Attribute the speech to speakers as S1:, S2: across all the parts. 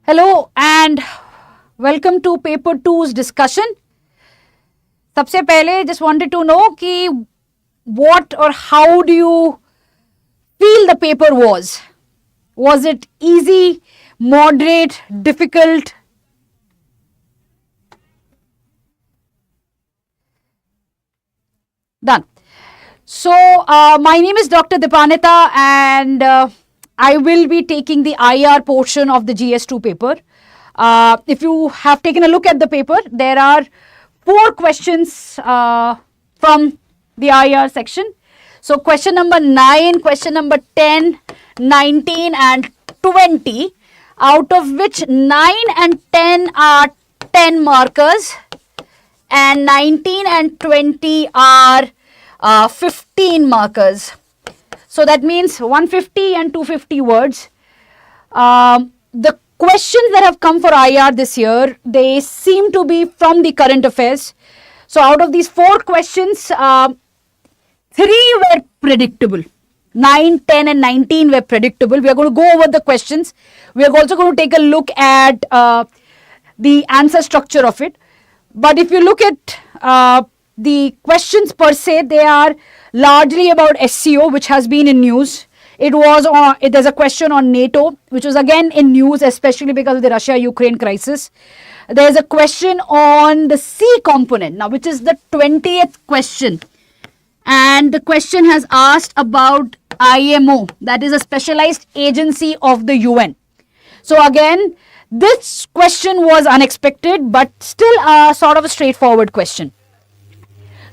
S1: Hello and welcome to paper 2's discussion. सबसे पहले just wanted to know कि what or how do you feel the paper was? Was it easy, moderate, difficult? Done. So my name is Dr. Dipanita and I will be taking the IR portion of the GS2 paper. If you have taken a look at the paper, there are 4 questions from the IR section. So question number 9, question number 10, 19 and 20, out of which 9 and 10 are 10 markers and 19 and 20 are 15 markers. So that means 150 and 250 words. The questions that have come for IR this year, they seem to be from the current affairs. So out of these 4 questions, 3 were predictable. 9, 10 and 19 were predictable. We are going to go over the questions. We are also going to take a look at the answer structure of it. But if you look at the questions per se, they are largely about SCO, which has been in news. There's a question on NATO, which was again in news, especially because of the Russia-Ukraine crisis. There's a question on the C component, now which is the 20th question. And the question has asked about IMO, that is a specialized agency of the UN. So again, this question was unexpected, but still a sort of a straightforward question.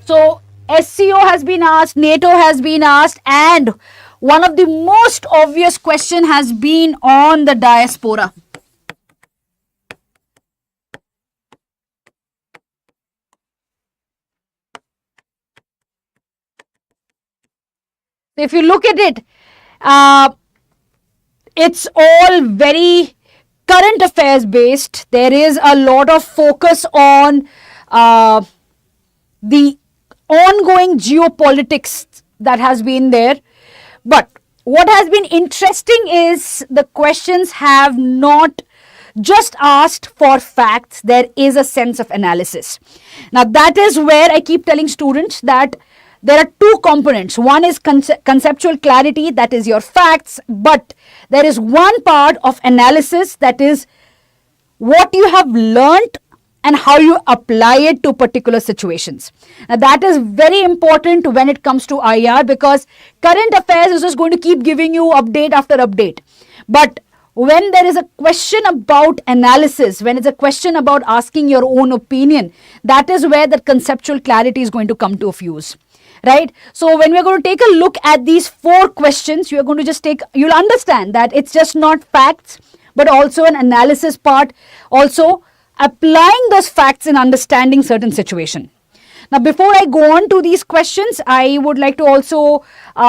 S1: So SCO has been asked, NATO has been asked, and one of the most obvious question has been on the diaspora. If you look at it, it's all very current affairs based. There is a lot of focus on the ongoing geopolitics that has been there. But what has been interesting is the questions have not just asked for facts. There is a sense of analysis. Now that is where I keep telling students that there are 2 components. One is conceptual clarity, that is your facts, but there is one part of analysis, that is what you have learnt and how you apply it to particular situations. Now that is very important when it comes to IR, because current affairs is just going to keep giving you update after update. But when there is a question about analysis, when it's a question about asking your own opinion, that is where that conceptual clarity is going to come to use. Right? So when we're going to take a look at these 4 questions, you'll understand that it's just not facts, but also an analysis part, also applying those facts in understanding certain situation. Now, before I go on to these questions, I would like to also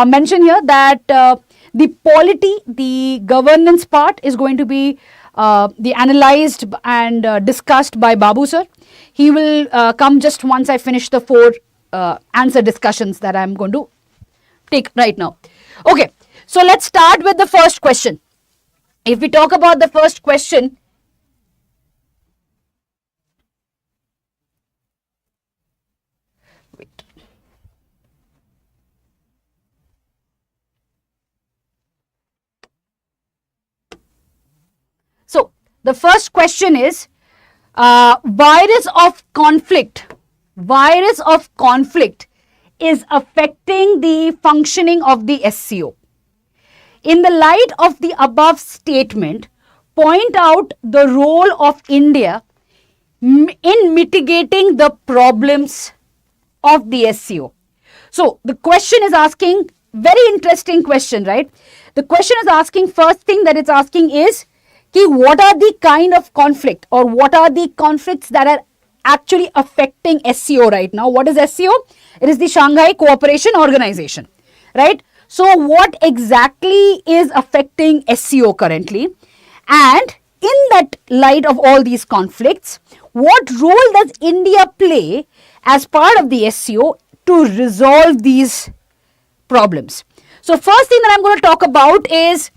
S1: mention here that the polity, the governance part is going to be analyzed and discussed by Babu sir. He will come just once I finish the 4 answer discussions that I'm going to take right now. Okay, so let's start with the first question. If we talk about the first question, so the first question is virus of conflict is affecting the functioning of the SCO. In the light of the above statement, point out the role of India in mitigating the problems of the SCO. So the question is asking, very interesting question, right? The question is asking, first thing that it's asking is, what are the kind of conflict, or what are the conflicts that are actually affecting SCO right now? What is SCO? It is the Shanghai Cooperation Organization, right? So what exactly is affecting SCO currently? And in that light of all these conflicts, what role does India play as part of the SCO to resolve these problems? So first thing that I'm going to talk about is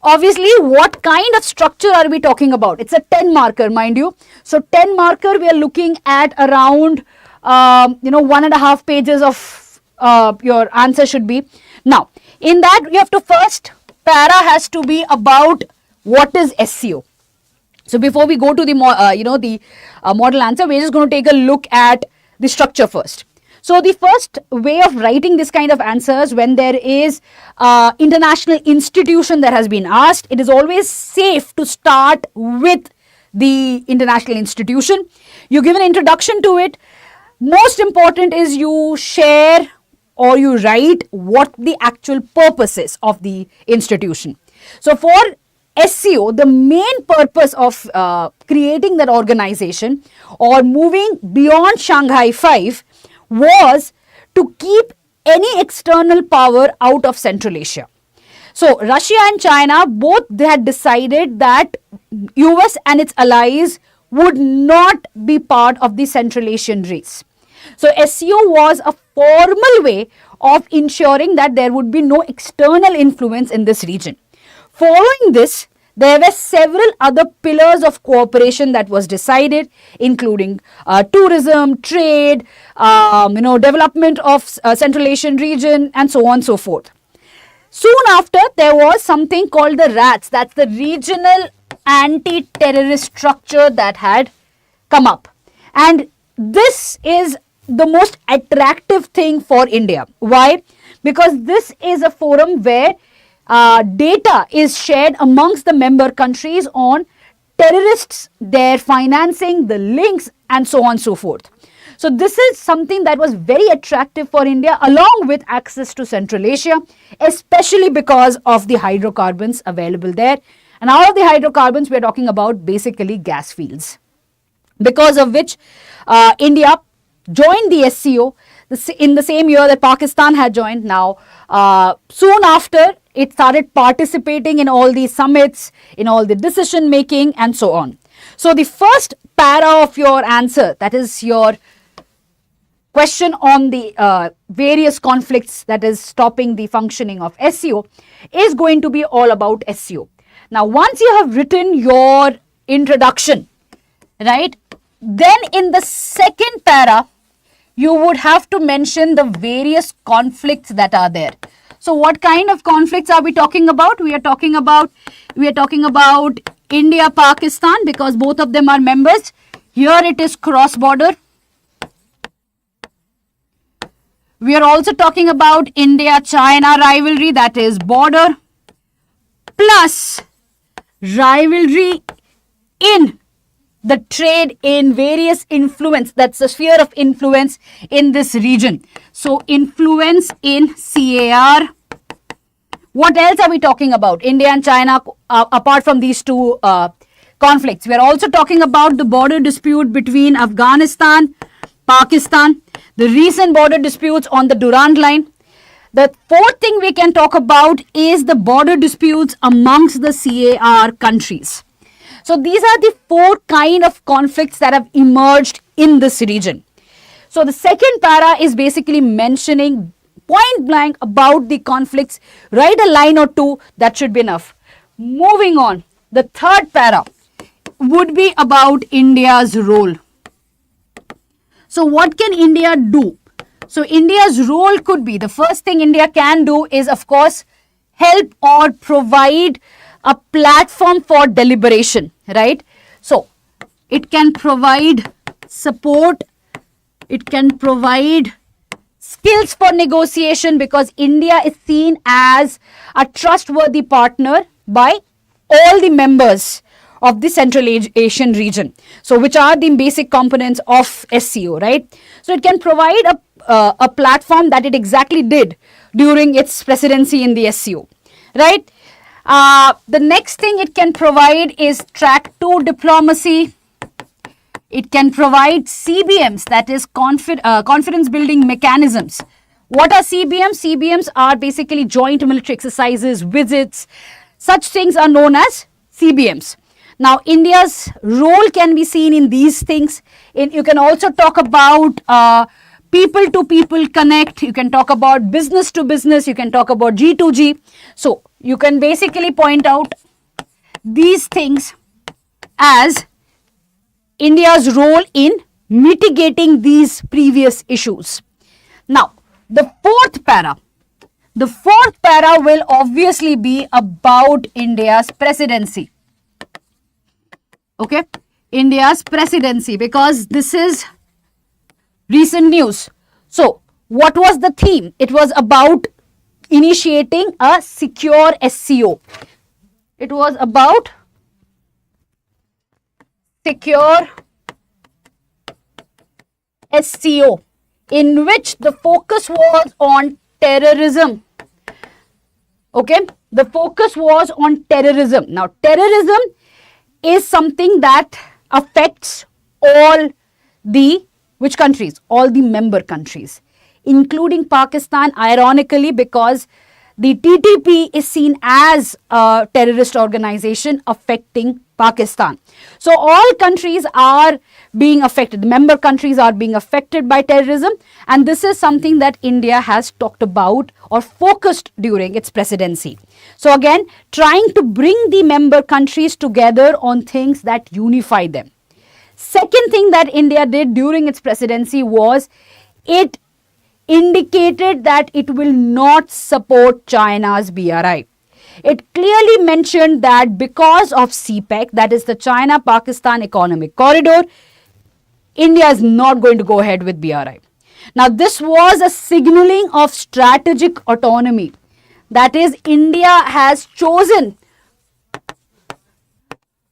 S1: Obviously, what kind of structure are we talking about? It's a 10 marker, mind you. So 10 marker, we are looking at around, 1.5 pages of your answer should be. Now, in that, you have to first, para has to be about what is SEO. So before we go to the, model answer, we're just going to take a look at the structure first. So the first way of writing this kind of answers, when there is international institution that has been asked, it is always safe to start with the international institution. You give an introduction to it. Most important is you share or you write what the actual purpose is of the institution. So for SEO, the main purpose of creating that organization or moving beyond Shanghai 5 was to keep any external power out of Central Asia. So Russia and China both they had decided that US and its allies would not be part of the Central Asian race. So SEO was a formal way of ensuring that there would be no external influence in this region. Following this, there were several other pillars of cooperation that was decided, including tourism, trade, development of Central Asian region, and so on and so forth. Soon after, there was something called the RATS, that's the Regional Anti-Terrorist Structure that had come up. And this is the most attractive thing for India. Why? Because this is a forum where data is shared amongst the member countries on terrorists, their financing, the links, and so on and so forth. So this is something that was very attractive for India, along with access to Central Asia, especially because of the hydrocarbons available there. And out of the hydrocarbons, we are talking about basically gas fields, because of which India joined the SCO in the same year that Pakistan had joined. Now, soon after, it started participating in all these summits, in all the decision making, and so on. So the first para of your answer, that is your question on the various conflicts that is stopping the functioning of SEO, is going to be all about SEO. Now, once you have written your introduction, right, then in the second para, you would have to mention the various conflicts that are there. So what kind of conflicts are we talking about? We are talking about India, Pakistan, because both of them are members. Here it is cross-border. We are also talking about India-China rivalry, that is border, plus rivalry in the trade in various influence, that's the sphere of influence in this region. So influence in CAR. What else are we talking about? India and China, apart from these two conflicts. We are also talking about the border dispute between Afghanistan, Pakistan, the recent border disputes on the Durand line. The fourth thing we can talk about is the border disputes amongst the CAR countries. So these are the four kind of conflicts that have emerged in this region. So the second para is basically mentioning point blank about the conflicts. Write a line or two, that should be enough. Moving on, the third para would be about India's role. So what can India do? So India's role could be, the first thing India can do is, of course, help or provide a platform for deliberation, right? So it can provide support, it can provide skills for negotiation, because India is seen as a trustworthy partner by all the members of the Central Asian region. So which are the basic components of SCO, right? So it can provide a platform that it exactly did during its presidency in the SCO, right? The next thing it can provide is track 2 diplomacy. It can provide CBMs, that is confidence building mechanisms. What are CBMs? CBMs are basically joint military exercises, visits. Such things are known as CBMs. Now, India's role can be seen in these things. You can also talk about people to people connect, you can talk about business to business, you can talk about G to G. So you can basically point out these things as India's role in mitigating these previous issues. Now, the fourth para will obviously be about India's presidency. Okay, India's presidency, because this is recent news. So, what was the theme? It was about initiating a secure SCO. It was about secure SCO, in which the focus was on terrorism. Okay, the focus was on terrorism. Now, terrorism is something that affects all the which countries? All the member countries, including Pakistan, ironically, because the TTP is seen as a terrorist organization affecting Pakistan. So all countries are being affected, the member countries are being affected by terrorism, and this is something that India has talked about or focused during its presidency. So again, trying to bring the member countries together on things that unify them. Second thing that India did during its presidency was it indicated that it will not support China's BRI. It clearly mentioned that because of CPEC, that is the China-Pakistan Economic Corridor, India is not going to go ahead with BRI. Now, this was a signaling of strategic autonomy. That is, India has chosen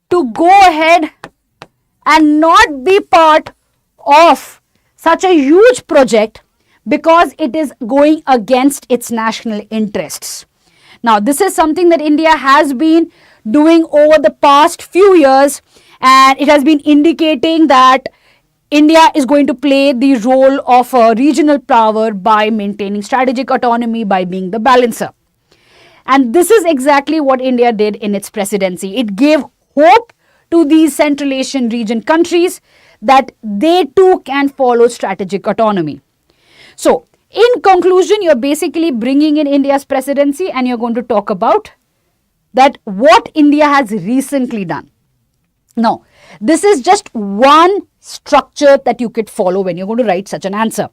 S1: to go ahead and not be part of such a huge project because it is going against its national interests. Now, this is something that India has been doing over the past few years, and it has been indicating that India is going to play the role of a regional power by maintaining strategic autonomy, by being the balancer. And this is exactly what India did in its presidency. It gave hope to these Central Asian region countries that they too can follow strategic autonomy. So, in conclusion, you're basically bringing in India's presidency and you're going to talk about that what India has recently done. Now, this is just one structure that you could follow when you're going to write such an answer.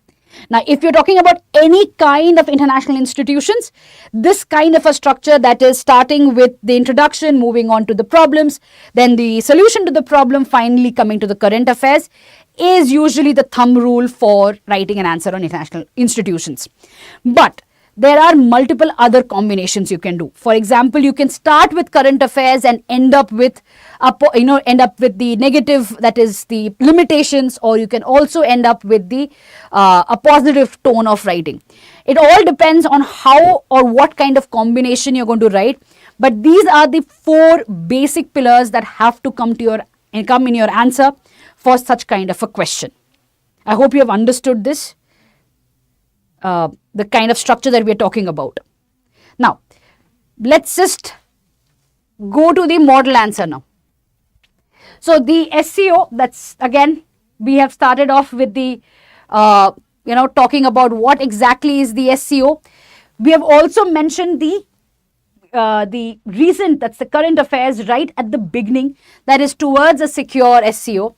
S1: Now, if you're talking about any kind of international institutions, this kind of a structure, that is starting with the introduction, moving on to the problems, then the solution to the problem, finally coming to the current affairs, is usually the thumb rule for writing an answer on international institutions. But there are multiple other combinations you can do. For example, you can start with current affairs and end up with the negative, that is the limitations, or you can also end up with the a positive tone of writing. It all depends on how or what kind of combination you're going to write. But these are the four basic pillars that have to come in your answer for such kind of a question. I hope you have understood this, the kind of structure that we are talking about. Now, let's just go to the model answer now. So, the SCO, that's again, we have started off with the, talking about what exactly is the SCO. We have also mentioned the recent, that's the current affairs right at the beginning, that is towards a secure SCO.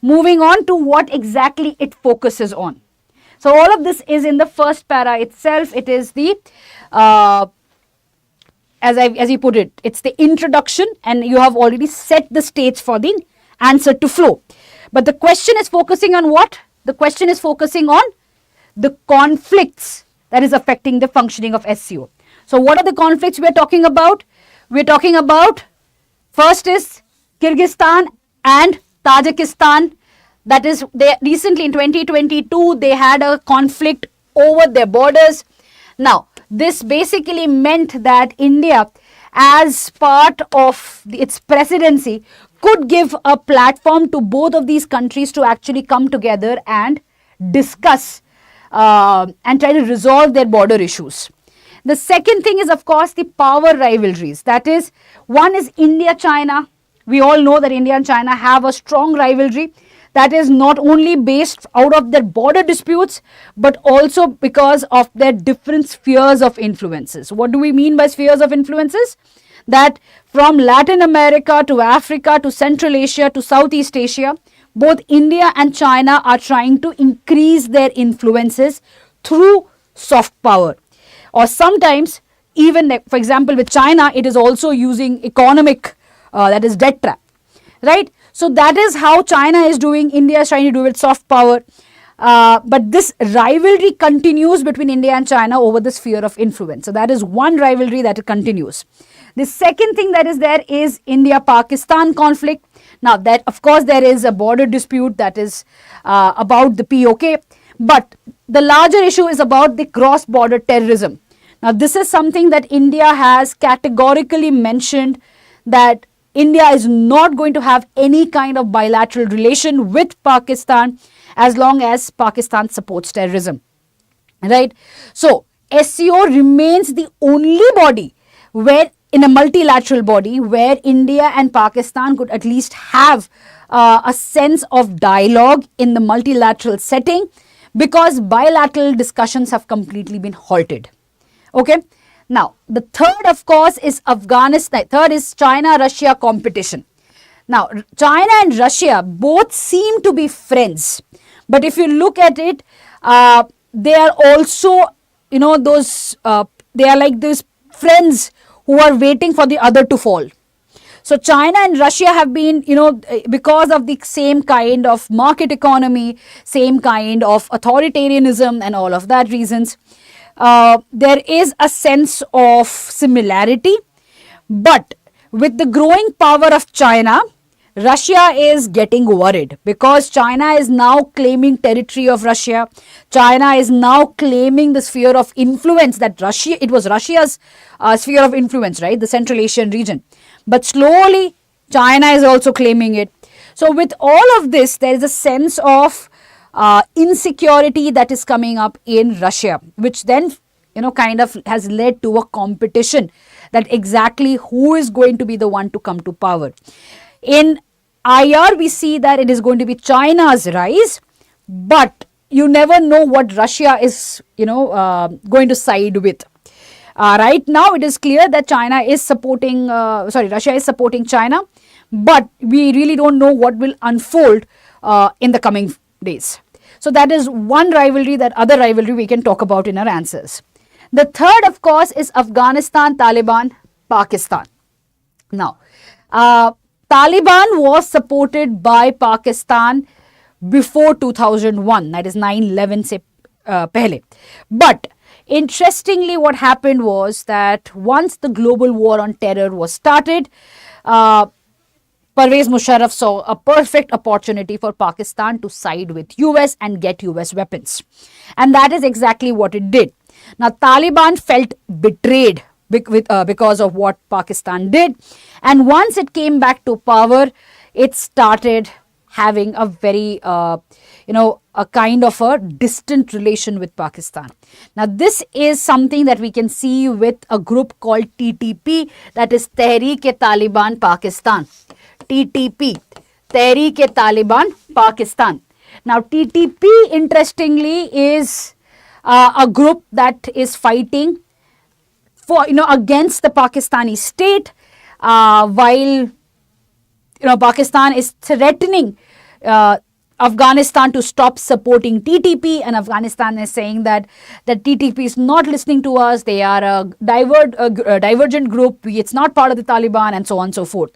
S1: Moving on to what exactly it focuses on. So all of this is in the first para itself. It is the, as you put it, it's the introduction, and you have already set the stage for the answer to flow. But the question is focusing on what? The question is focusing on the conflicts that is affecting the functioning of SCO. So what are the conflicts we are talking about? We are talking about, first is Kyrgyzstan and Tajikistan. That is, they recently in 2022, they had a conflict over their borders. Now, this basically meant that India, as part of its presidency, could give a platform to both of these countries to actually come together and discuss and try to resolve their border issues. The second thing is, of course, the power rivalries. That is, one is India-China. We all know that India and China have a strong rivalry. that is not only based out of their border disputes, but also because of their different spheres of influences. What do we mean by spheres of influences? That from Latin America to Africa to Central Asia to Southeast Asia, both India and China are trying to increase their influences through soft power. Or sometimes, even for example with China, it is also using economic, that is debt trap, right? So that is how China is doing, India is trying to do with soft power. But this rivalry continues between India and China over the sphere of influence. So that is one rivalry that continues. The second thing that is there is India-Pakistan conflict. Now that of course there is a border dispute that is about the POK, but the larger issue is about the cross-border terrorism. Now this is something that India has categorically mentioned, that India is not going to have any kind of bilateral relation with Pakistan as long as Pakistan supports terrorism, right? So SCO remains the only body where, in a multilateral body, where India and Pakistan could at least have a sense of dialogue in the multilateral setting, because bilateral discussions have completely been halted. Okay. Now, the third, of course, is Afghanistan. Third is China-Russia competition. Now, China and Russia both seem to be friends. But if you look at it, they are also, they are like those friends who are waiting for the other to fall. So China and Russia have been, because of the same kind of market economy, same kind of authoritarianism and all of that reasons, there is a sense of similarity. But with the growing power of China, Russia is getting worried, because China is now claiming territory of Russia. China is now claiming the sphere of influence that it was Russia's sphere of influence, right? The Central Asian region. But slowly China is also claiming it. So with all of this, there is a sense of insecurity that is coming up in Russia, which then, kind of has led to a competition that exactly who is going to be the one to come to power. In IR, we see that it is going to be China's rise, but you never know what Russia is, going to side with. Right now, it is clear that Russia is supporting China, but we really don't know what will unfold in the coming days. So that is one rivalry. That other rivalry we can talk about in our answers. The third, of course, is Afghanistan, Taliban, Pakistan. Now, Taliban was supported by Pakistan before 2001, that is 9/11 se pehle. But interestingly, what happened was that once the global war on terror was started, Pervez Musharraf saw a perfect opportunity for Pakistan to side with US and get US weapons. And that is exactly what it did. Now, Taliban felt betrayed because of what Pakistan did. And once it came back to power, it started having a very, a kind of a distant relation with Pakistan. Now, this is something that we can see with a group called TTP, that is Tehreek-e-Taliban Pakistan. TTP, Tehreek-e-Taliban Pakistan. Now, TTP, interestingly, is a group that is fighting for, against the Pakistani state, while, Pakistan is threatening Afghanistan to stop supporting TTP, and Afghanistan is saying that TTP is not listening to us, they are a divergent group, it's not part of the Taliban, and so on and so forth.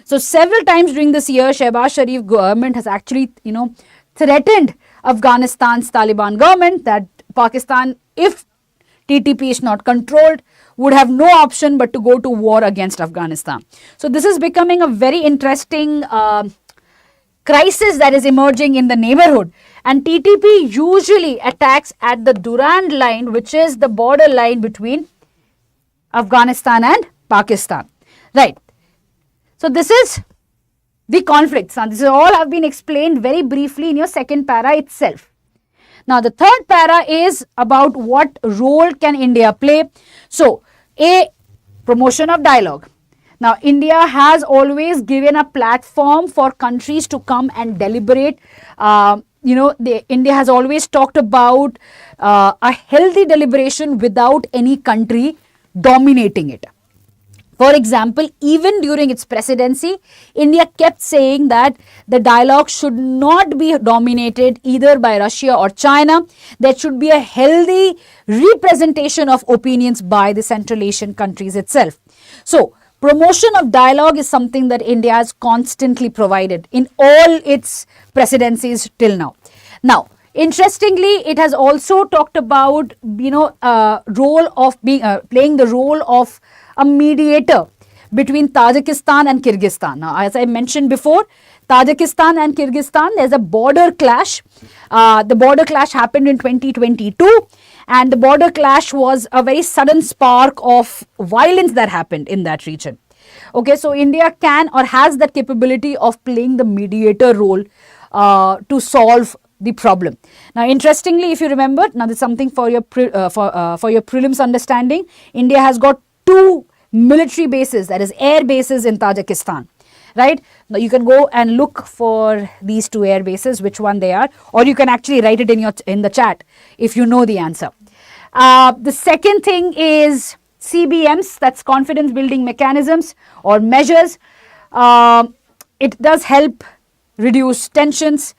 S1: So several times during this year, Shehbaz Sharif government has actually, threatened Afghanistan's Taliban government that Pakistan, if TTP is not controlled, would have no option but to go to war against Afghanistan. So this is becoming a very interesting crisis that is emerging in the neighborhood. And TTP usually attacks at the Durand line, which is the border line between Afghanistan and Pakistan. Right. So this is the conflicts. Now, this is all have been explained very briefly in your second para itself. Now, the third para is about what role can India play. So, A, promotion of dialogue. Now, India has always given a platform for countries to come and deliberate. India has always talked about a healthy deliberation without any country dominating it. For example, even during its presidency, India kept saying that the dialogue should not be dominated either by Russia or China. There should be a healthy representation of opinions by the Central Asian countries itself. So, promotion of dialogue is something that India has constantly provided in all its presidencies till now. Now, interestingly, it has also talked about role of playing the role of a mediator between Tajikistan and Kyrgyzstan. Now, as I mentioned before, Tajikistan and Kyrgyzstan, there's a border clash. The border clash happened in 2022, and the border clash was a very sudden spark of violence that happened in that region. Okay, so India can or has that capability of playing the mediator role to solve the problem. Now, interestingly, if you remember, now this is something for your prelims understanding. India has got 2 military bases, that is air bases in Tajikistan, right? Now you can go and look for these 2 air bases, which one they are, or you can actually write it in the chat if you know the answer. The second thing is CBMs, that's confidence building mechanisms or measures. It does help reduce tensions,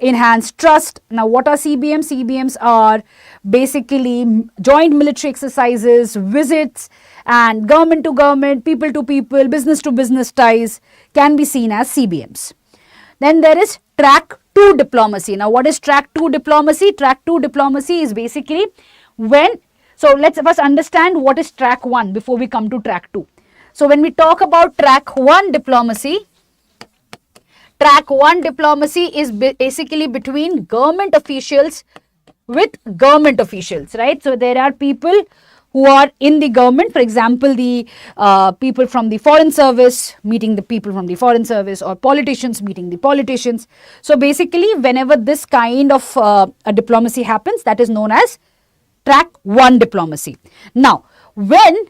S1: enhance trust. Now, what are CBMs? CBMs are basically joint military exercises, visits, and government to government, people to people, business to business ties can be seen as CBMs. Then there is track 2 diplomacy. Now, what is track 2 diplomacy? Track 2 diplomacy is basically so let's first understand what is track 1 before we come to track 2. So, when we talk about track 1 diplomacy, track 1 diplomacy is basically between government officials with government officials, right? So, there are people who are in the government, for example, the people from the foreign service meeting the people from the foreign service, or politicians meeting the politicians. So, basically, whenever this kind of a diplomacy happens, that is known as track 1 diplomacy. Now, when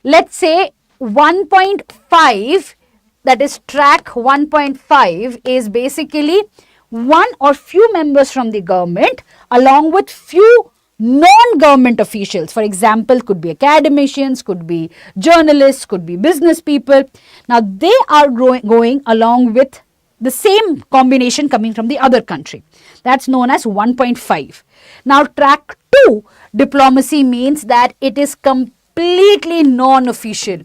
S1: let's say 1.5, that is track 1.5 is basically one or few members from the government along with few non-government officials. For example, could be academicians, could be journalists, could be business people. Now, they are going along with the same combination coming from the other country. That's known as 1.5. Now, track 2 diplomacy means that it is completely non-official.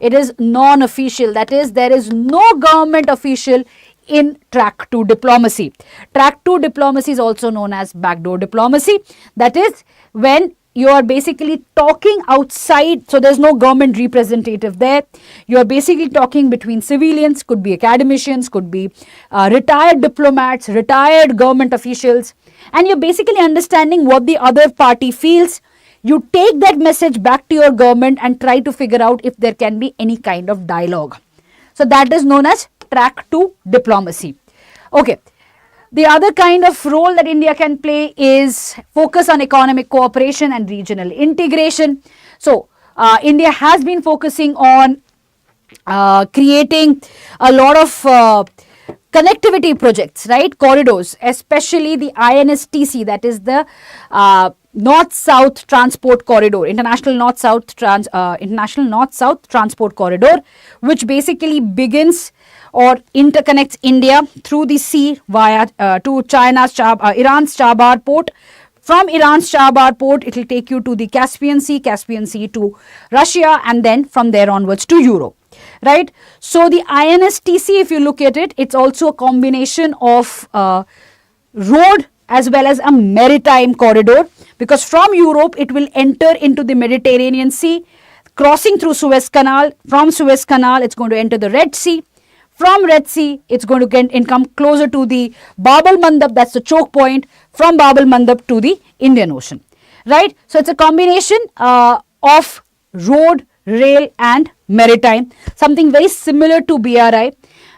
S1: It is non-official, that is, there is no government official in track 2 diplomacy. Track 2 diplomacy is also known as backdoor diplomacy. That is when you are basically talking outside, so there's no government representative there. You are basically talking between civilians, could be academicians, could be retired diplomats, retired government officials, and you're basically understanding what the other party feels. You take that message back to your government and try to figure out if there can be any kind of dialogue. So that is known as track 2 diplomacy. Okay. The other kind of role that India can play is focus on economic cooperation and regional integration. So, India has been focusing on creating a lot of connectivity projects, right? Corridors, especially the INSTC, that is the North-South Transport Corridor, International North-South Transport Corridor, which basically begins or interconnects India through the sea via to Iran's Chabahar port. From Iran's Chabahar port, it will take you to the Caspian Sea to Russia, and then from there onwards to Europe, right? So the INSTC, if you look at it, it's also a combination of road as well as a maritime corridor, because from Europe it will enter into the Mediterranean Sea, crossing through Suez Canal. From Suez Canal, it's going to enter the Red Sea. From Red Sea, it's going to come closer to the Bab el-Mandab, that's the choke point, from Bab el-Mandab to the Indian Ocean, right? So, it's a combination of road, rail and maritime, something very similar to BRI.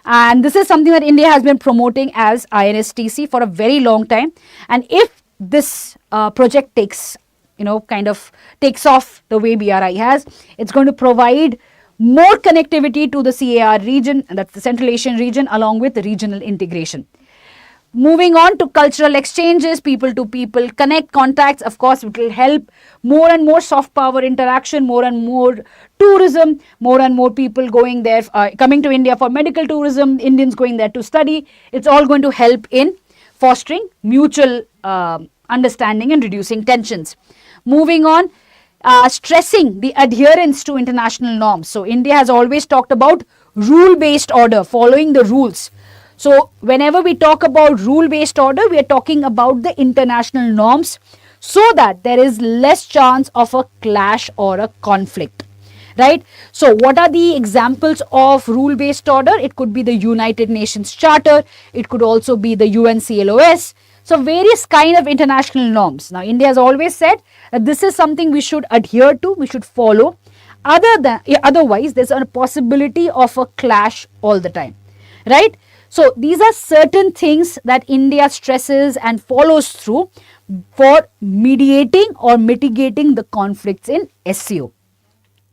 S1: And this is something that India has been promoting as INSTC for a very long time. And if this project takes off the way BRI has, it's going to provide more connectivity to the CAR region, and that's the Central Asian region, along with regional integration. Moving on to cultural exchanges, people to people connect, contacts, of course, it will help more and more soft power interaction, more and more tourism, more and more people going there, coming to India for medical tourism, Indians going there to study. It's all going to help in fostering mutual understanding and reducing tensions. Moving on, stressing the adherence to international norms. So India has always talked about rule-based order, following the rules. So whenever we talk about rule-based order, we are talking about the international norms so that there is less chance of a clash or a conflict, right? So what are the examples of rule-based order? It could be the United Nations Charter. It could also be the UNCLOS. So various kind of international norms. Now India has always said that this is something we should adhere to, we should follow. Otherwise, there's a possibility of a clash all the time, right? So these are certain things that India stresses and follows through for mediating or mitigating the conflicts in SCO.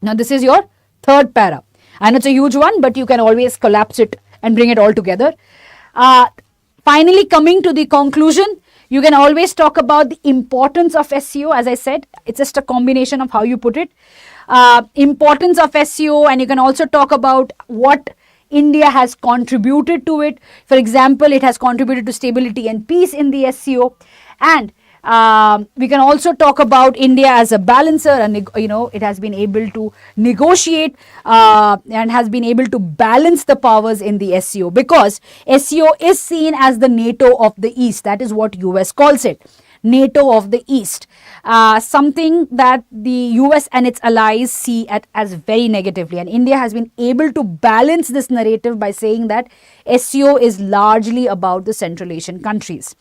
S1: Now this is your third para. I know it's a huge one, but you can always collapse it and bring it all together. Finally, coming to the conclusion, you can always talk about the importance of SCO. As I said, it's just a combination of how you put it. Importance of SCO, and you can also talk about what India has contributed to it. For example, it has contributed to stability and peace in the SCO. And we can also talk about India as a balancer, and it has been able to negotiate and has been able to balance the powers in the SCO, because SCO is seen as the NATO of the East. That is what US calls it, NATO of the East. Something that the US and its allies see as very negatively, and India has been able to balance this narrative by saying that SCO is largely about the Central Asian countries,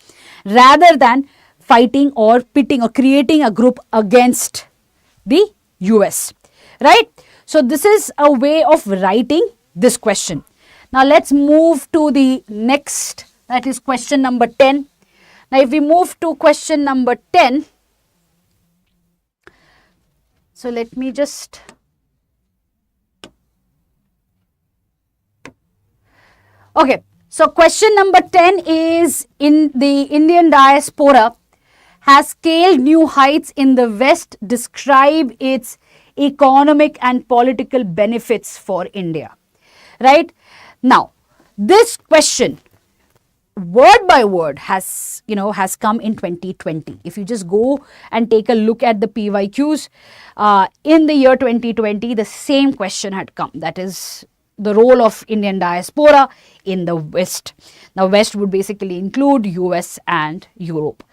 S1: rather than fighting or pitting or creating a group against the US, right? So this is a way of writing this question. Now let's move to the next, that is question number 10. Now if we move to question number 10, so let me just, okay, so question number 10 is, in the Indian diaspora has scaled new heights in the West, describe its economic and political benefits for India, right? Now, this question, word by word, has come in 2020. If you just go and take a look at the PYQs, in the year 2020, the same question had come. That is the role of Indian diaspora in the West. Now, West would basically include US and Europe.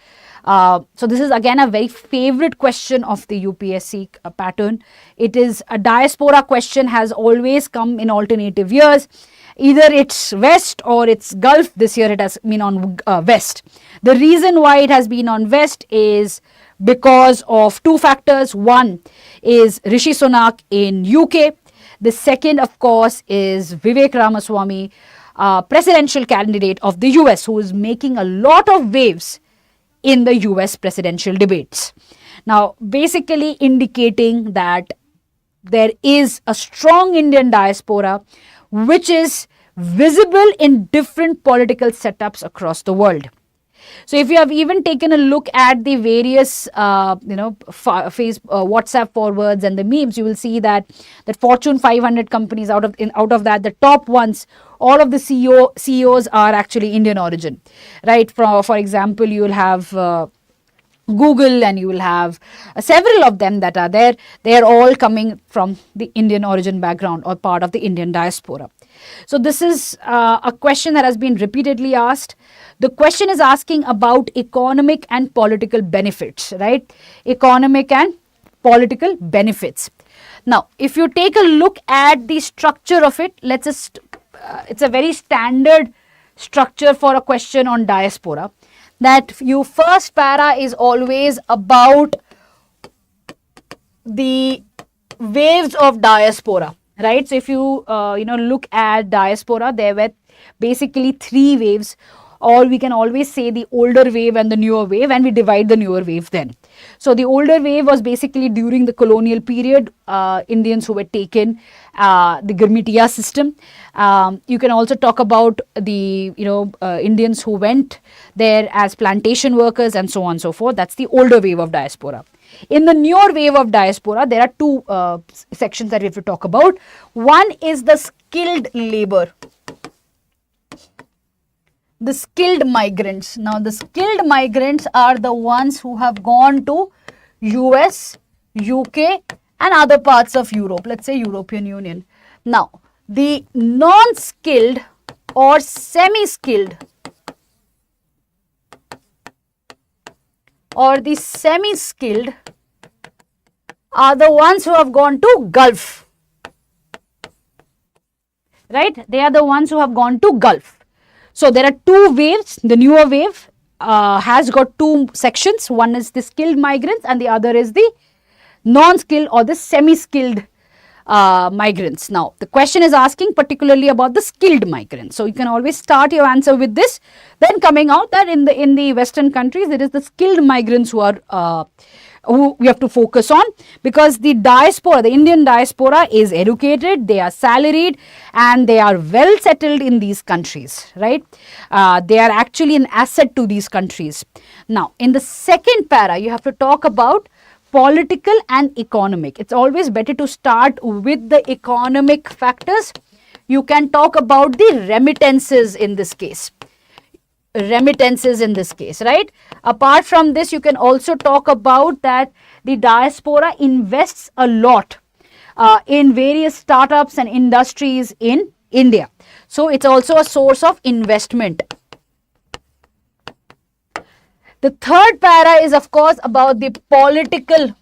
S1: So this is again a very favorite question of the UPSC pattern. It is a diaspora question, has always come in alternative years. Either it's West or it's Gulf. This year it has been on West. The reason why it has been on West is because of two factors. One is Rishi Sunak in UK. The second, of course, is Vivek Ramaswamy, presidential candidate of the US, who is making a lot of waves in the US presidential debates. Now, basically indicating that there is a strong Indian diaspora which is visible in different political setups across the world. So if you have even taken a look at the various WhatsApp forwards and the memes, you will see that Fortune 500 companies, out of that, the top ones, all of the CEOs are actually Indian origin, right? For example, you will have Google, and you will have several of them that are there. They are all coming from the Indian origin background or part of the Indian diaspora. So this is a question that has been repeatedly asked. The question is asking about economic and political benefits, right? Economic and political benefits. Now, if you take a look at the structure of it, let's just, it's a very standard structure for a question on diaspora. That your first para is always about the waves of diaspora, right? So if you look at diaspora, there were basically three waves or we can always say the older wave and the newer wave, and we divide the newer wave then. So the older wave was basically during the colonial period, Indians who were taken, the Girmitiya system. You can also talk about the Indians who went there as plantation workers and so on and so forth. That's the older wave of diaspora. In the newer wave of diaspora, there are two sections that we have to talk about. One is the skilled labor, the skilled migrants. Now, the skilled migrants are the ones who have gone to US, UK and other parts of Europe, let's say European Union. Now, the non-skilled or semi-skilled or the semi-skilled are the ones who have gone to Gulf, right? They are the ones who have gone to Gulf. So there are two waves. The newer wave has got two sections. One is the skilled migrants and the other is the non-skilled or the semi-skilled migrants. Now, the question is asking particularly about the skilled migrants. So, you can always start your answer with this. Then coming out that in the Western countries, it is the skilled migrants who are who we have to focus on, because the diaspora, the Indian diaspora is educated, they are salaried and they are well settled in these countries, right? They are actually an asset to these countries. Now, in the second para, you have to talk about political and economic. It's always better to start with the economic factors. You can talk about the remittances in this case. Right? Apart from this, you can also talk about that the diaspora invests a lot in various startups and industries in India. So, it's also a source of investment. The third para is of course about the political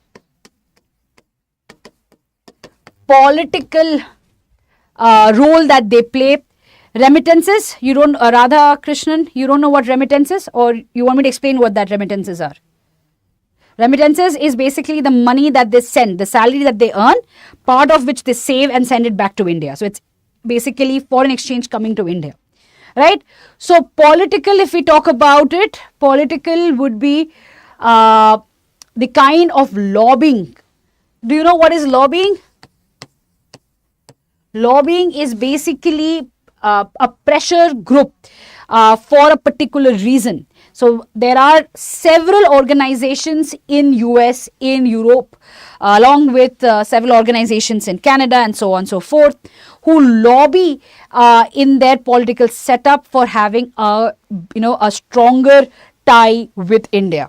S1: role that they play. Remittances, you don't, Radha Krishnan, you don't know what remittances, or you want me to explain what that remittances are? Remittances is basically the money that they send, the salary that they earn, part of which they save and send it back to India. So, it's basically foreign exchange coming to India, right? So, political, if we talk about it, political would be the kind of lobbying. Do you know what is lobbying? Lobbying is basically a pressure group for a particular reason. So, there are several organizations in US, in Europe, along with several organizations in Canada and so on and so forth, who lobby in their political setup for having a stronger tie with India.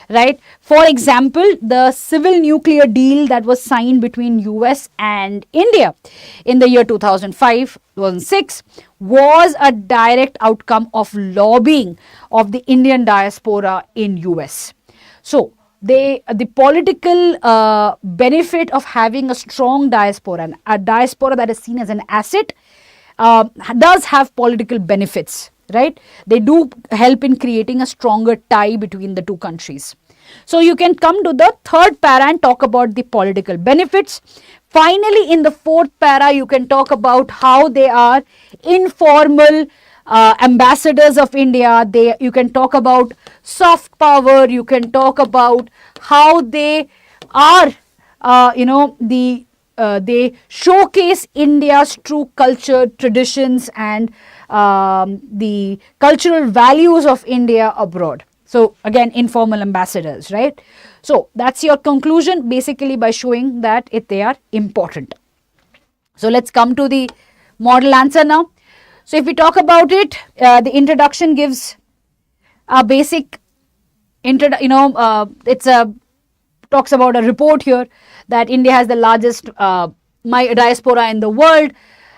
S1: Right? For example, the civil nuclear deal that was signed between US and India in the year 2005, 2006 was a direct outcome of lobbying of the Indian diaspora in US. So, the political benefit of having a strong diaspora and a diaspora that is seen as an asset does have political benefits. Right? They do help in creating a stronger tie between the two countries. So, you can come to the third para and talk about the political benefits. Finally, in the fourth para, you can talk about how they are informal ambassadors of India. You can talk about soft power. You can talk about how they are, they showcase India's true culture, traditions and the cultural values of India abroad. So, again, informal ambassadors, right? So, that's your conclusion basically by showing that they are important. So, let's come to the model answer now. So, if we talk about it, the introduction gives a basic, talks about a report here that India has the largest diaspora in the world.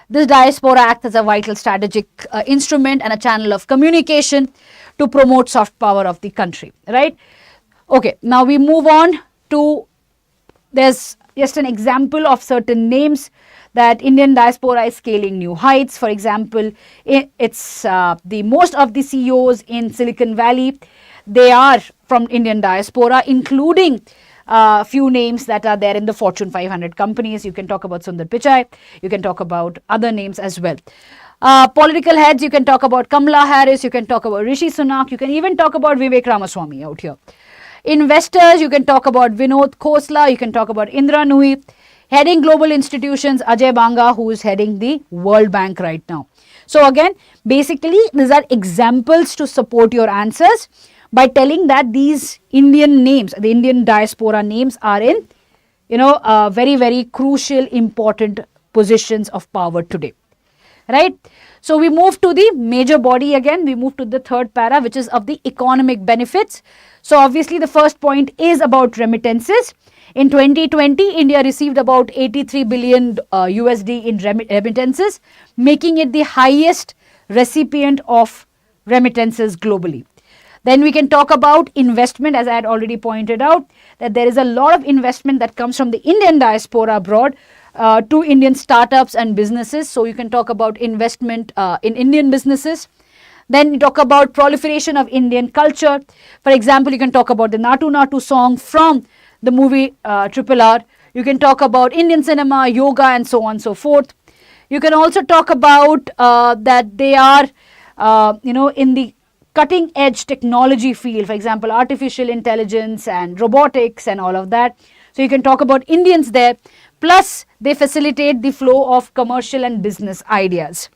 S1: This diaspora acts as a vital strategic instrument and a channel of communication to promote soft power of the country, right? Okay, now we move on to, there's just an example of certain names that Indian diaspora is scaling new heights. For example, it's the most of the CEOs in Silicon Valley, they are from Indian diaspora, including few names that are there in the Fortune 500 companies. You can talk about Sundar Pichai, you can talk about other names as well. Political heads, you can talk about Kamala Harris, you can talk about Rishi Sunak, you can even talk about Vivek Ramaswamy out here. Investors, you can talk about Vinod Khosla, you can talk about Indra Nooyi. Heading global institutions, Ajay Banga, who is heading the World Bank right now. So again, basically, these are examples to support your answers by telling that these Indian names, the Indian diaspora names are in, very, very crucial, important positions of power today. Right? So we move to the major body again. We move to the third para, which is of the economic benefits. So obviously the first point is about remittances. In 2020, India received about 83 billion USD in remittances, making it the highest recipient of remittances globally. Then we can talk about investment, as I had already pointed out, that there is a lot of investment that comes from the Indian diaspora abroad to Indian startups and businesses. So you can talk about investment in Indian businesses. Then you talk about proliferation of Indian culture. For example, you can talk about the Natu Natu song from the movie RRR. You can talk about Indian cinema, yoga, and so on and so forth. You can also talk about that they are, in the cutting edge technology field, for example, artificial intelligence and robotics and all of that. So you can talk about Indians there. Plus, they facilitate the flow of commercial and business ideas,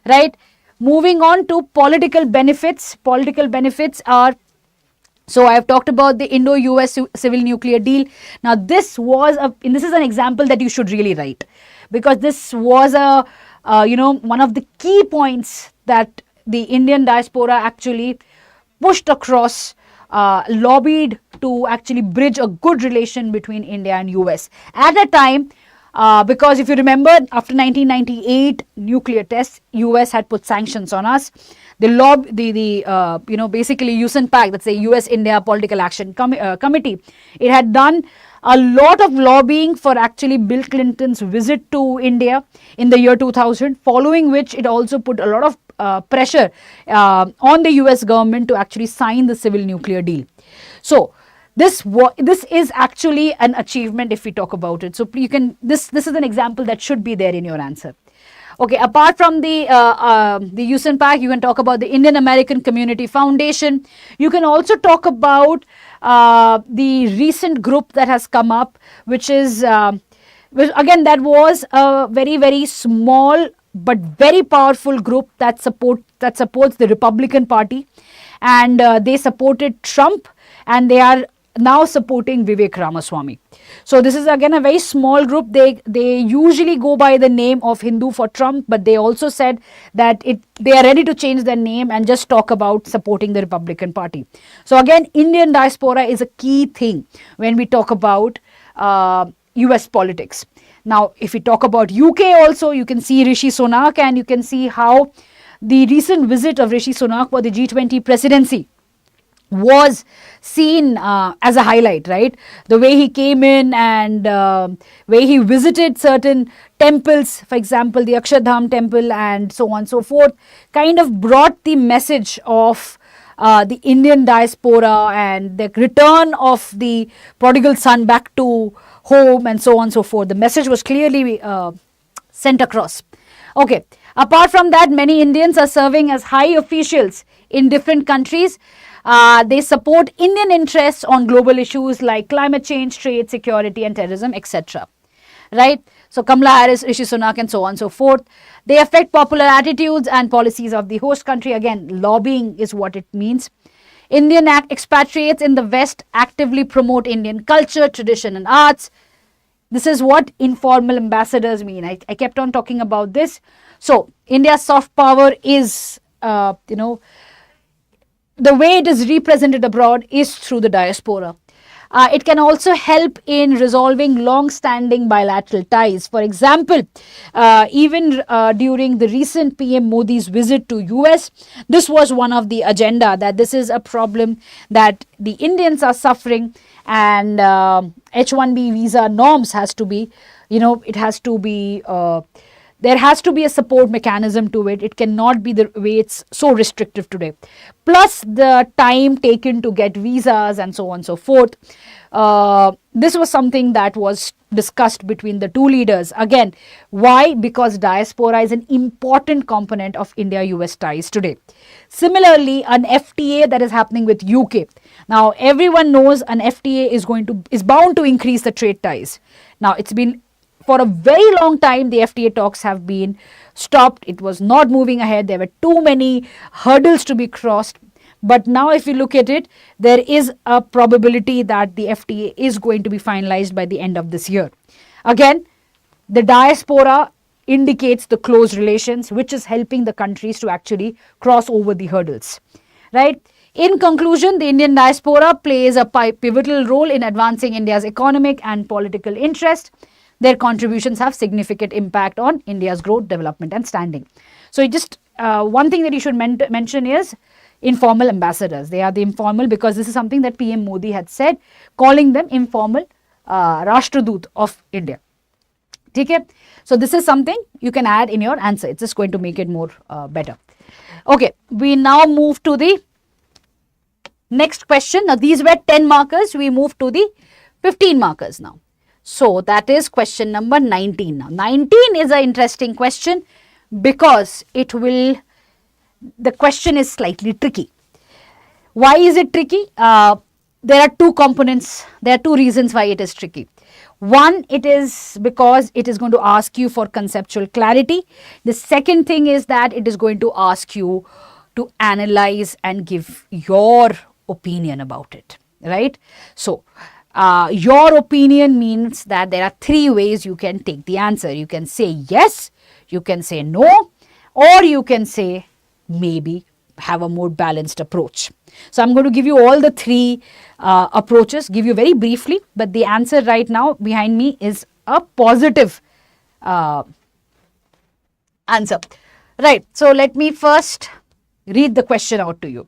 S1: right? Moving on to political benefits. Political benefits are, so I have talked about the Indo-US civil nuclear deal. Now, this is an example that you should really write, because this was one of the key points that the Indian diaspora actually pushed across, lobbied to actually bridge a good relation between India and US. At that time, because if you remember, after 1998 nuclear tests, US had put sanctions on us. Basically USNPAC, that's the US India Political Action Committee, it had done a lot of lobbying for actually Bill Clinton's visit to India in the year 2000, following which it also put a lot of pressure on the US government to actually sign the civil nuclear deal. So this is actually an achievement if we talk about it. So you can this is an example that should be there in your answer. Okay, apart from the USNPAC, you can talk about the Indian American Community Foundation. You can also talk about the recent group that has come up, which is again, that was a very, very small but very powerful group that supports the Republican Party, and they supported Trump, and they are now supporting Vivek Ramaswamy. So this is again a very small group. They usually go by the name of Hindu for Trump, but they also said that they are ready to change their name and just talk about supporting the Republican Party. So again, Indian diaspora is a key thing when we talk about US politics. Now, if we talk about UK also, you can see Rishi Sunak, and you can see how the recent visit of Rishi Sunak for the G20 presidency was seen as a highlight, right? The way he came in and way he visited certain temples, for example, the Akshardham temple and so on and so forth, kind of brought the message of the Indian diaspora and the return of the prodigal son back to home and so on and so forth. The message was clearly sent across. Okay, apart from that, many Indians are serving as high officials in different countries. They support Indian interests on global issues like climate change, trade, security and terrorism, etc. Right? So Kamala Harris, Rishi Sunak and so on and so forth. They affect popular attitudes and policies of the host country. Again, lobbying is what it means. Indian expatriates in the West actively promote Indian culture, tradition and arts. This is what informal ambassadors mean. I kept on talking about this. So India's soft power is, the way it is represented abroad is through the diaspora. It can also help in resolving long-standing bilateral ties. For example, even during the recent PM Modi's visit to US, this was one of the agenda, that this is a problem that the Indians are suffering, and H-1B visa norms has to be, it has to be there has to be a support mechanism to it. It cannot be the way it's so restrictive today. Plus the time taken to get visas and so on and so forth. This was something that was discussed between the two leaders. Again, why? Because diaspora is an important component of India-US ties today. Similarly, an FTA that is happening with UK. Now, everyone knows an FTA is bound to increase the trade ties. Now, it's been for a very long time, the FTA talks have been stopped. It was not moving ahead. There were too many hurdles to be crossed. But now if you look at it, there is a probability that the FTA is going to be finalized by the end of this year. Again, the diaspora indicates the close relations, which is helping the countries to actually cross over the hurdles, right? In conclusion, the Indian diaspora plays a pivotal role in advancing India's economic and political interest. Their contributions have significant impact on India's growth, development and standing. So just one thing that you should mention is informal ambassadors. They are the informal because this is something that PM Modi had said, calling them informal Rashtradoot of India. Okay? So this is something you can add in your answer. It's just going to make it more better. Okay, we now move to the next question. Now these were 10 markers. We move to the 15 markers now. So that is question number 19 now. 19 is an interesting question because the question is slightly tricky. Why is it tricky? There are two components. There are two reasons why it is tricky. One, it is because it is going to ask you for conceptual clarity. The second thing is that it is going to ask you to analyze and give your opinion about it, right? So, your opinion means that there are three ways you can take the answer. You can say yes, you can say no, or you can say maybe have a more balanced approach. So I'm going to give you all the three approaches, give you very briefly, but the answer right now behind me is a positive answer. Right, so let me first read the question out to you.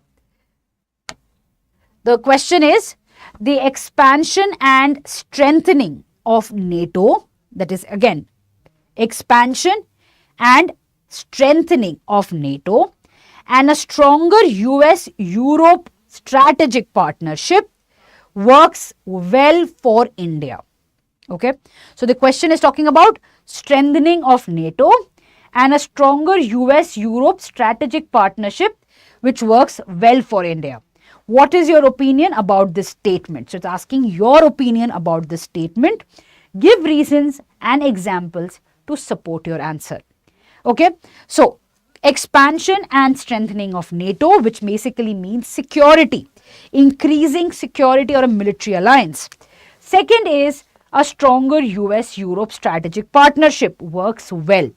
S1: The question is, the expansion and strengthening of NATO, that is again, expansion and strengthening of NATO and a stronger US-Europe strategic partnership works well for India. Okay, so the question is talking about strengthening of NATO and a stronger US-Europe strategic partnership which works well for India. What is your opinion about this statement? So it's asking your opinion about this statement. Give reasons and examples to support your answer. Okay, so expansion and strengthening of NATO, which basically means security, increasing security or a military alliance. Second is a stronger US-Europe strategic partnership works well,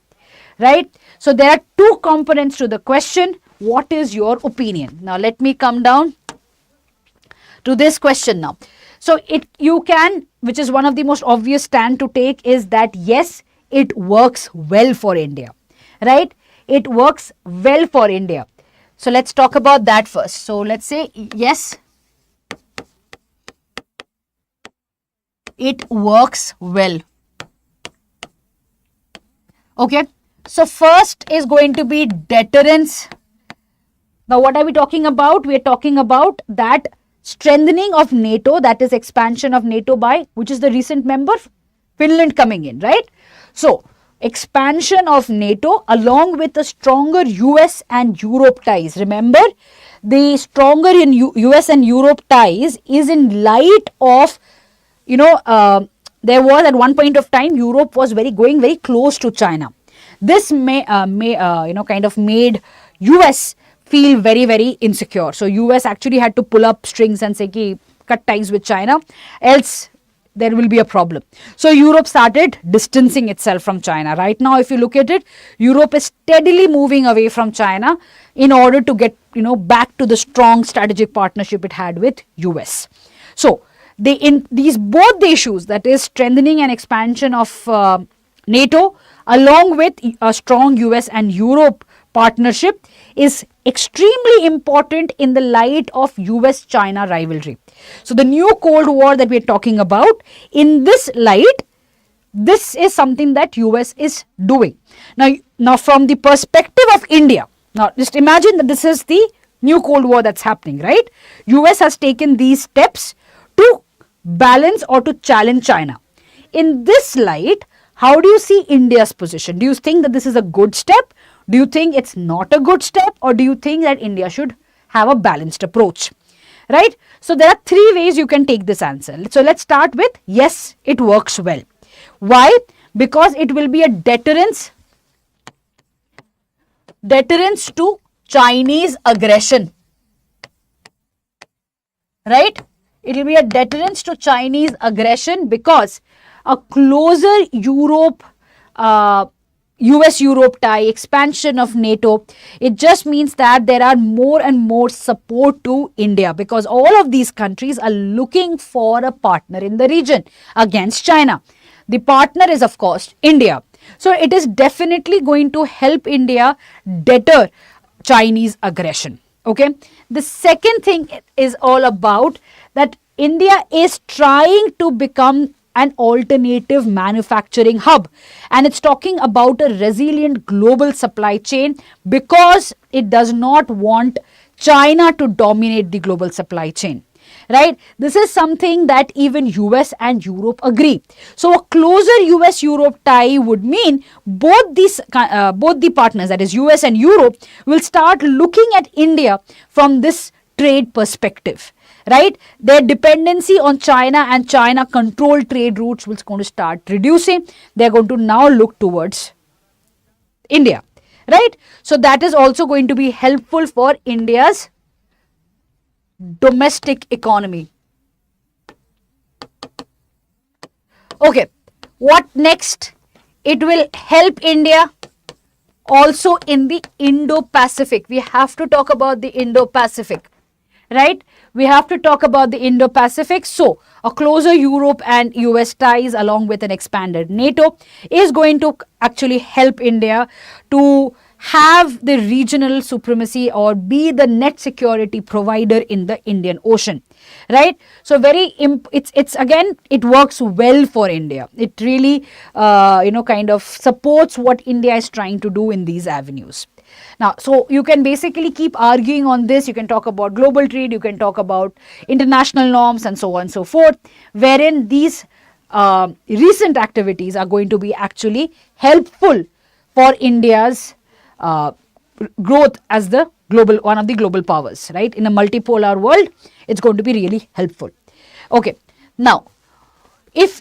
S1: right? So there are two components to the question. What is your opinion? Now let me come down to this question now. So you can, which is one of the most obvious stand to take, is that yes, it works well for India, right? It works well for India. So let's talk about that first. So let's say yes, it works well. Okay, so first is going to be deterrence. Now what are we talking about? We are talking about that strengthening of NATO, that is expansion of NATO by, which is the recent member, Finland coming in, right? So expansion of NATO along with the stronger US and Europe ties. Remember, the stronger in US and Europe ties is in light of, there was at one point of time, Europe was going very close to China. This kind of made US feel very, very insecure. So US actually had to pull up strings and say, "Ki, cut ties with China, else there will be a problem." So Europe started distancing itself from China. Right now, if you look at it, Europe is steadily moving away from China in order to get, back to the strong strategic partnership it had with US. So both the issues, that is strengthening and expansion of NATO along with a strong US and Europe partnership, is extremely important in the light of US-China rivalry. So the new Cold War that we are talking about, in this light, this is something that US is doing. Now from the perspective of India, now just imagine that this is the new Cold War that's happening, right? US has taken these steps to balance or to challenge China. In this light, how do you see India's position? Do you think that this is a good step? Do you think it's not a good step? Or do you think that India should have a balanced approach? Right? So there are three ways you can take this answer. So let's start with yes, it works well. Why? Because it will be a deterrence to Chinese aggression. Right? It will be a deterrence to Chinese aggression because a closer US-Europe tie, expansion of NATO, it just means that there are more and more support to India because all of these countries are looking for a partner in the region against China. The partner is, of course, India. So it is definitely going to help India deter Chinese aggression. Okay. The second thing is all about that India is trying to become an alternative manufacturing hub, and it's talking about a resilient global supply chain because it does not want China to dominate the global supply chain. Right? This is something that even US and Europe agree. So a closer US-Europe tie would mean both the partners, that is US and Europe, will start looking at India from this trade perspective. Right? Their dependency on China and China controlled trade routes is going to start reducing. They are going to now look towards India. Right? So that is also going to be helpful for India's domestic economy. Okay, what next? It will help India also in the Indo-Pacific. We have to talk about the Indo-Pacific, right? We have to talk about the Indo-Pacific. So, a closer Europe and US ties along with an expanded NATO is going to actually help India to have the regional supremacy or be the net security provider in the Indian Ocean, right? So it's again, it works well for India. It really, kind of supports what India is trying to do in these avenues. Now, so you can basically keep arguing on this. You can talk about global trade, you can talk about international norms and so on and so forth, wherein these recent activities are going to be actually helpful for India's growth as the one of the global powers, right? In a multipolar world, it's going to be really helpful. Okay, now,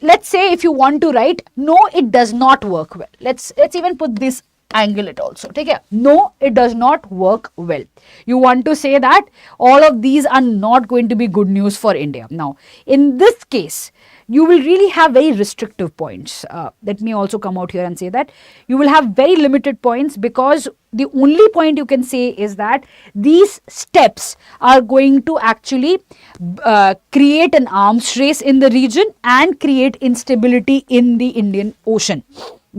S1: let's say if you want to write, no, it does not work well. Let's even put this angle it also. Take care. No, it does not work well. You want to say that all of these are not going to be good news for India. Now, in this case, you will really have very restrictive points. Let me also come out here and say that you will have very limited points because the only point you can say is that these steps are going to actually create an arms race in the region and create instability in the Indian Ocean.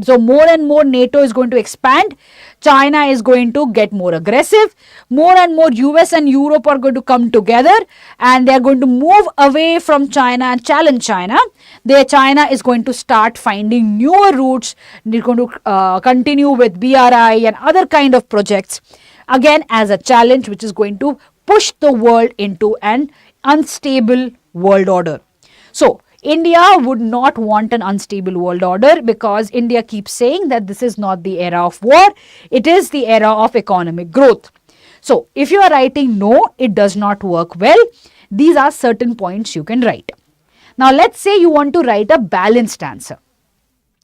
S1: So more and more NATO is going to expand. China is going to get more aggressive. More and more US and Europe are going to come together and they are going to move away from China and challenge China. China is going to start finding newer routes. They're going to continue with BRI and other kind of projects. Again, as a challenge which is going to push the world into an unstable world order. So, India would not want an unstable world order because India keeps saying that this is not the era of war, it is the era of economic growth. So, if you are writing no, it does not work well, these are certain points you can write. Now, let's say you want to write a balanced answer.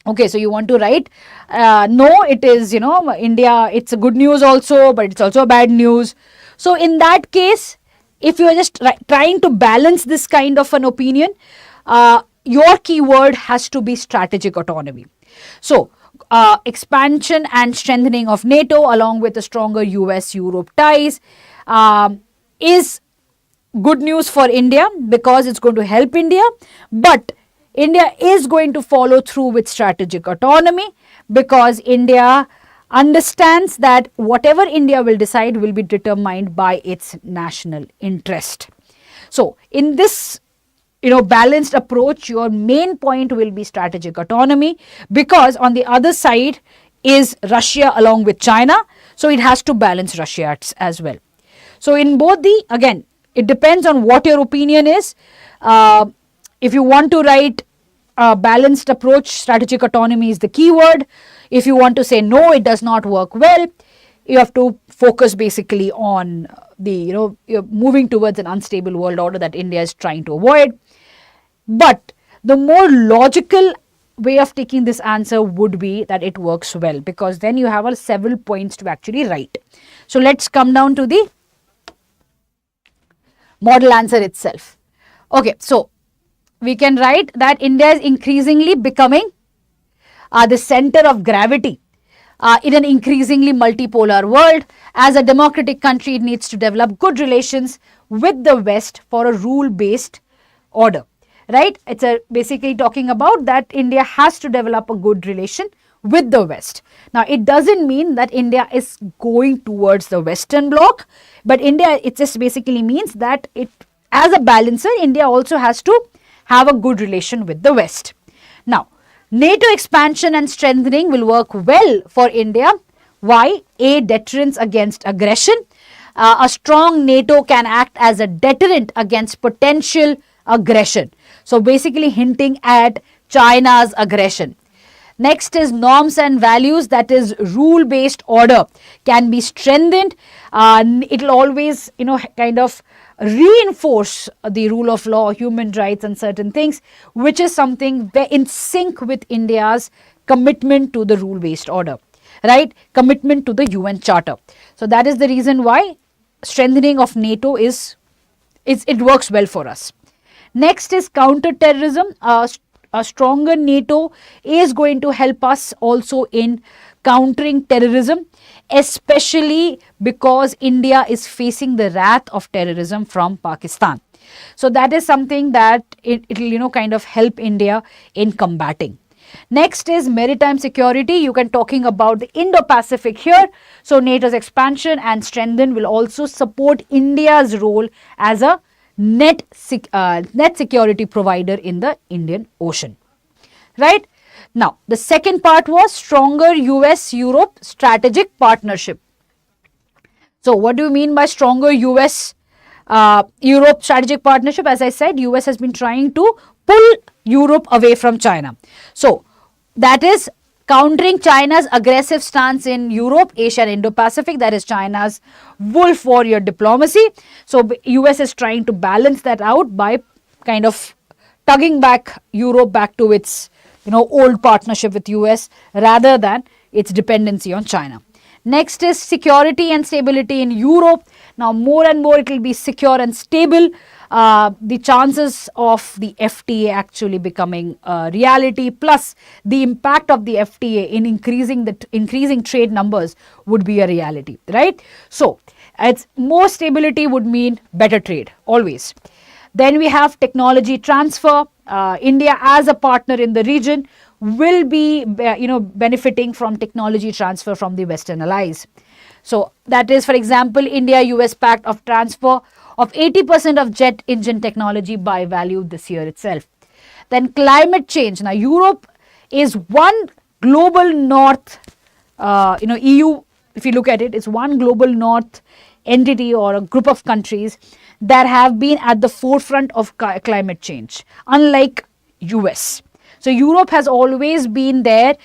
S1: Okay, so you want to write, no, it is, India, it's a good news also, but it's also a bad news. So, in that case, if you are just trying to balance this kind of an opinion, your keyword has to be strategic autonomy. So, expansion and strengthening of NATO along with a stronger US-Europe ties is good news for India because it's going to help India. But India is going to follow through with strategic autonomy because India understands that whatever India will decide will be determined by its national interest. So, in this balanced approach, your main point will be strategic autonomy, because on the other side is Russia along with China. So it has to balance Russia as well. So in both again, it depends on what your opinion is. If you want to write a balanced approach, strategic autonomy is the keyword. If you want to say no, it does not work well, you have to focus basically on you're moving towards an unstable world order that India is trying to avoid. But the more logical way of taking this answer would be that it works well, because then you have several points to actually write. So let's come down to the model answer itself. Okay, so we can write that India is increasingly becoming the center of gravity in an increasingly multipolar world. As a democratic country, it needs to develop good relations with the West for a rule-based order, right? It's basically talking about that India has to develop a good relation with the West. Now, it doesn't mean that India is going towards the Western bloc, but it just basically means that as a balancer, India also has to have a good relation with the West. Now, NATO expansion and strengthening will work well for India. Why? A, deterrence against aggression. A strong NATO can act as a deterrent against potential aggression. So basically hinting at China's aggression. Next is norms and values, that is rule-based order can be strengthened. It will always, kind of reinforce the rule of law, human rights and certain things, which is something in sync with India's commitment to the rule-based order, right? Commitment to the UN Charter. So that is the reason why strengthening of NATO it works well for us. Next is counter-terrorism. A stronger NATO is going to help us also in countering terrorism, especially because India is facing the wrath of terrorism from Pakistan. So that is something that it will kind of help India in combating. Next is maritime security. You can talking about the Indo-Pacific here. So NATO's expansion and strengthen will also support India's role as a net security provider in the Indian Ocean, right? Now, the second part was stronger US-Europe strategic partnership. So, what do you mean by stronger US-Europe strategic partnership? As I said, US has been trying to pull Europe away from China. So, that is countering China's aggressive stance in Europe, Asia and Indo-Pacific, that is China's wolf warrior diplomacy. So, US is trying to balance that out by kind of tugging back Europe back to its old partnership with US rather than its dependency on China. Next is security and stability in Europe. Now, more and more it will be secure and stable. The chances of the FTA actually becoming a reality, plus the impact of the FTA in increasing trade numbers would be a reality, right? So, it's more stability would mean better trade always. Then we have technology transfer. India as a partner in the region will be benefiting from technology transfer from the Western allies. So that is, for example, India-US pact of transfer of 80% of jet engine technology by value this year itself. Then climate change. Now Europe is one global north, EU, if you look at it, is one global north entity or a group of countries that have been at the forefront of climate change, unlike US. So Europe has always been there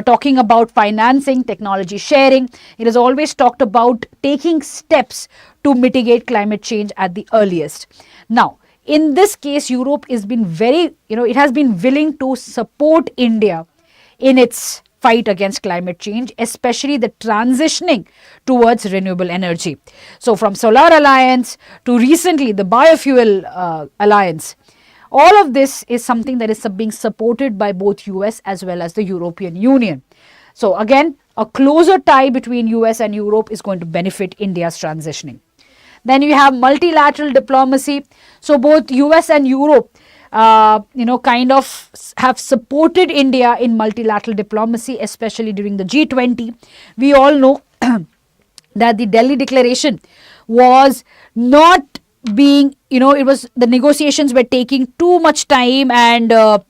S1: talking about financing, technology sharing. It has always talked about taking steps to mitigate climate change at the earliest. Now, in this case, Europe has been it has been willing to support India in its fight against climate change, especially the transitioning towards renewable energy. So from Solar Alliance to recently the Biofuel Alliance, all of this is something that is being supported by both US as well as the European Union. So again, a closer tie between US and Europe is going to benefit India's transitioning. Then you have multilateral diplomacy. So both US and Europe kind of have supported India in multilateral diplomacy, especially during the G20. We all know that the Delhi Declaration was not being, the negotiations were taking too much time, and at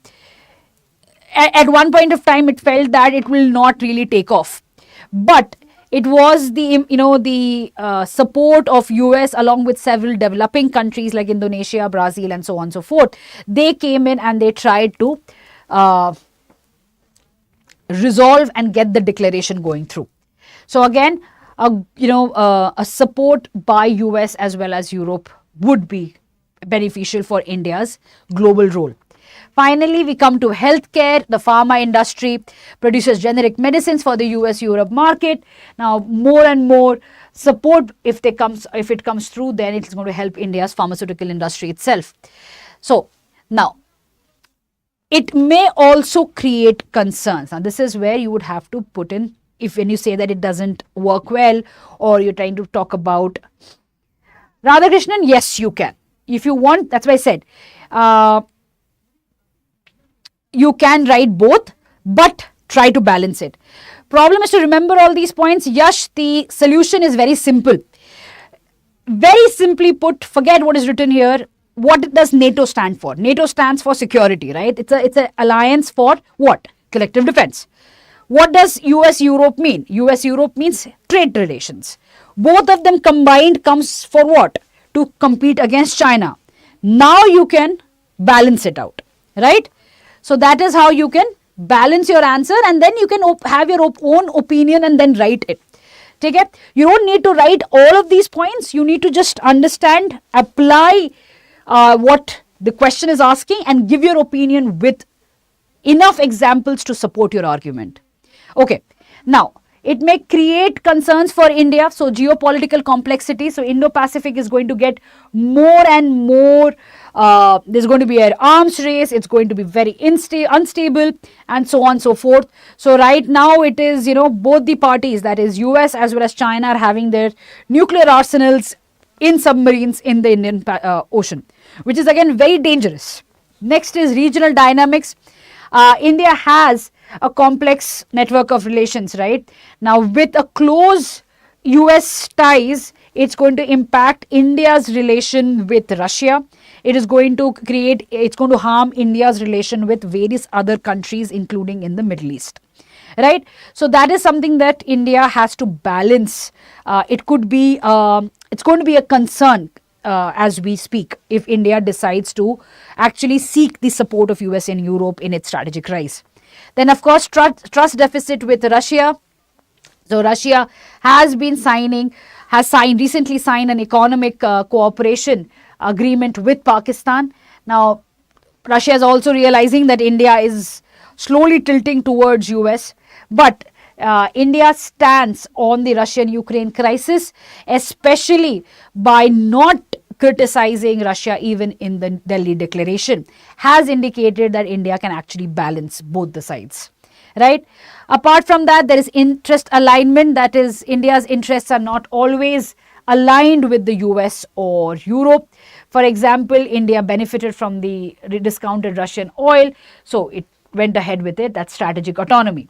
S1: one point of time it felt that it will not really take off. But it was the support of US along with several developing countries like Indonesia, Brazil, and so on and so forth. They came in and they tried to resolve and get the declaration going through. So again, a support by US as well as Europe would be beneficial for India's global role. Finally, we come to healthcare. The pharma industry produces generic medicines for the US-Europe market. Now, more and more support, if it comes through, then it's going to help India's pharmaceutical industry itself. So, now, it may also create concerns. Now, this is where you would have to put in, when you say that it doesn't work well, or you're trying to talk about Radhakrishnan, yes, you can. If you want, that's why I said, you can write both, but try to balance it. Problem is to remember all these points. Yash, the solution is very simple. Very simply put, forget what is written here. What does NATO stand for? NATO stands for security, right? It's an alliance for what? Collective defense. What does US-Europe mean? US-Europe means trade relations. Both of them combined comes for what? To compete against China. Now you can balance it out, right? So that is how you can balance your answer, and then you can have your own opinion and then write it. Take it? You don't need to write all of these points. You need to just understand, apply what the question is asking, and give your opinion with enough examples to support your argument. Okay. Now, it may create concerns for India. So, geopolitical complexity. So, Indo-Pacific is going to get more and more. There's going to be an arms race. It's going to be very unstable, and so on and so forth. So, right now it is, both the parties, that is US as well as China, are having their nuclear arsenals in submarines in the Indian Ocean, which is again very dangerous. Next is regional dynamics. India has a complex network of relations, right? Now, with a close US ties, it's going to impact India's relation with Russia. It's going to harm India's relation with various other countries, including in the Middle East, right? So that is something that India has to balance. It's going to be a concern as we speak if India decides to actually seek the support of US and Europe in its strategic rise. Then, of course, trust deficit with Russia. So Russia has recently signed an economic cooperation agreement with Pakistan. Now, Russia is also realizing that India is slowly tilting towards US, but India stands on the Russian-Ukraine crisis, especially by not criticizing Russia even in the Delhi Declaration, has indicated that India can actually balance both the sides, right? Apart from that, there is interest alignment, that is, India's interests are not always aligned with the US or Europe. For example, India benefited from the discounted Russian oil, so it went ahead with it. That's strategic autonomy.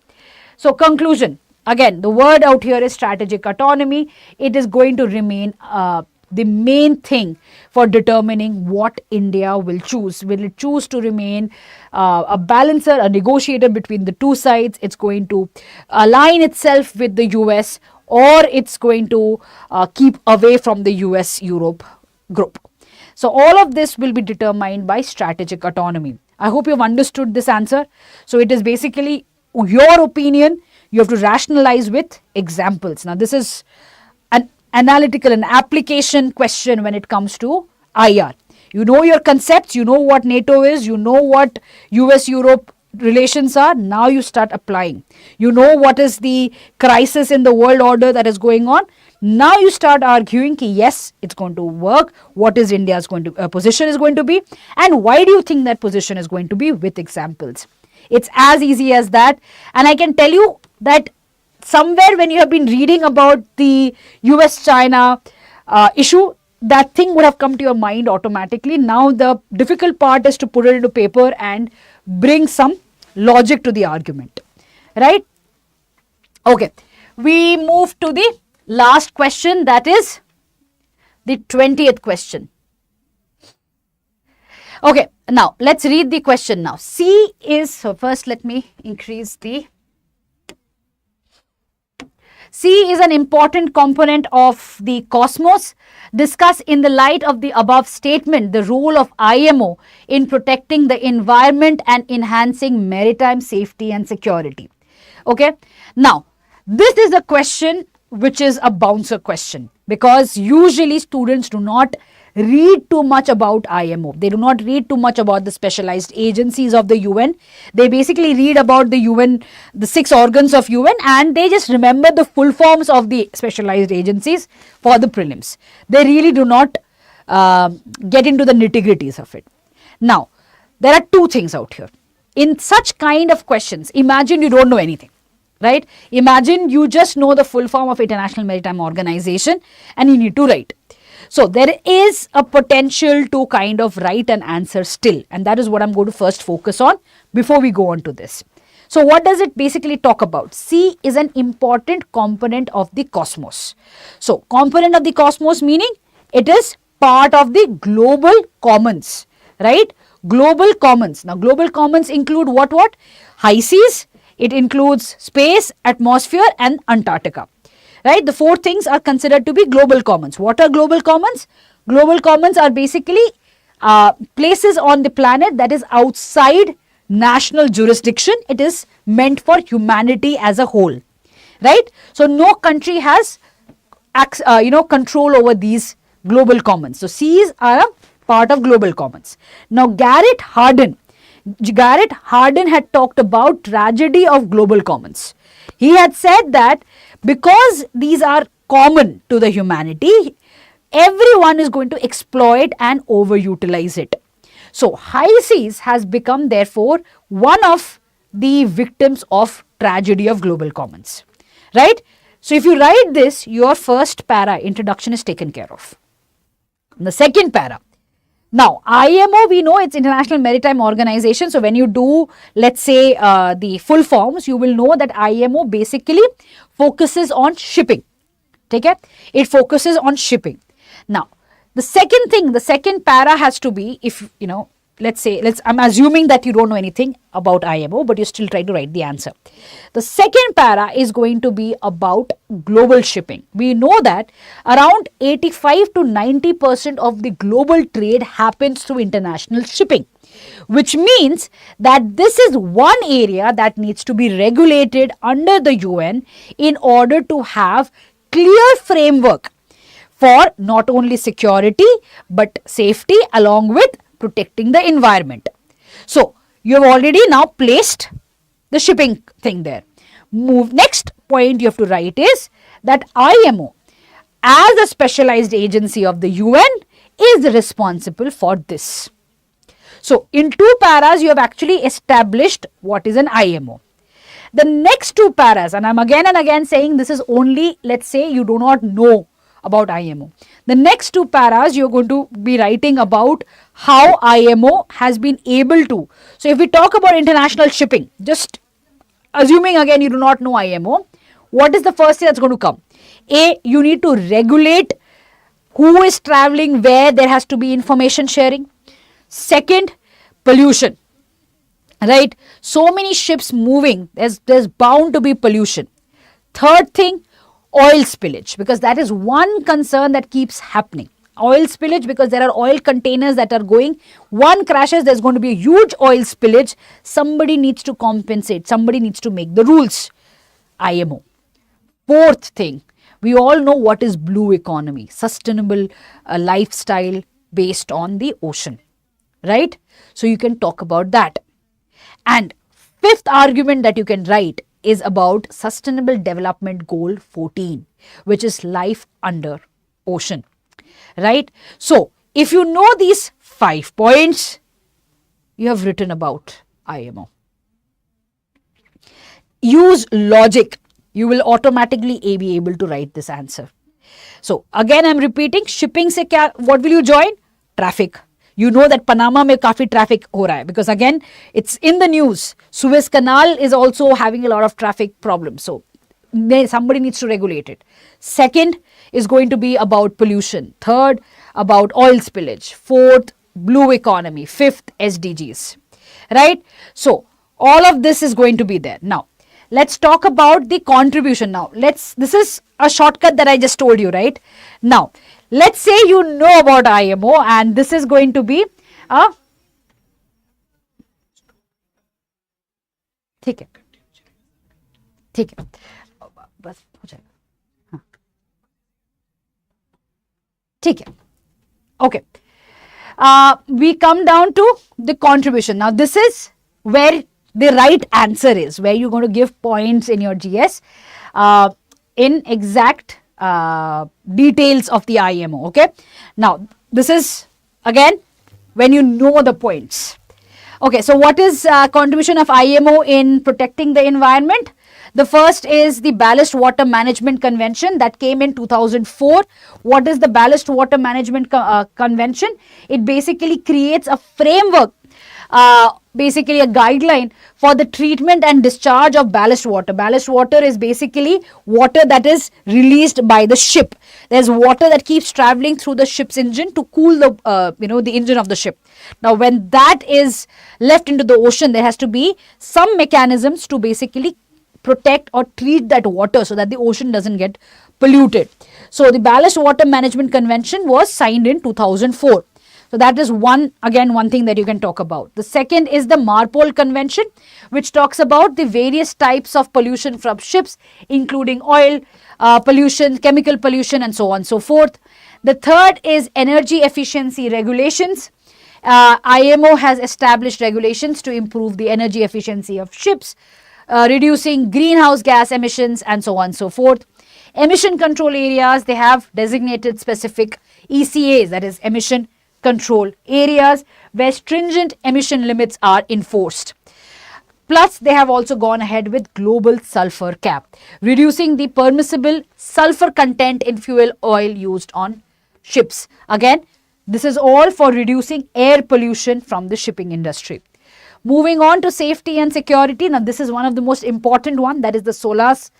S1: So, conclusion. Again, the word out here is strategic autonomy. It is going to remain the main thing for determining what India will choose. Will it choose to remain a balancer, a negotiator between the two sides? It's going to align itself with the US, or it's going to keep away from the US-Europe group. So all of this will be determined by strategic autonomy. I hope you've understood this answer. So it is basically your opinion. You have to rationalize with examples. Now this is an analytical and application question when it comes to IR. You know your concepts, you know what NATO is, you know what US-Europe relations are. Now you start applying. You know what is the crisis in the world order that is going on. Now you start arguing ki yes, it's going to work. What is India's position is going to be, and why do you think that position is going to be, with examples. It's as easy as that. And I can tell you that somewhere when you have been reading about the US-China issue, that thing would have come to your mind automatically. Now the difficult part is to put it into paper and bring some logic to the argument, right? Okay, we move to the last question, that is the 20th question. Okay, now let's read the question now. C is, so first let me increase the, C is an important component of the cosmos. Discuss in the light of the above statement the role of IMO in protecting the environment and enhancing maritime safety and security. Okay, now this is a question which is a bouncer question, because usually students do not read too much about IMO. They do not read too much about the specialized agencies of the UN. They basically read about the UN, the 6 organs of UN, and they just remember the full forms of the specialized agencies for the prelims. They really do not get into the nitty-gritties of it. Now, there are two things out here. In such kind of questions, imagine you don't know anything. Right? Imagine you just know the full form of International Maritime Organization and you need to write. So there is a potential to kind of write an answer still, and that is what I'm going to first focus on before we go on to this. So what does it basically talk about? C is an important component of the cosmos. So component of the cosmos meaning it is part of the global commons, right? Global commons. Now global commons include what? High seas. It includes space, atmosphere and Antarctica, right? The 4 things are considered to be global commons. What are global commons? Global commons are basically places on the planet that is outside national jurisdiction. It is meant for humanity as a whole, right? So no country has control over these global commons. So seas are a part of global commons. Now Garrett Hardin had talked about tragedy of global commons. He had said that because these are common to the humanity, everyone is going to exploit and overutilize it. So high seas has become therefore one of the victims of tragedy of global commons, right? So if you write this, your first para, introduction, is taken care of. The second para. Now, IMO, we know it's International Maritime Organization. So when you do, let's say, the full forms, you will know that IMO basically focuses on shipping. Take it? It focuses on shipping. Now, the second para has to be, if you know, I'm assuming that you don't know anything about IMO, but you still try to write the answer. The second para is going to be about global shipping. We know that around 85 to 90% of the global trade happens through international shipping, which means that this is one area that needs to be regulated under the UN in order to have clear framework for not only security but safety along with protecting the environment. So you have already now placed the shipping thing there. Next point you have to write is that IMO as a specialized agency of the UN is responsible for this. So in 2 paras you have actually established what is an IMO. The next 2 paras, and I'm again and again saying this is only, let's say you do not know about IMO. The next 2 paras you're going to be writing about how IMO has been able to. So if we talk about international shipping, just assuming again you do not know IMO, what is the first thing that's going to come? A, you need to regulate who is traveling where, there has to be information sharing. Second, pollution, right? So many ships moving, there's bound to be pollution. Third thing, oil spillage, because that is one concern that keeps happening. Oil spillage, because there are oil containers that are going, one crashes, there's going to be a huge oil spillage. Somebody needs to compensate, somebody needs to make the rules. IMO. Fourth thing, we all know what is blue economy, sustainable lifestyle based on the ocean, right? So you can talk about that. And fifth argument that you can write is about Sustainable Development Goal 14, which is life under ocean, right? So if you know these 5 points, you have written about IMO. Use logic. You will automatically be able to write this answer. So again I'm repeating, shipping se kya, what will you join? Traffic. You know that Panama mein काफी traffic हो रहा है, because again it's in the news. Suez Canal is also having a lot of traffic problems. So somebody needs to regulate it. Second is going to be about pollution. Third, about oil spillage. Fourth, blue economy, fifth SDGs, right? So all of this is going to be there. Now, let's talk about the contribution. Now, this is a shortcut that I just told you, right? Now, let's say you know about IMO and this is going to be a ठीक है ठीक है बस हो जाएगा हाँ ठीक है okay. We come down to the contribution. Now, this is where the right answer is, where you're going to give points in your GS in exact details of the IMO. Okay. Now, this is again when you know the points. Okay. So, what is contribution of IMO in protecting the environment? The first is the Ballast Water Management Convention that came in 2004. What is the Ballast Water Management Convention? It basically creates a framework, basically a guideline for the treatment and discharge of ballast water. Ballast water is basically water that is released by the ship. There's water that keeps traveling through the ship's engine to cool the, the engine of the ship. Now, when that is left into the ocean, there has to be some mechanisms to basically protect or treat that water so that the ocean doesn't get polluted. So, the Ballast Water Management Convention was signed in 2004. So, that is one thing that you can talk about. The second is the Marpol Convention, which talks about the various types of pollution from ships, including oil pollution, chemical pollution, and so on and so forth. The third is energy efficiency regulations. IMO has established regulations to improve the energy efficiency of ships, reducing greenhouse gas emissions, and so on and so forth. Emission control areas, they have designated specific ECAs, that is emission control areas, where stringent emission limits are enforced. Plus, they have also gone ahead with global sulfur cap, reducing the permissible sulfur content in fuel oil used on ships. Again, this is all for reducing air pollution from the shipping industry. Moving on to safety and security. Now, this is one of the most important one, that is the SOLAS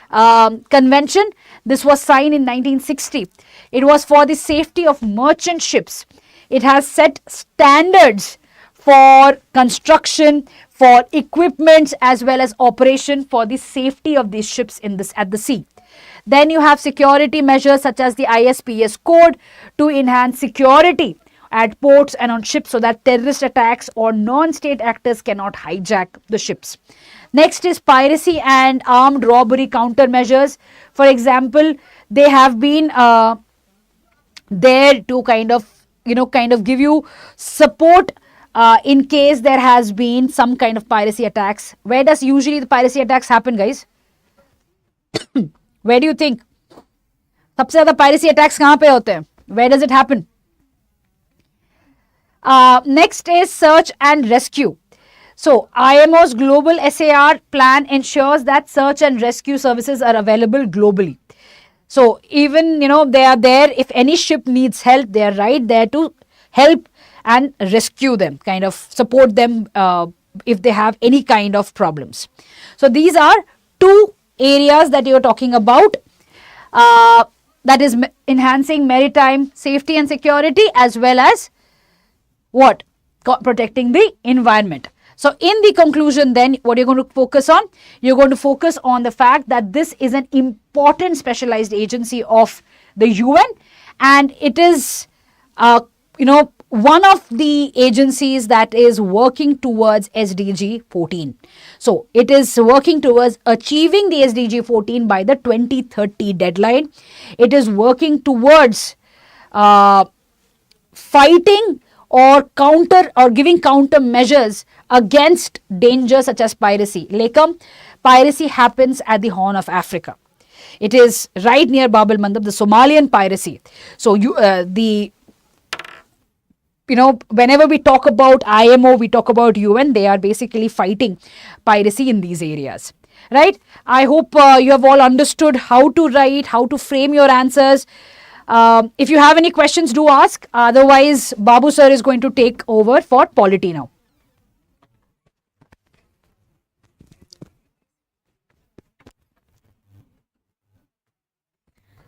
S1: Convention. This was signed in 1960. It was for the safety of merchant ships. It has set standards for construction, for equipment, as well as operation for the safety of these ships at the sea. Then you have security measures such as the ISPS code to enhance security at ports and on ships so that terrorist attacks or non-state actors cannot hijack the ships. Next is piracy and armed robbery countermeasures. For example, they have been there to kind of give you support in case there has been some kind of piracy attacks. Where does usually the piracy attacks happen, guys? Where do you think? सबसे ज़्यादा piracy attacks कहाँ पे होते हैं? Where does it happen? Next is search and rescue. So, IMO's global SAR plan ensures that search and rescue services are available globally. So, even, they are there. If any ship needs help, they are right there to help and rescue them, kind of support them if they have any kind of problems. So, these are two areas that you are talking about. That is enhancing maritime safety and security, as well as what? Protecting the environment. So, in the conclusion then, what you're going to focus on? You're going to focus on the fact that this is an important specialized agency of the UN, and it is, one of the agencies that is working towards SDG 14. So, it is working towards achieving the SDG 14 by the 2030 deadline. It is working towards fighting or giving countermeasures against dangers such as piracy. Lekam, piracy happens at the Horn of Africa. It is right near Bab el Mandab, the Somalian piracy. So, whenever we talk about IMO, we talk about UN, they are basically fighting piracy in these areas, right? I hope you have all understood how to write, how to frame your answers. If you have any questions, do ask. Otherwise, Babu sir is going to take over for polity now.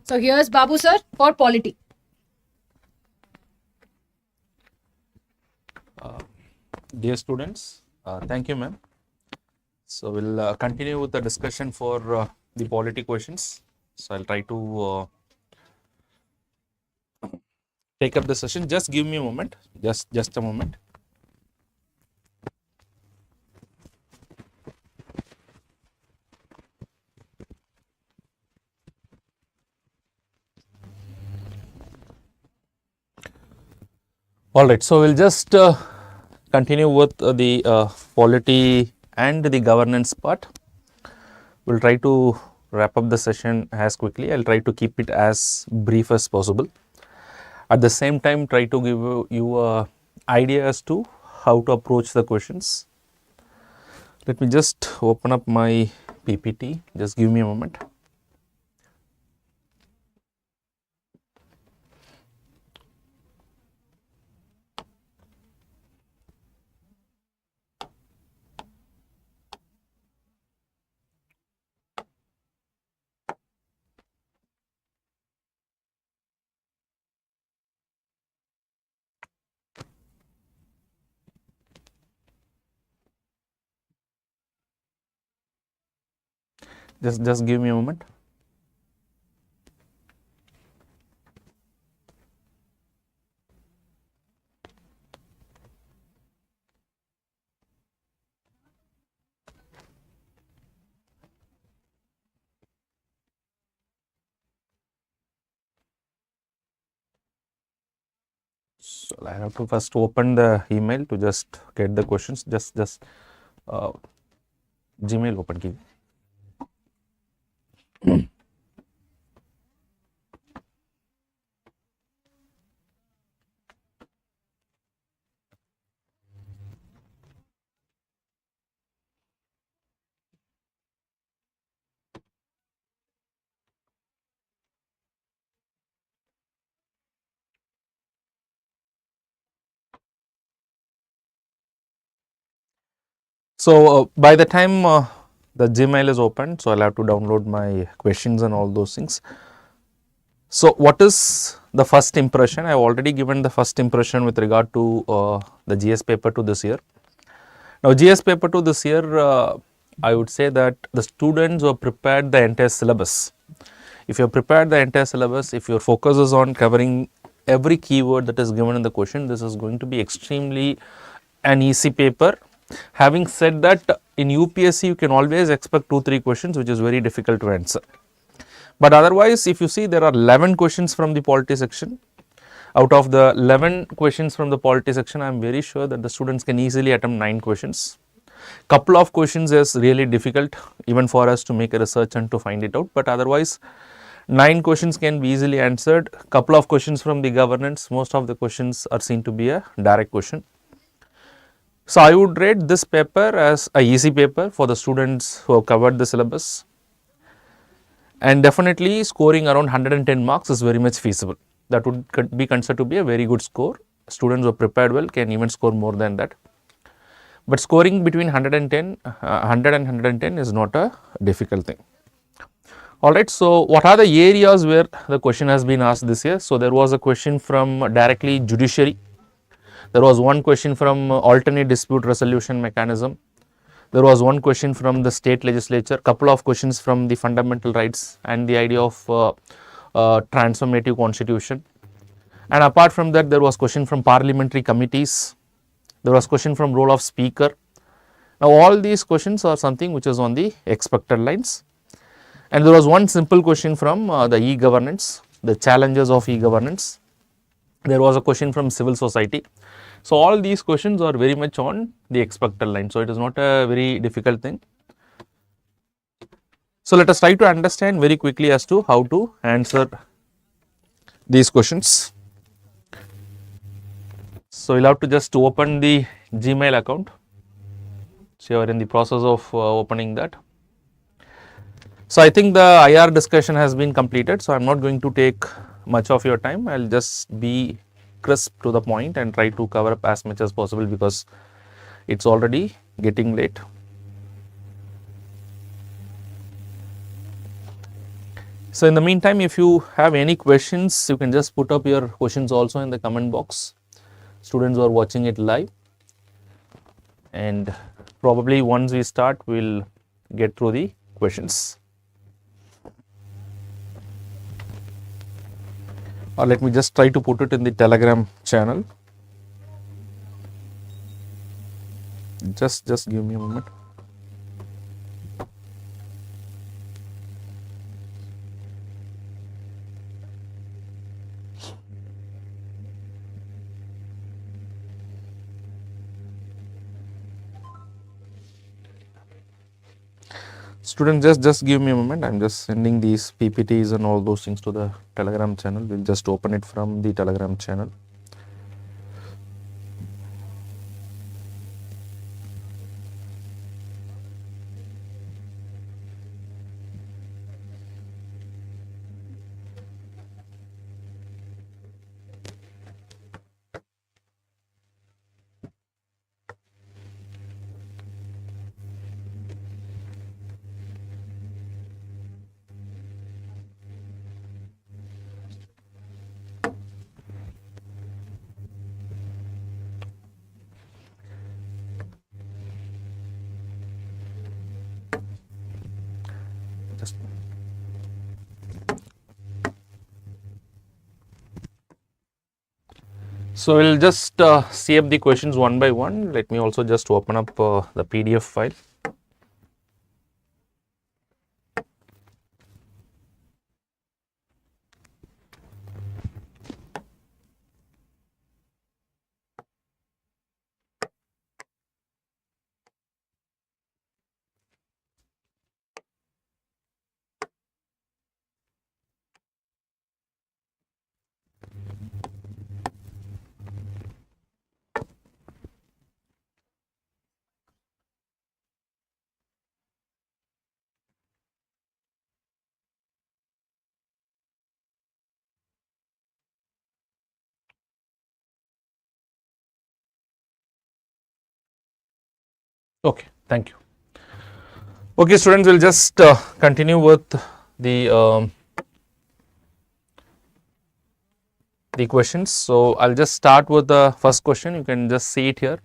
S1: So, here's Babu sir for polity.
S2: Dear students, thank you, ma'am. So we'll continue with the discussion for the polity questions. So I'll try to take up the session. Just give me a moment. Just a moment. All right. So we'll just continue with the polity and the governance part. We'll try to wrap up the session as quickly. I'll try to keep it as brief as possible. At the same time, try to give you a idea as to how to approach the questions. Let me just open up my PPT. Just give me a moment. Just give me a moment. So I have to first open the email to just get the questions. Just Gmail open कीजिए. So by the time the Gmail is open, so I'll have to download my questions and all those things. So what is the first impression? I've already given the first impression with regard to the GS paper 2 this year. Now GS paper 2 this year, I would say that the students who have prepared the entire syllabus. If you have prepared the entire syllabus, if your focus is on covering every keyword that is given in the question, this is going to be extremely an easy paper. Having said that, in UPSC you can always expect 2-3 questions which is very difficult to answer. But otherwise, if you see, there are 11 questions from the polity section. Out of the 11 questions from the polity section, I am very sure that the students can easily attempt 9 questions. Couple of questions is really difficult even for us to make a research and to find it out, but otherwise 9 questions can be easily answered. Couple of questions from the governance, most of the questions are seen to be a direct question. So I would rate this paper as a easy paper for the students who have covered the syllabus, and definitely scoring around 110 marks is very much feasible. That would be considered to be a very good score. Students who are prepared well can even score more than that. But scoring between 100 and 110 is not a difficult thing. Alright, so what are the areas where the question has been asked this year? So there was a question from directly judiciary. There was one question from alternate dispute resolution mechanism. There was one question from the state legislature, couple of questions from the fundamental rights and the idea of transformative constitution. And apart from that, there was question from parliamentary committees. There was question from role of speaker. Now all these questions are something which is on the expected lines. And there was one simple question from the e-governance, the challenges of e-governance. There was a question from civil society. So all these questions are very much on the expected line. So it is not a very difficult thing. So let us try to understand very quickly as to how to answer these questions. So you'll have to just open the Gmail account. So you are in the process of opening that. So I think the IR discussion has been completed. So I'm not going to take much of your time. I'll just be crisp to the point and try to cover up as much as possible because it's already getting late. So in the meantime, if you have any questions, you can just put up your questions also in the comment box. Students who are watching it live. and probably once we start, we'll get through the questions. Or let me just try to put it in the Telegram channel. Just give me a moment. Students, just give me a moment. I'm just sending these PPTs and all those things to the Telegram channel. We'll just open it from the Telegram channel. Just so we'll just see up the questions one by one. Let me also just open up the PDF file. Okay, thank you. Okay, students, we'll just continue with the questions. So I'll just start with the first question. You can just see it here.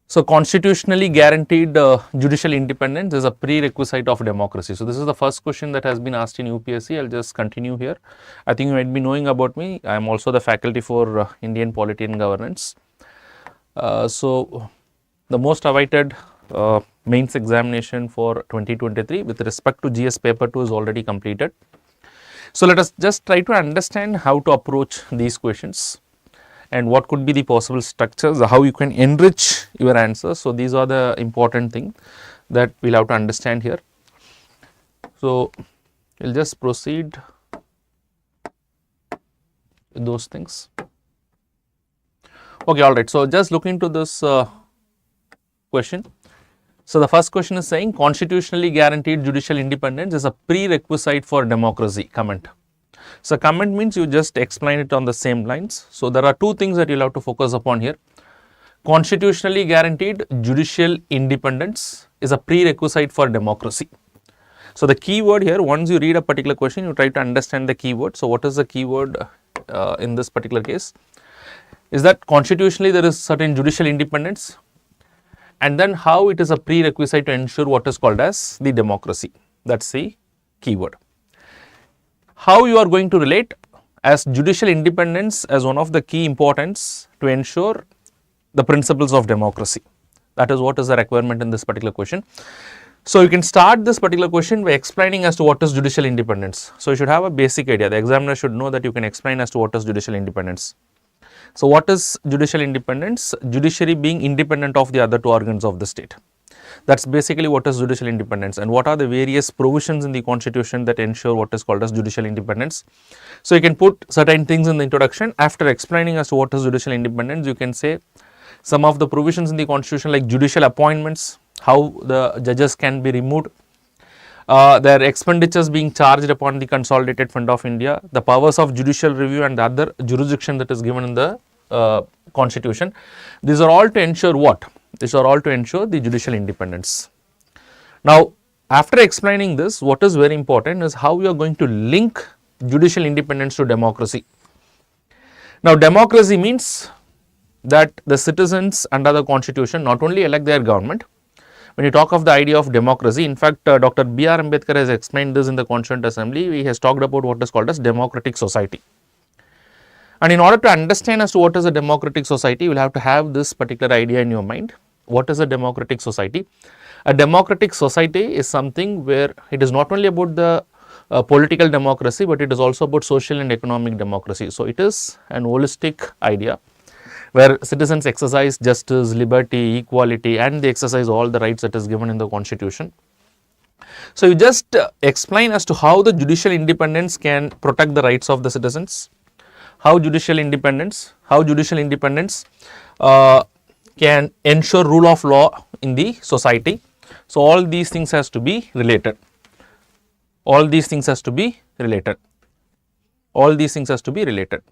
S2: So constitutionally guaranteed judicial independence is a prerequisite of democracy. So this is the first question that has been asked in UPSC. I'll just continue here. I think you might be knowing about me. I am also the faculty for Indian Polity and Governance. So the most awaited mains examination for 2023 with respect to GS paper 2 is already completed. So let us just try to understand how to approach these questions and what could be the possible structures, how you can enrich your answers. So these are the important things that we'll have to understand here. So we'll just proceed with those things. Okay, all right. So just look into this question. So the first question is saying constitutionally guaranteed judicial independence is a prerequisite for democracy. Comment. So comment means you just explain it on the same lines. So there are two things that you'll have to focus upon here. Constitutionally guaranteed judicial independence is a prerequisite for democracy. So the key word here, once you read a particular question, you try to understand the keyword. So what is the keyword in this particular case? Is that constitutionally there is certain judicial independence, and then how it is a prerequisite to ensure what is called as the democracy. That's the keyword. How you are going to relate as judicial independence as one of the key importance to ensure the principles of democracy. That is what is the requirement in this particular question. So you can start this particular question by explaining as to what is judicial independence. So you should have a basic idea. The examiner should know that you can explain as to what is judicial independence. So what is judicial independence? Judiciary being independent of the other two organs of the state. That's basically what is judicial independence, and what are the various provisions in the constitution that ensure what is called as judicial independence. So you can put certain things in the introduction. After explaining as to what is judicial independence, you can say some of the provisions in the constitution like judicial appointments, how the judges can be removed, their expenditures being charged upon the consolidated fund of India, the powers of judicial review and the other jurisdiction that is given in the constitution. These are all to ensure what? These are all to ensure the judicial independence. Now, after explaining this, what is very important is how we are going to link judicial independence to democracy. Now, democracy means that the citizens under the constitution not only elect their government. When you talk of the idea of democracy, in fact, Dr. B.R. Ambedkar has explained this in the Constituent Assembly. He has talked about what is called as democratic society. And in order to understand as to what is a democratic society, you will have to have this particular idea in your mind. What is a democratic society? A democratic society is something where it is not only about the political democracy, but it is also about social and economic democracy. So, it is an holistic idea where citizens exercise justice, liberty, equality, and they exercise all the rights that is given in the constitution. So, you just explain as to how the judicial independence can protect the rights of the citizens, how judicial independence can ensure rule of law in the society. So, all these things has to be related. All these things has to be related. All these things has to be related.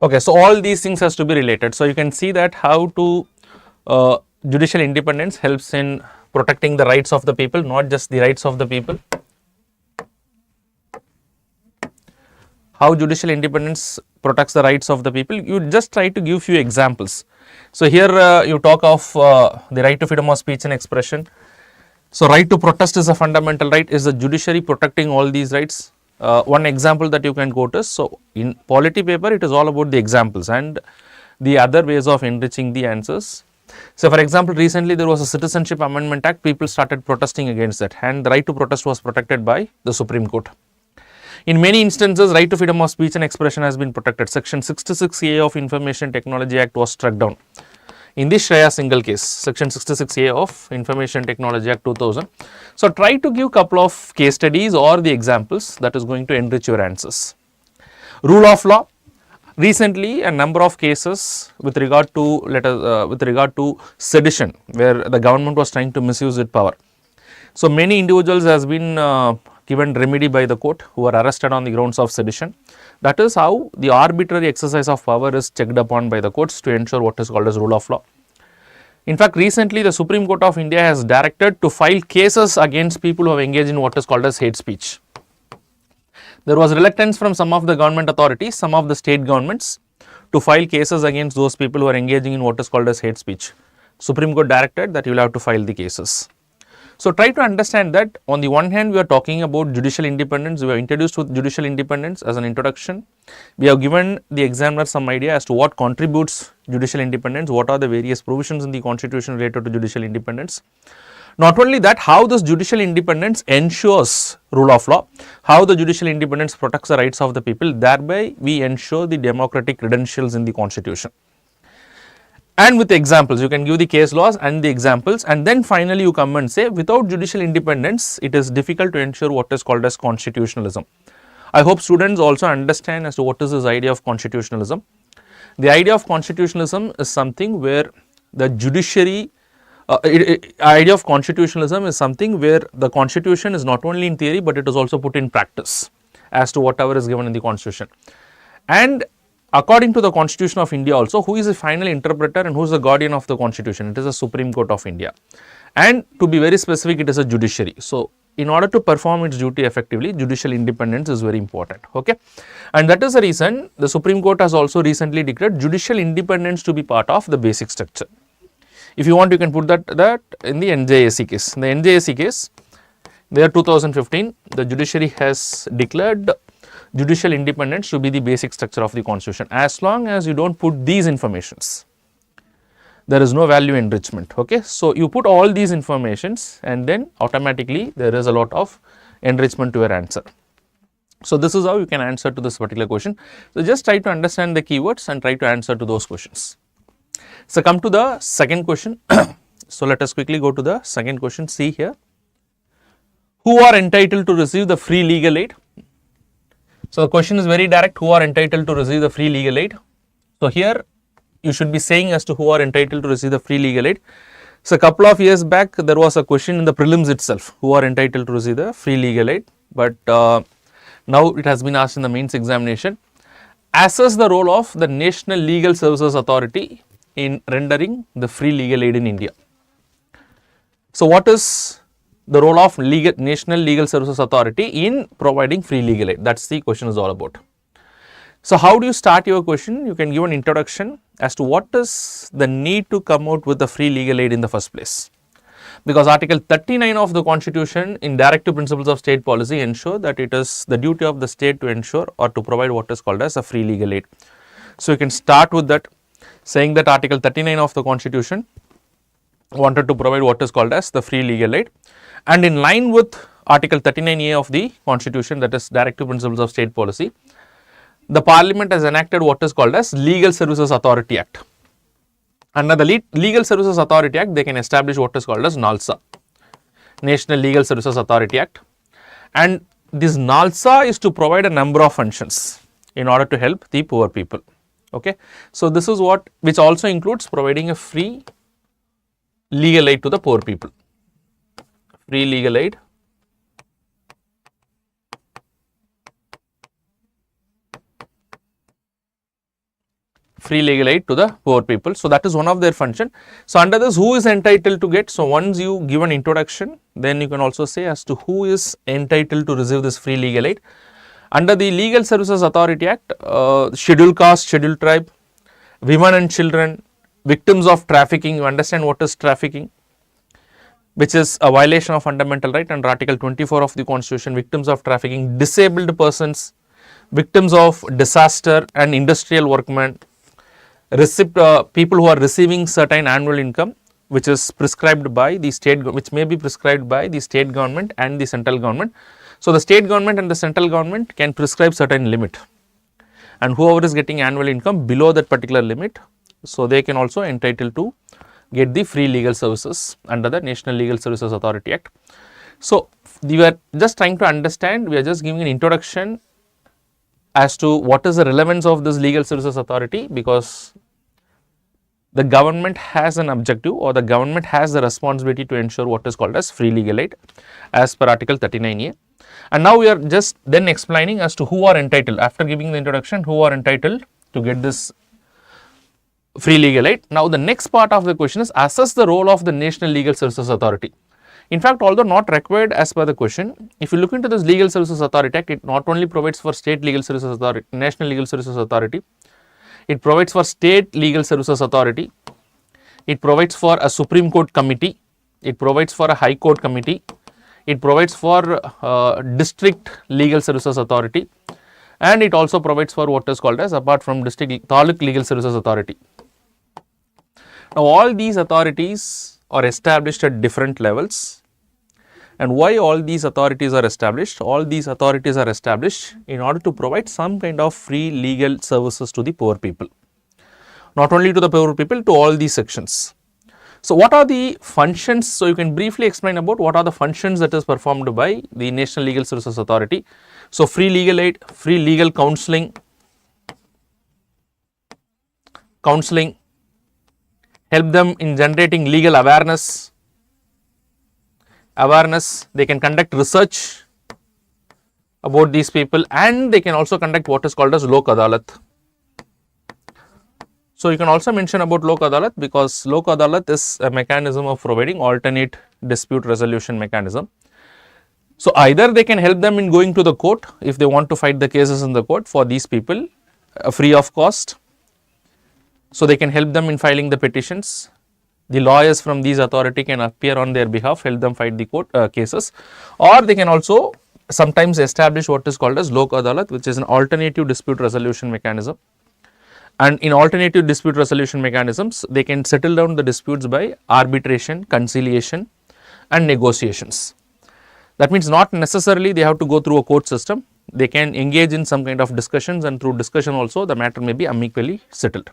S2: Okay, so all these things has to be related. So, you can see that how to judicial independence helps in protecting the rights of the people, not just the rights of the people. How judicial independence protects the rights of the people. You just try to give few examples. So, here you talk of the right to freedom of speech and expression. So, right to protest is a fundamental right. Is the judiciary protecting all these rights? One example that you can quote is, so in polity paper it is all about the examples and the other ways of enriching the answers. So, for example, recently there was a Citizenship Amendment Act, people started protesting against that, and the right to protest was protected by the Supreme Court. In many instances, right to freedom of speech and expression has been protected. Section 66A of Information Technology Act was struck down. In this Shreya single case, section 66A of Information Technology Act 2000. So, try to give couple of case studies or the examples that is going to enrich your answers. Rule of law. Recently, a number of cases with regard to sedition, where the government was trying to misuse its power. So, many individuals has been given remedy by the court who are arrested on the grounds of sedition. That is how the arbitrary exercise of power is checked upon by the courts to ensure what is called as rule of law. In fact, recently the Supreme Court of India has directed to file cases against people who have engaged in what is called as hate speech. There was reluctance from some of the government authorities, some of the state governments, to file cases against those people who are engaging in what is called as hate speech. Supreme Court directed that you will have to file the cases. So, try to understand that on the one hand we are talking about judicial independence, we have introduced with judicial independence as an introduction. We have given the examiner some idea as to what contributes judicial independence, what are the various provisions in the constitution related to judicial independence. Not only that, how this judicial independence ensures rule of law, how the judicial independence protects the rights of the people, thereby we ensure the democratic credentials in the constitution. And with examples, you can give the case laws and the examples, and then finally you come and say, without judicial independence, it is difficult to ensure what is called as constitutionalism. I hope students also understand as to what is this idea of constitutionalism. The idea of constitutionalism is something where the judiciary, idea of constitutionalism is something where the constitution is not only in theory, but it is also put in practice as to whatever is given in the constitution. And according to the Constitution of India also, who is the final interpreter and who is the guardian of the constitution? It is the Supreme Court of India, and to be very specific, it is a judiciary. So, in order to perform its duty effectively, judicial independence is very important, okay. And that is the reason the Supreme Court has also recently declared judicial independence to be part of the basic structure. If you want, you can put that in the NJSC case. In the NJSC case, there 2015, the judiciary has declared judicial independence to be the basic structure of the constitution. As long as you do not put these informations, there is no value enrichment, okay. So, you put all these informations and then automatically there is a lot of enrichment to your answer. So, this is how you can answer to this particular question. So, just try to understand the keywords and try to answer to those questions. So, come to the second question. So, let us quickly go to the second question. See here, who are entitled to receive the free legal aid? So, the question is very direct, who are entitled to receive the free legal aid? So, here you should be saying as to who are entitled to receive the free legal aid. So, a couple of years back there was a question in the prelims itself, who are entitled to receive the free legal aid, but now it has been asked in the mains examination. Assess the role of the National Legal Services Authority in rendering the free legal aid in India. So, what is the role of National Legal Services Authority in providing free legal aid? That is the question is all about. So, how do you start your question? You can give an introduction as to what is the need to come out with the free legal aid in the first place. Because Article 39 of the Constitution in Directive Principles of State Policy ensure that it is the duty of the state to ensure or to provide what is called as a free legal aid. So, you can start with that, saying that Article 39 of the Constitution wanted to provide what is called as the free legal aid, and in line with Article 39A of the Constitution, that is Directive Principles of State Policy, the Parliament has enacted what is called as Legal Services Authority Act. Under the Legal Services Authority Act, they can establish what is called as NALSA, National Legal Services Authority Act, and this NALSA is to provide a number of functions in order to help the poor people. Okay, so this is what, which also includes providing a free legal aid to the poor people. Free legal aid to the poor people. So, that is one of their function. So, under this, who is entitled to get? So, once you give an introduction, then you can also say as to who is entitled to receive this free legal aid. Under the Legal Services Authority Act, scheduled caste, scheduled tribe, women and children, victims of trafficking. You understand what is trafficking, which is a violation of fundamental right under Article 24 of the Constitution. Victims of trafficking, disabled persons, victims of disaster and industrial workmen, people who are receiving certain annual income which is prescribed by the state, which may be prescribed by the state government and the central government. So, the state government and the central government can prescribe certain limit, and whoever is getting annual income below that particular limit, so they can also entitled to get the free legal services under the National Legal Services Authority Act. So, we are just trying to understand, we are just giving an introduction as to what is the relevance of this legal services authority, because the government has an objective, or the government has the responsibility to ensure what is called as free legal aid as per Article 39A. And now we are just then explaining as to who are entitled, after giving the introduction, who are entitled to get this free legal aid. Now, the next part of the question is assess the role of the National Legal Services Authority. In fact, although not required as per the question, if you look into this Legal Services Authority Act, it not only provides for State Legal Services Authority, National Legal Services Authority, it provides for State Legal Services Authority, it provides for a Supreme Court Committee, it provides for a High Court Committee, it provides for District Legal Services Authority, and it also provides for what is called as, apart from District, Taluk Legal Services Authority. Now, all these authorities are established at different levels. And why all these authorities are established? All these authorities are established in order to provide some kind of free legal services to the poor people. Not only to the poor people, to all these sections. So, what are the functions? So, you can briefly explain about what are the functions that is performed by the National Legal Services Authority. So, free legal aid, free legal counseling, help them in generating legal awareness, they can conduct research about these people, and they can also conduct what is called as Lok Adalat. So, you can also mention about Lok Adalat, because Lok Adalat is a mechanism of providing alternate dispute resolution mechanism. So, either they can help them in going to the court if they want to fight the cases in the court for these people free of cost. So, they can help them in filing the petitions. The lawyers from these authority can appear on their behalf, help them fight the court cases, or they can also sometimes establish what is called as Lok Adalat, which is an alternative dispute resolution mechanism. And in alternative dispute resolution mechanisms, they can settle down the disputes by arbitration, conciliation, and negotiations. That means not necessarily they have to go through a court system. They can engage in some kind of discussions, and through discussion also the matter may be amicably settled,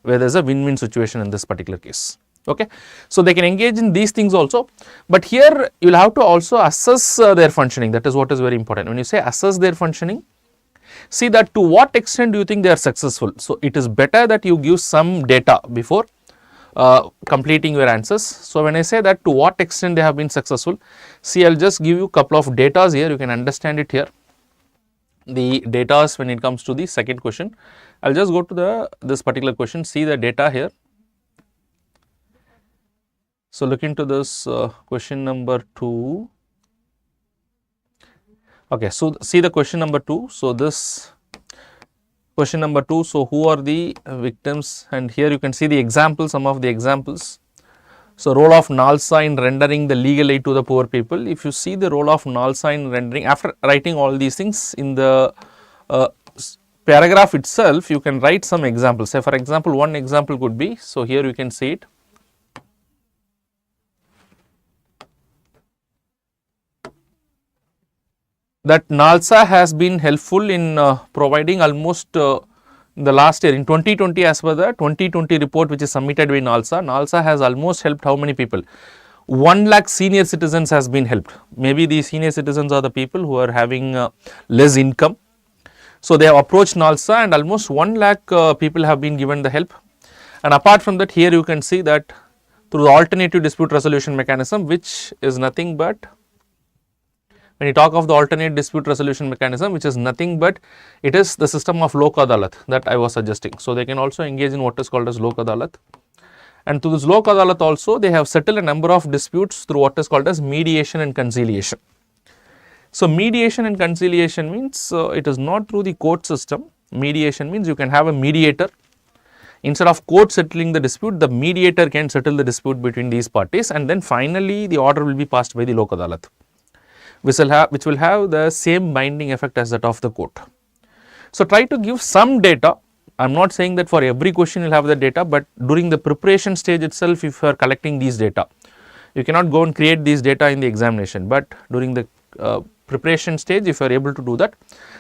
S2: where there is a win-win situation in this particular case. Okay. So, they can engage in these things also, but here you will have to also assess their functioning. That is what is very important. When you say assess their functioning, see that to what extent do you think they are successful. So, it is better that you give some data before completing your answers. So, when I say that to what extent they have been successful, see, I will just give you couple of datas here, you can understand it here. The datas when it comes to the second question, I will just go to this particular question, see the data here. So, look into this question number 2. Okay, so see the question number 2. So, this question number 2. So, who are the victims? And here you can see the examples, some of the examples. So, role of NALSA in rendering the legal aid to the poor people. If you see the role of NALSA in rendering, after writing all these things in the paragraph itself, you can write some examples. Say for example, one example could be, so here you can see it. That NALSA has been helpful in providing almost in the last year in 2020, as per the 2020 report which is submitted by NALSA, NALSA has almost helped how many people? 1 lakh senior citizens has been helped. Maybe these senior citizens are the people who are having less income. So, they have approached NALSA and almost 1 lakh people have been given the help. And apart from that, here you can see that through the alternative dispute resolution mechanism, which is nothing but, when you talk of the alternate dispute resolution mechanism, which is nothing but it is the system of Lok Adalat that I was suggesting. So, they can also engage in what is called as Lok Adalat, and through this Lok Adalat also they have settled a number of disputes through what is called as mediation and conciliation. So, mediation and conciliation means it is not through the court system. Mediation means you can have a mediator. Instead of court settling the dispute, the mediator can settle the dispute between these parties, and then finally the order will be passed by the Lok Adalat, which will have the same binding effect as that of the court. So, try to give some data. I am not saying that for every question you will have the data, but during the preparation stage itself, if you are collecting these data, you cannot go and create these data in the examination, but during the preparation stage, if you are able to do that,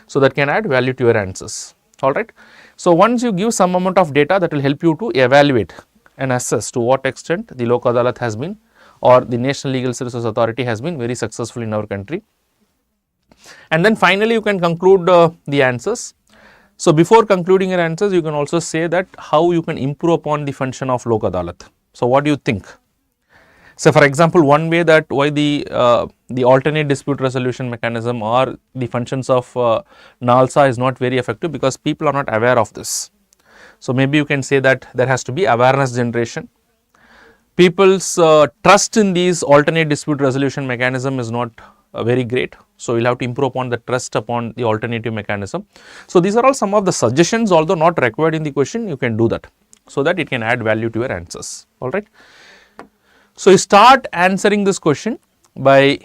S2: so that can add value to your answers. Alright. So, once you give some amount of data, that will help you to evaluate and assess to what extent the Lok Adalat has been, or the National Legal Services Authority has been very successful in our country. And then finally, you can conclude the answers. So, before concluding your answers, you can also say that how you can improve upon the function of Lok Adalat. So, what do you think? So, for example, one way that why the alternate dispute resolution mechanism or the functions of NALSA is not very effective, because people are not aware of this. So, maybe you can say that there has to be awareness generation. People's trust in these alternate dispute resolution mechanism is not very great. So, you will have to improve upon the trust upon the alternative mechanism. So, these are all some of the suggestions, although not required in the question, you can do that, so that it can add value to your answers. Alright. So, you start answering this question by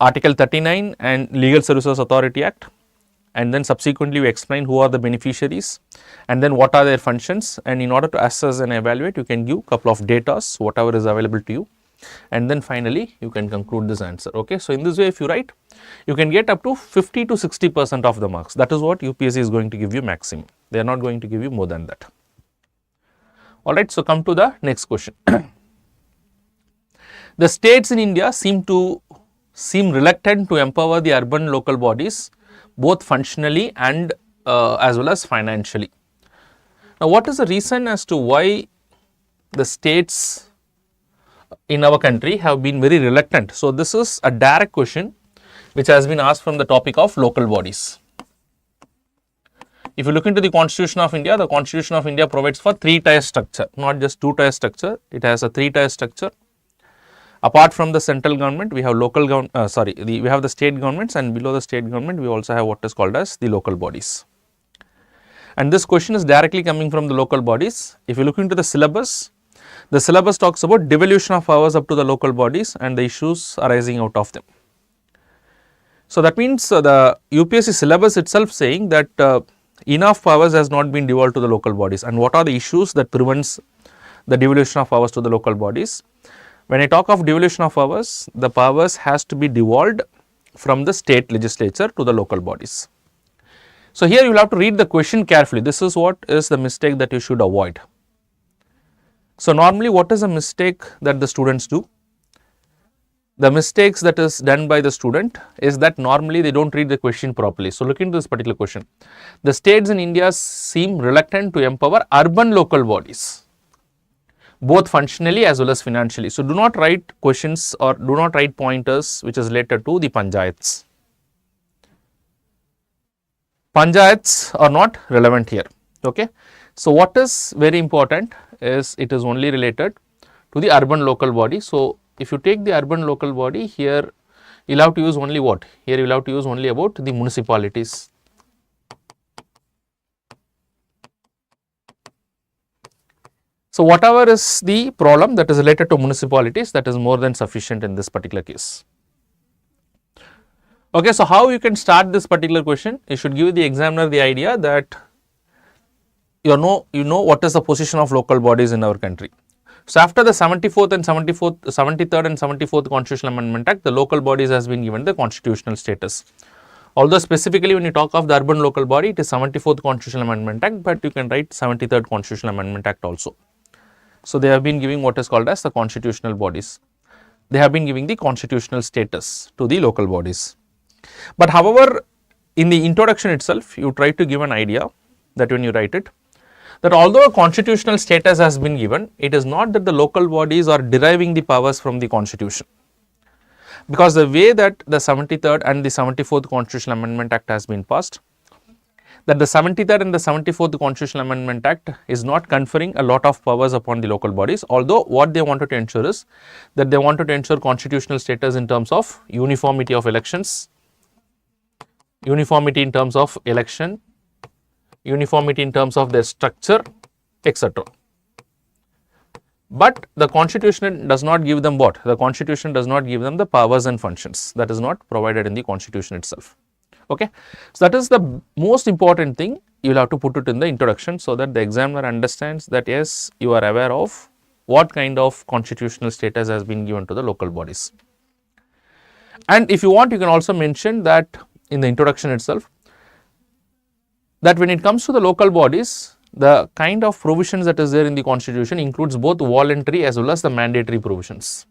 S2: Article 39 and Legal Services Authority Act, and then subsequently we explain who are the beneficiaries and then what are their functions, and in order to assess and evaluate, you can give couple of datas, whatever is available to you, and then finally you can conclude this answer. Okay. So, in this way, if you write, you can get up to 50 to 60% of the marks. That is what UPSC is going to give you maximum. They are not going to give you more than that. Alright. So, come to the next question. The states in India seem reluctant to empower the urban local bodies, both functionally and as well as financially. Now, what is the reason as to why the states in our country have been very reluctant? So, this is a direct question which has been asked from the topic of local bodies. If you look into the Constitution of India, the Constitution of India provides for 3-tier structure, not just 2-tier structure, it has a 3-tier structure. Apart from the central government, we have we have the state governments, and below the state government, we also have what is called as the local bodies. And this question is directly coming from the local bodies. If you look into the syllabus talks about devolution of powers up to the local bodies and the issues arising out of them. So, that means the UPSC syllabus itself saying that enough powers has not been devolved to the local bodies, and what are the issues that prevents the devolution of powers to the local bodies. When I talk of devolution of powers, the powers has to be devolved from the state legislature to the local bodies. So, here you will have to read the question carefully. This is what is the mistake that you should avoid. So, normally what is a mistake that the students do? The mistakes that is done by the student is that normally they do not read the question properly. So, look into this particular question. The states in India seem reluctant to empower urban local bodies, both functionally as well as financially. So, do not write questions or do not write pointers which is related to the panchayats. Panchayats are not relevant here. Okay. So, what is very important is it is only related to the urban local body. So, if you take the urban local body here, you will have to use only what? Here you will have to use only about the municipalities. So, whatever is the problem that is related to municipalities, that is more than sufficient in this particular case. Okay, so how you can start this particular question? You should give the examiner the idea that you know what is the position of local bodies in our country. So, after the 73rd and 74th Constitutional Amendment Act, the local bodies has been given the constitutional status. Although specifically when you talk of the urban local body, it is 74th Constitutional Amendment Act, but you can write 73rd Constitutional Amendment Act also. So, they have been giving what is called as the constitutional bodies. They have been giving the constitutional status to the local bodies. But however, in the introduction itself, you try to give an idea that when you write it, that although a constitutional status has been given, it is not that the local bodies are deriving the powers from the constitution. Because the way that the 73rd and the 74th Constitutional Amendment Act has been passed, that the 73rd and the 74th Constitutional Amendment Act is not conferring a lot of powers upon the local bodies, although what they wanted to ensure is that they wanted to ensure constitutional status in terms of uniformity of elections, uniformity in terms of election, uniformity in terms of their structure, etc. But the constitution does not give them what? The constitution does not give them the powers and functions. That is not provided in the constitution itself. Okay. So, that is the most important thing. You will have to put it in the introduction so that the examiner understands that yes, you are aware of what kind of constitutional status has been given to the local bodies. And if you want, you can also mention that in the introduction itself, that when it comes to the local bodies, the kind of provisions that is there in the constitution includes both voluntary as well as the mandatory provisions.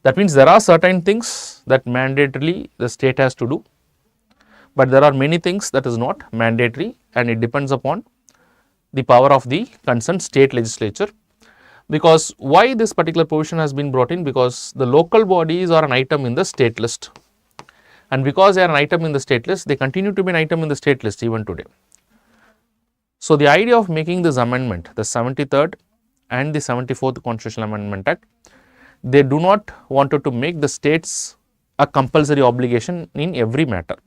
S2: That means there are certain things that mandatorily the state has to do, but there are many things that is not mandatory, and it depends upon the power of the concerned state legislature. Because why this particular provision has been brought in? Because the local bodies are an item in the state list, and because they are an item in the state list, they continue to be an item in the state list even today. So, the idea of making this amendment, the 73rd and the 74th Constitutional Amendment Act, they do not wanted to make the states a compulsory obligation in every matter,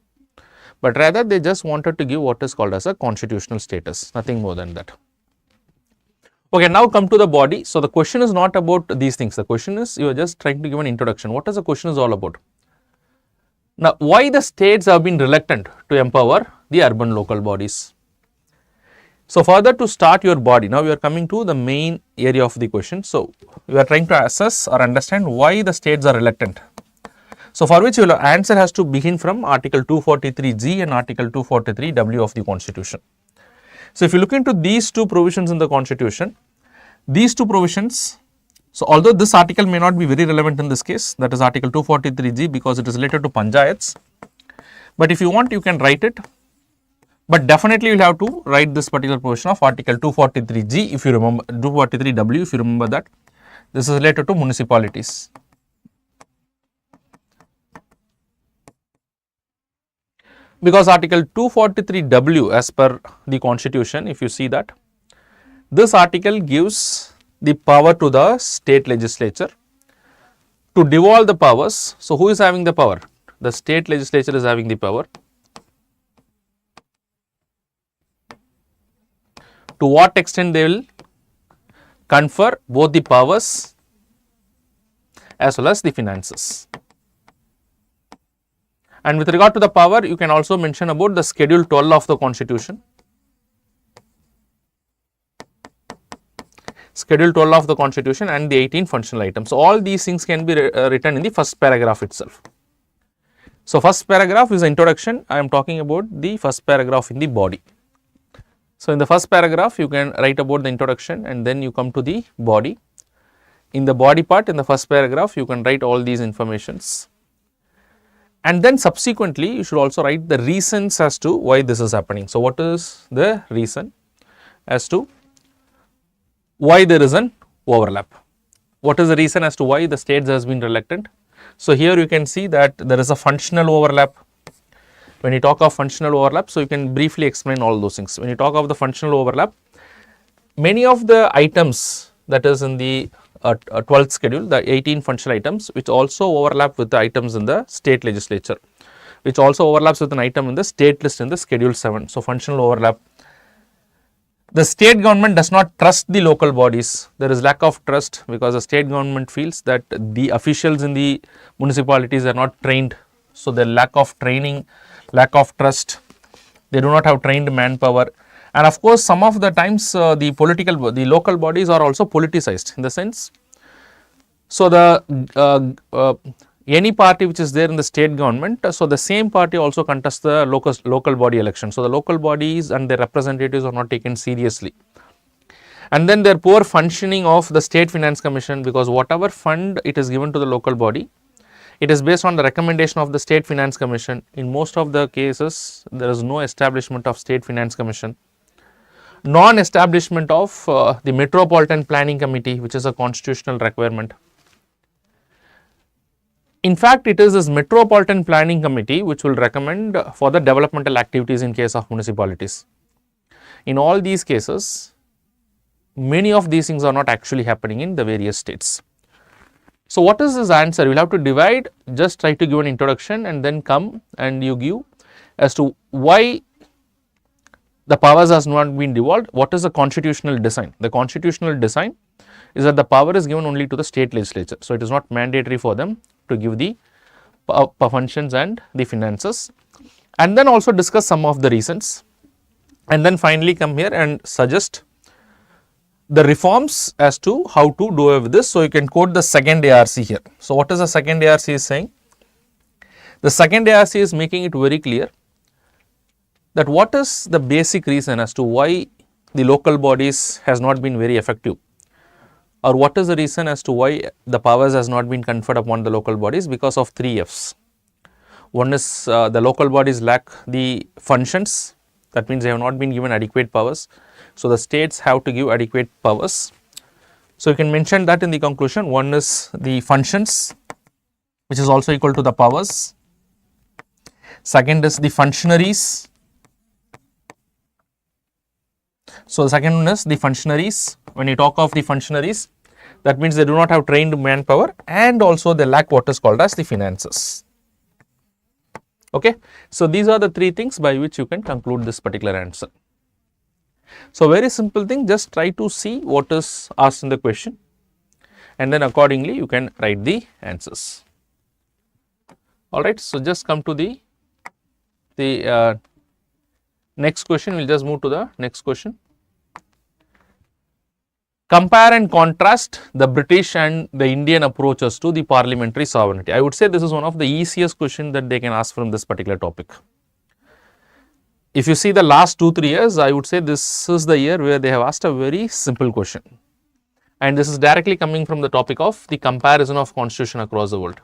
S2: but rather they just wanted to give what is called as a constitutional status, nothing more than that. Okay, now come to the body. So, the question is not about these things. The question is, you are just trying to give an introduction. What is the question is all about? Now, why the states have been reluctant to empower the urban local bodies? So, further to start your body, now we are coming to the main area of the question. So, we are trying to assess or understand why the states are reluctant. So, for which your answer has to begin from Article 243G and Article 243W of the Constitution. So, if you look into these two provisions in the Constitution, these two provisions, so although this article may not be very relevant in this case, that is Article 243G, because it is related to panchayats, but if you want, you can write it. But definitely you will have to write this particular provision of Article 243G if you remember, 243W if you remember that. This is related to municipalities. Because Article 243W as per the Constitution, if you see that, this article gives the power to the state legislature to devolve the powers. So, who is having the power? The state legislature is having the power. To what extent they will confer both the powers as well as the finances. And with regard to the power, you can also mention about the Schedule 12 of the Constitution. Schedule 12 of the Constitution and the 18 functional items. So, all these things can be written in the first paragraph itself. So, first paragraph is the introduction. I am talking about the first paragraph in the body. So, in the first paragraph, you can write about the introduction and then you come to the body. In the body part, in the first paragraph, you can write all these informations. And then subsequently, you should also write the reasons as to why this is happening. So, what is the reason as to why there is an overlap. What is the reason as to why the states has been reluctant? So here you can see that there is a functional overlap. When you talk of functional overlap, so you can briefly explain all those things. When you talk of the functional overlap, many of the items that is in the 12th schedule, the 18 functional items, which also overlap with the items in the state legislature, which also overlaps with an item in the state list in the schedule 7. So functional overlap. The state government does not trust the local bodies. There is lack of trust because the state government feels that the officials in the municipalities are not trained. So the lack of training, lack of trust, they do not have trained manpower. And of course, some of the times the local bodies are also politicized in the sense. So the any party which is there in the state government, so the same party also contests the local body election. So the local bodies and their representatives are not taken seriously. And then their poor functioning of the state finance commission, because whatever fund it is given to the local body, it is based on the recommendation of the state finance commission. In most of the cases, there is no establishment of state finance commission. Non-establishment of the metropolitan planning committee, which is a constitutional requirement. In fact, it is this metropolitan planning committee which will recommend for the developmental activities in case of municipalities. In all these cases, many of these things are not actually happening in the various states. So what is this answer? You will have to divide, just try to give an introduction and then come and you give as to why the powers has not been devolved. What is the constitutional design? The constitutional design is that the power is given only to the state legislature. So it is not mandatory for them to give the functions and the finances, and then also discuss some of the reasons, and then finally come here and suggest the reforms as to how to do away with this. So you can quote the second ARC here. So what is the second ARC is saying? The second ARC is making it very clear that what is the basic reason as to why the local bodies has not been very effective, or what is the reason as to why the powers has not been conferred upon the local bodies, because of 3 F's. One is the local bodies lack the functions, that means they have not been given adequate powers. So the states have to give adequate powers. So you can mention that in the conclusion. One is the functions, which is also equal to the powers. Second is the functionaries. So the second one is the functionaries. When you talk of the functionaries, that means they do not have trained manpower, and also they lack what is called as the finances. Okay. So these are the 3 things by which you can conclude this particular answer. So very simple thing, just try to see what is asked in the question, and then accordingly you can write the answers. Alright. So just come to the next question. We will just move to the next question. Compare and contrast the British and the Indian approaches to the parliamentary sovereignty. I would say this is one of the easiest questions that they can ask from this particular topic. If you see the last 2-3 years, I would say this is the year where they have asked a very simple question, and this is directly coming from the topic of the comparison of constitution across the world.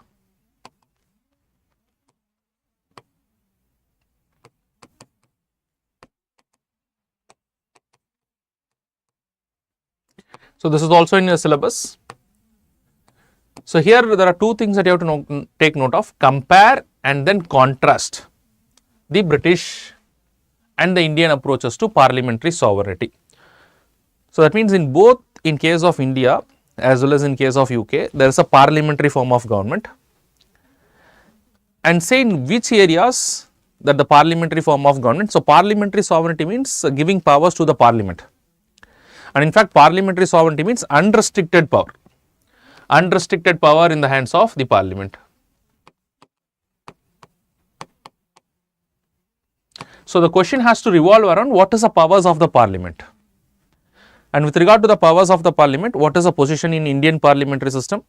S2: So this is also in your syllabus. So here there are 2 things that you have to take note of: compare and then contrast the British and the Indian approaches to parliamentary sovereignty. So that means in both, in case of India as well as in case of UK, there is a parliamentary form of government, and say in which areas that the parliamentary form of government. So parliamentary sovereignty means giving powers to the parliament. And in fact, parliamentary sovereignty means unrestricted power in the hands of the parliament. So the question has to revolve around what is the powers of the parliament, and with regard to the powers of the parliament, what is the position in Indian parliamentary system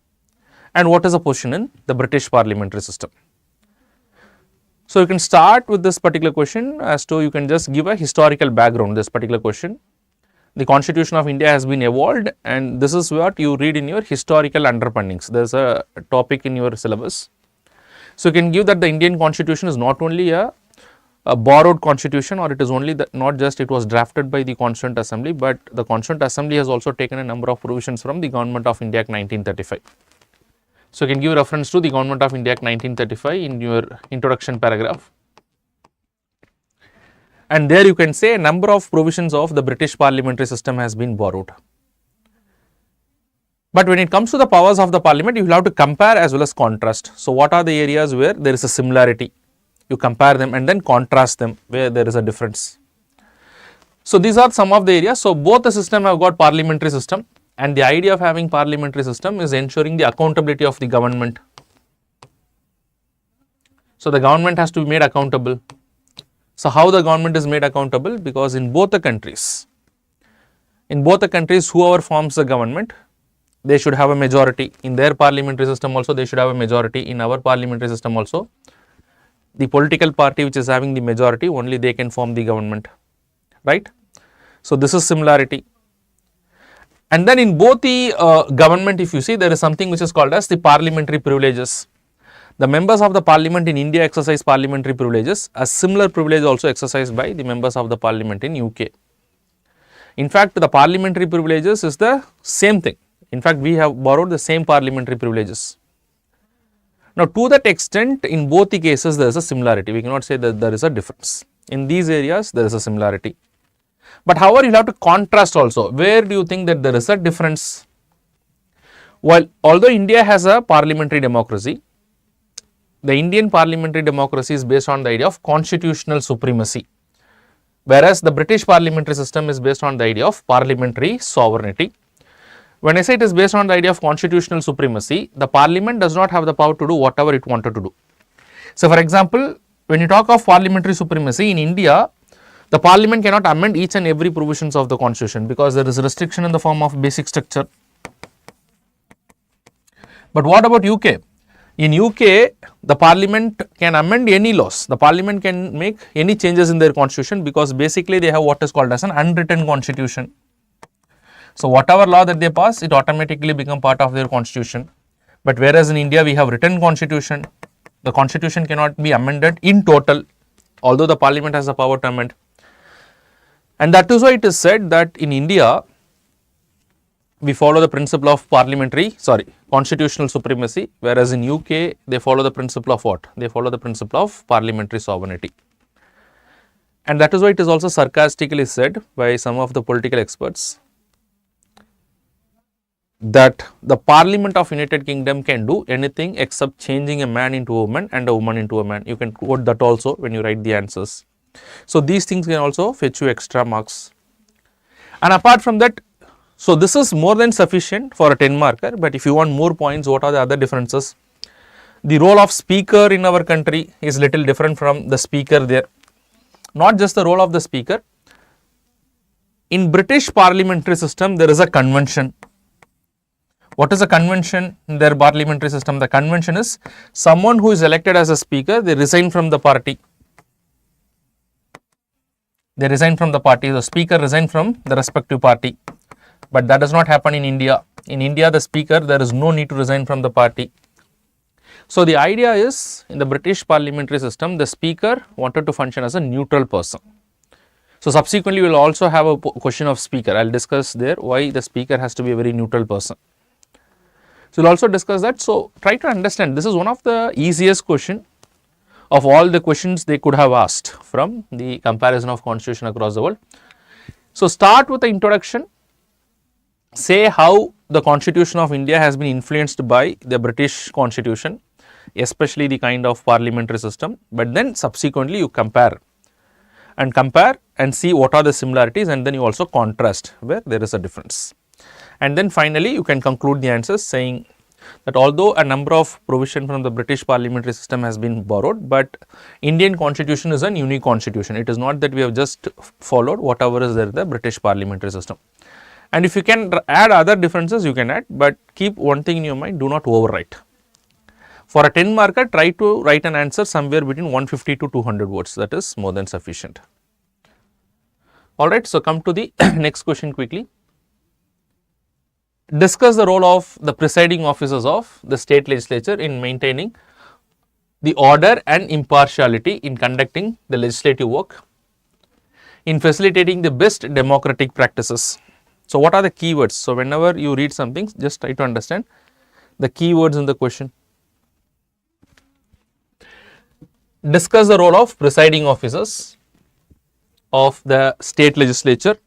S2: and what is the position in the British parliamentary system. So you can start with this particular question as to, you can just give a historical background this particular question. The Constitution of India has been evolved, and this is what you read in your historical underpinnings. There is a topic in your syllabus. So you can give that the Indian Constitution is not only a a borrowed constitution, or it is only not just it was drafted by the Constituent Assembly, but the Constituent Assembly has also taken a number of provisions from the Government of India Act 1935. So, you can give reference to the Government of India Act 1935 in your introduction paragraph, and there you can say a number of provisions of the British parliamentary system has been borrowed. But when it comes to the powers of the parliament, you will have to compare as well as contrast. So, what are the areas where there is a similarity? You compare them and then contrast them where there is a difference. So, these are some of the areas. So, both the system have got parliamentary system, and the idea of having parliamentary system is ensuring the accountability of the government. So, the government has to be made accountable. So, how the government is made accountable? Because in both the countries, whoever forms the government, they should have a majority. In their parliamentary system also they should have a majority. In our parliamentary system also, the political party which is having the majority, only they can form the government, right? So, this is similarity. And then in both the government, if you see, there is something which is called as the parliamentary privileges. The members of the parliament in India exercise parliamentary privileges. A similar privilege also exercised by the members of the parliament in UK. In fact, the parliamentary privileges is the same thing. In fact, we have borrowed the same parliamentary privileges. Now, to that extent, in both the cases, there is a similarity. We cannot say that there is a difference. In these areas, there is a similarity. But however, you have to contrast also. Where do you think that there is a difference? Well, although India has a parliamentary democracy, the Indian parliamentary democracy is based on the idea of constitutional supremacy, whereas the British parliamentary system is based on the idea of parliamentary sovereignty. When I say it is based on the idea of constitutional supremacy, the parliament does not have the power to do whatever it wanted to do. So, for example, when you talk of parliamentary supremacy in India, the parliament cannot amend each and every provisions of the constitution because there is a restriction in the form of basic structure. But what about UK? In UK, the parliament can amend any laws. The parliament can make any changes in their constitution because basically they have what is called as an unwritten constitution. So, whatever law that they pass, it automatically become part of their constitution. But whereas in India, we have written constitution, the constitution cannot be amended in total, although the parliament has the power to amend. And that is why it is said that in India, we follow the principle of constitutional supremacy, whereas in UK, they follow the principle of what? They follow the principle of parliamentary sovereignty. And that is why it is also sarcastically said by some of the political experts that the Parliament of United Kingdom can do anything except changing a man into a woman and a woman into a man. You can quote that also when you write the answers. So, these things can also fetch you extra marks. And apart from that, so this is more than sufficient for a 10 marker, but if you want more points, what are the other differences? The role of speaker in our country is little different from the speaker there. Not just the role of the speaker. In British parliamentary system, there is a convention. What is a convention in their parliamentary system? The convention is someone who is elected as a speaker, they resign from the party. They resign from the party, the speaker resign from the respective party. But that does not happen in India. In India, the speaker, there is no need to resign from the party. So, the idea is in the British parliamentary system, the speaker wanted to function as a neutral person. So, subsequently, we will also have a question of speaker. I will discuss there why the speaker has to be a very neutral person. So, we will also discuss that. So, try to understand, this is one of the easiest question of all the questions they could have asked from the comparison of constitution across the world. So, start with the introduction, say how the constitution of India has been influenced by the British constitution, especially the kind of parliamentary system, but then subsequently you compare and see what are the similarities, and then you also contrast where there is a difference. And then finally, you can conclude the answers saying that although a number of provision from the British parliamentary system has been borrowed, but Indian constitution is a unique constitution. It is not that we have just followed whatever is there in the British parliamentary system. And if you can add other differences, you can add, but keep one thing in your mind, do not overwrite. For a 10 marker, try to write an answer somewhere between 150 to 200 words, that is more than sufficient. Alright, so come to the next question quickly. Discuss the role of the presiding officers of the state legislature in maintaining the order and impartiality in conducting the legislative work, in facilitating the best democratic practices. So, what are the keywords? So, whenever you read something, just try to understand the keywords in the question. Discuss the role of presiding officers of the state legislature.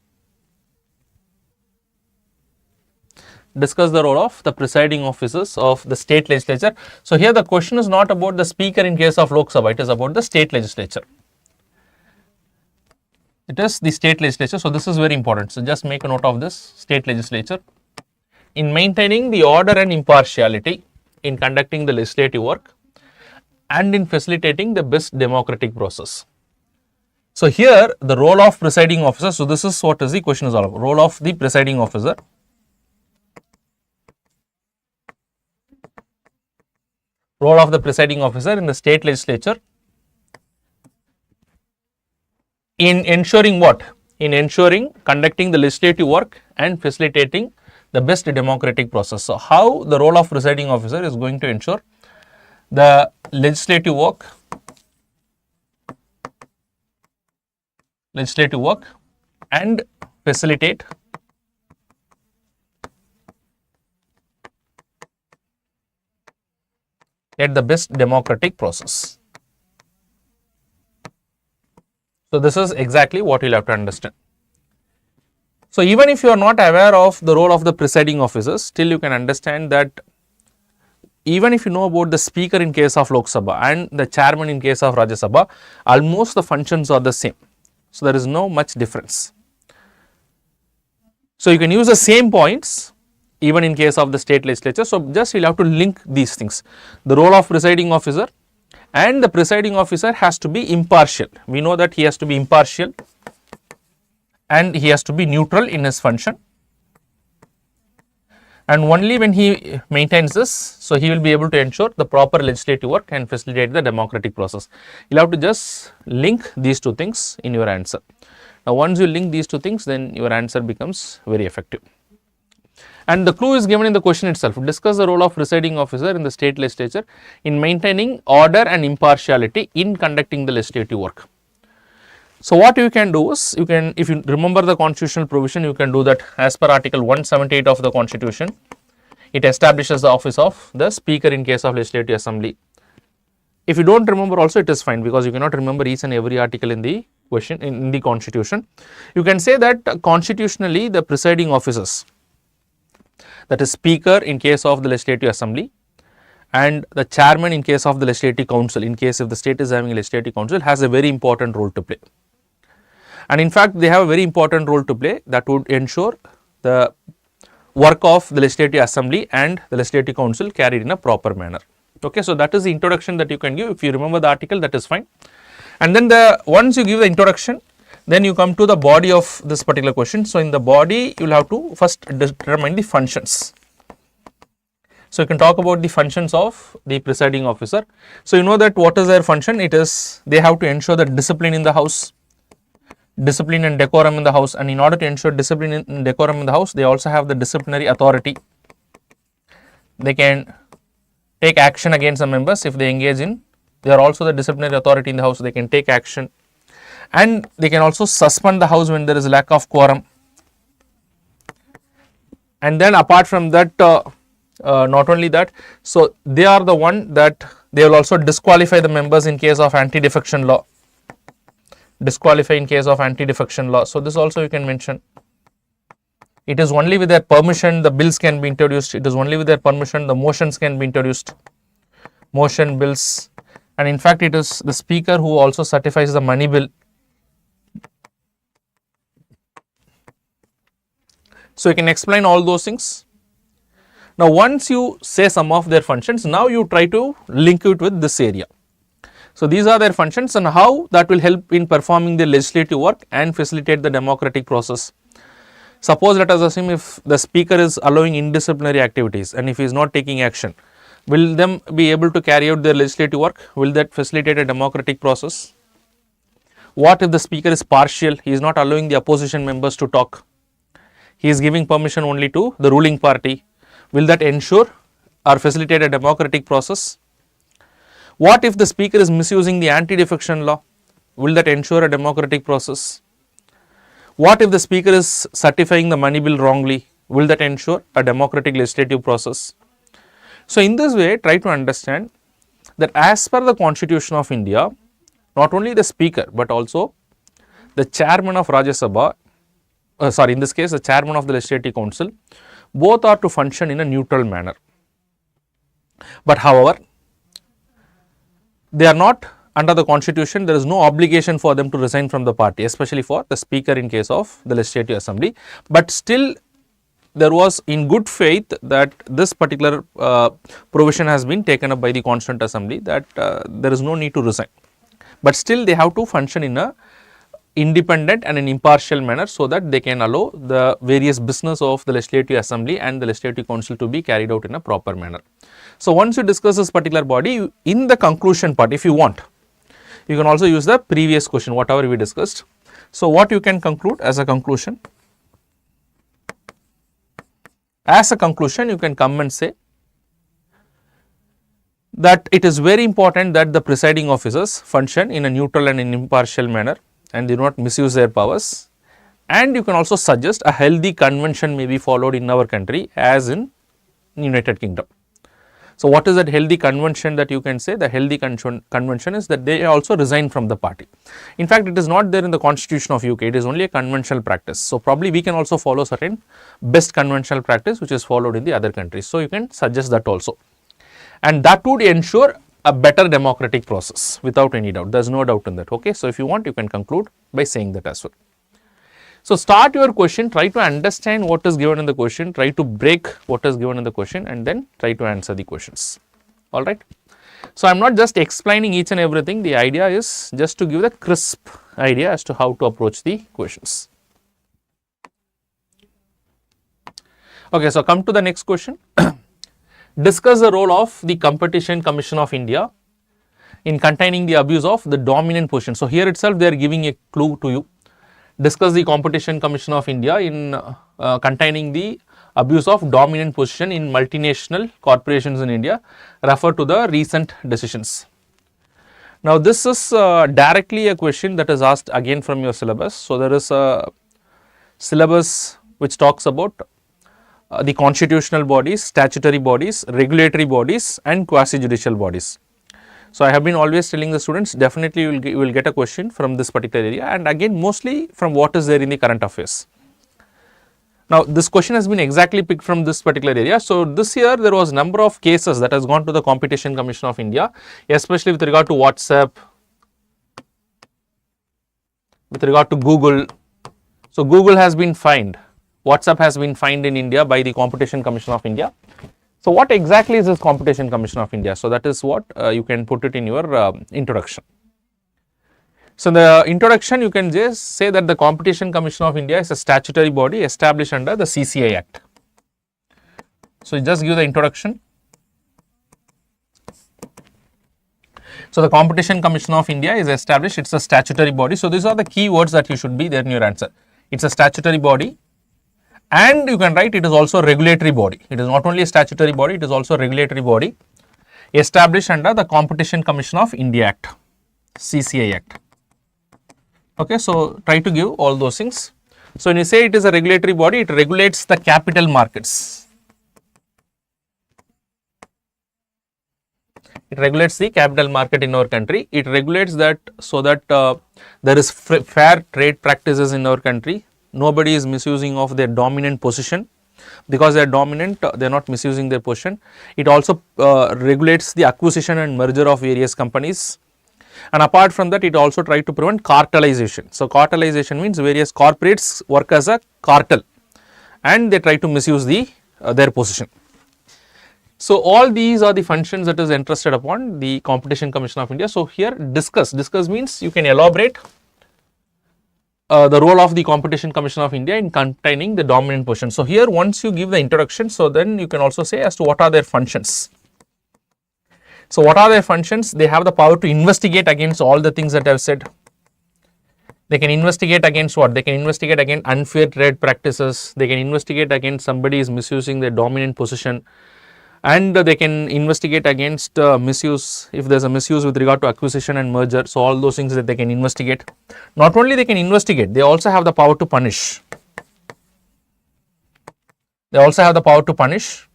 S2: Discuss the role of the presiding officers of the state legislature. So, here the question is not about the speaker in case of Lok Sabha, it is about the state legislature. It is the state legislature. So, this is very important. So, just make a note of this, state legislature. In maintaining the order and impartiality in conducting the legislative work and in facilitating the best democratic process. So, here the role of presiding officer. So, this is what is the question is all about, role of the presiding officer. Role of the presiding officer in the state legislature in ensuring what? In ensuring conducting the legislative work and facilitating the best democratic process. So, how the role of presiding officer is going to ensure the legislative work and facilitate at the best democratic process. So, this is exactly what you will have to understand. So, even if you are not aware of the role of the presiding officers, still you can understand that even if you know about the speaker in case of Lok Sabha and the chairman in case of Rajya Sabha, almost the functions are the same. So, there is no much difference. So, you can use the same points even in case of the state legislature. So, just you will have to link these things, the role of presiding officer, and the presiding officer has to be impartial. We know that he has to be impartial and he has to be neutral in his function, and only when he maintains this, so he will be able to ensure the proper legislative work and facilitate the democratic process. You will have to just link these two things in your answer. Now, once you link these two things, then your answer becomes very effective. And the clue is given in the question itself. Discuss the role of presiding officer in the state legislature in maintaining order and impartiality in conducting the legislative work. So, what you can do is, you can, if you remember the constitutional provision, you can do that as per article 178 of the constitution. It establishes the office of the speaker in case of legislative assembly. If you do not remember also, it is fine, because you cannot remember each and every article in the question in the constitution. You can say that constitutionally the presiding officers, that is speaker in case of the legislative assembly and the chairman in case of the legislative council, in case if the state is having a legislative council, has a very important role to play. And in fact, they have a very important role to play that would ensure the work of the legislative assembly and the legislative council carried in a proper manner. Okay, so that is the introduction that you can give. If you remember the article, that is fine. And then once you give the introduction, then you come to the body of this particular question. So, in the body, you will have to first determine the functions. So, you can talk about the functions of the presiding officer. So, you know that what is their function? It is they have to ensure the discipline in the house, discipline and decorum in the house, and in order to ensure discipline and decorum in the house, they also have the disciplinary authority. They can take action against the members if they engage in. They are also the disciplinary authority in the house. They can take action, and they can also suspend the house when there is lack of quorum. And then apart from that, not only that, so they are the one that they will also disqualify the members in case of anti-defection law. Disqualify in case of anti-defection law. So, this also you can mention. It is only with their permission the bills can be introduced. It is only with their permission the motions can be introduced. Motion, bills, and in fact, it is the speaker who also certifies the money bill. So, you can explain all those things. Now, once you say some of their functions, now you try to link it with this area. So, these are their functions and how that will help in performing the legislative work and facilitate the democratic process. Suppose let us assume if the speaker is allowing indisciplinary activities and if he is not taking action, will them be able to carry out their legislative work? Will that facilitate a democratic process? What if the speaker is partial? He is not allowing the opposition members to talk. He is giving permission only to the ruling party. Will that ensure or facilitate a democratic process? What if the speaker is misusing the anti-defection law? Will that ensure a democratic process? What if the speaker is certifying the money bill wrongly? Will that ensure a democratic legislative process? So, in this way, try to understand that as per the Constitution of India, not only the speaker but also the chairman of Rajya Sabha, in this case the chairman of the Legislative Council, both are to function in a neutral manner. But however, they are not under the Constitution, there is no obligation for them to resign from the party, especially for the speaker in case of the Legislative Assembly. But still, there was in good faith that this particular provision has been taken up by the Constituent Assembly, that there is no need to resign. But still, they have to function in a independent and an impartial manner, so that they can allow the various business of the Legislative Assembly and the Legislative Council to be carried out in a proper manner. So, once you discuss this particular body, in the conclusion part, if you want, you can also use the previous question, whatever we discussed. So, what you can conclude as a conclusion? As a conclusion, you can come and say that it is very important that the presiding officers function in a neutral and an impartial manner and do not misuse their powers. And you can also suggest a healthy convention may be followed in our country as in United Kingdom. So, what is that healthy convention that you can say? The healthy convention is that they also resign from the party. In fact, it is not there in the Constitution of UK, it is only a conventional practice. So, probably we can also follow certain best conventional practice which is followed in the other countries. So, you can suggest that also, and that would ensure a better democratic process without any doubt. There is no doubt in that. Okay. So, if you want, you can conclude by saying that as well. So, start your question, try to understand what is given in the question, try to break what is given in the question, and then try to answer the questions. All right. So, I am not just explaining each and everything, the idea is just to give the crisp idea as to how to approach the questions. Okay. So, come to the next question. Discuss the role of the Competition Commission of India in containing the abuse of the dominant position. So, here itself they are giving a clue to you. Discuss the Competition Commission of India in containing the abuse of dominant position in multinational corporations in India. Refer to the recent decisions. Now, this is directly a question that is asked again from your syllabus. So, there is a syllabus which talks about the constitutional bodies, statutory bodies, regulatory bodies and quasi-judicial bodies. So, I have been always telling the students, definitely you will get a question from this particular area, and again mostly from what is there in the current affairs. Now, this question has been exactly picked from this particular area. So, this year there was number of cases that has gone to the Competition Commission of India, especially with regard to WhatsApp, with regard to Google. So, Google has been fined, WhatsApp has been fined in India by the Competition Commission of India. So, what exactly is this Competition Commission of India? So, that is what you can put it in your introduction. So, in the introduction you can just say that the Competition Commission of India is a statutory body established under the CCI Act. So, you just give the introduction. So, the Competition Commission of India is established, it is a statutory body. So, these are the key words that you should be there in your answer. It is a statutory body. And you can write it is also a regulatory body. It is not only a statutory body, it is also a regulatory body established under the Competition Commission of India Act, CCI Act. Okay, so try to give all those things. So, when you say it is a regulatory body, it regulates the capital markets. It regulates the capital market in our country. It regulates that so that there is fair trade practices in our country. Nobody is misusing of their dominant position. Because they are dominant, they are not misusing their position. It also regulates the acquisition and merger of various companies. And apart from that, it also tries to prevent cartelization. So, cartelization means various corporates work as a cartel and they try to misuse their position. So, all these are the functions that is entrusted upon the Competition Commission of India. So, here discuss means you can elaborate the role of the Competition Commission of India in containing the dominant position. So, here once you give the introduction, so then you can also say as to what are their functions. So, what are their functions? They have the power to investigate against all the things that I have said. They can investigate against what? They can investigate against unfair trade practices. They can investigate against somebody is misusing their dominant position. and they can investigate against misuse, if there is a misuse with regard to acquisition and merger. So, all those things that they can investigate. Not only they can investigate, they also have the power to punish. They also have the power to punish.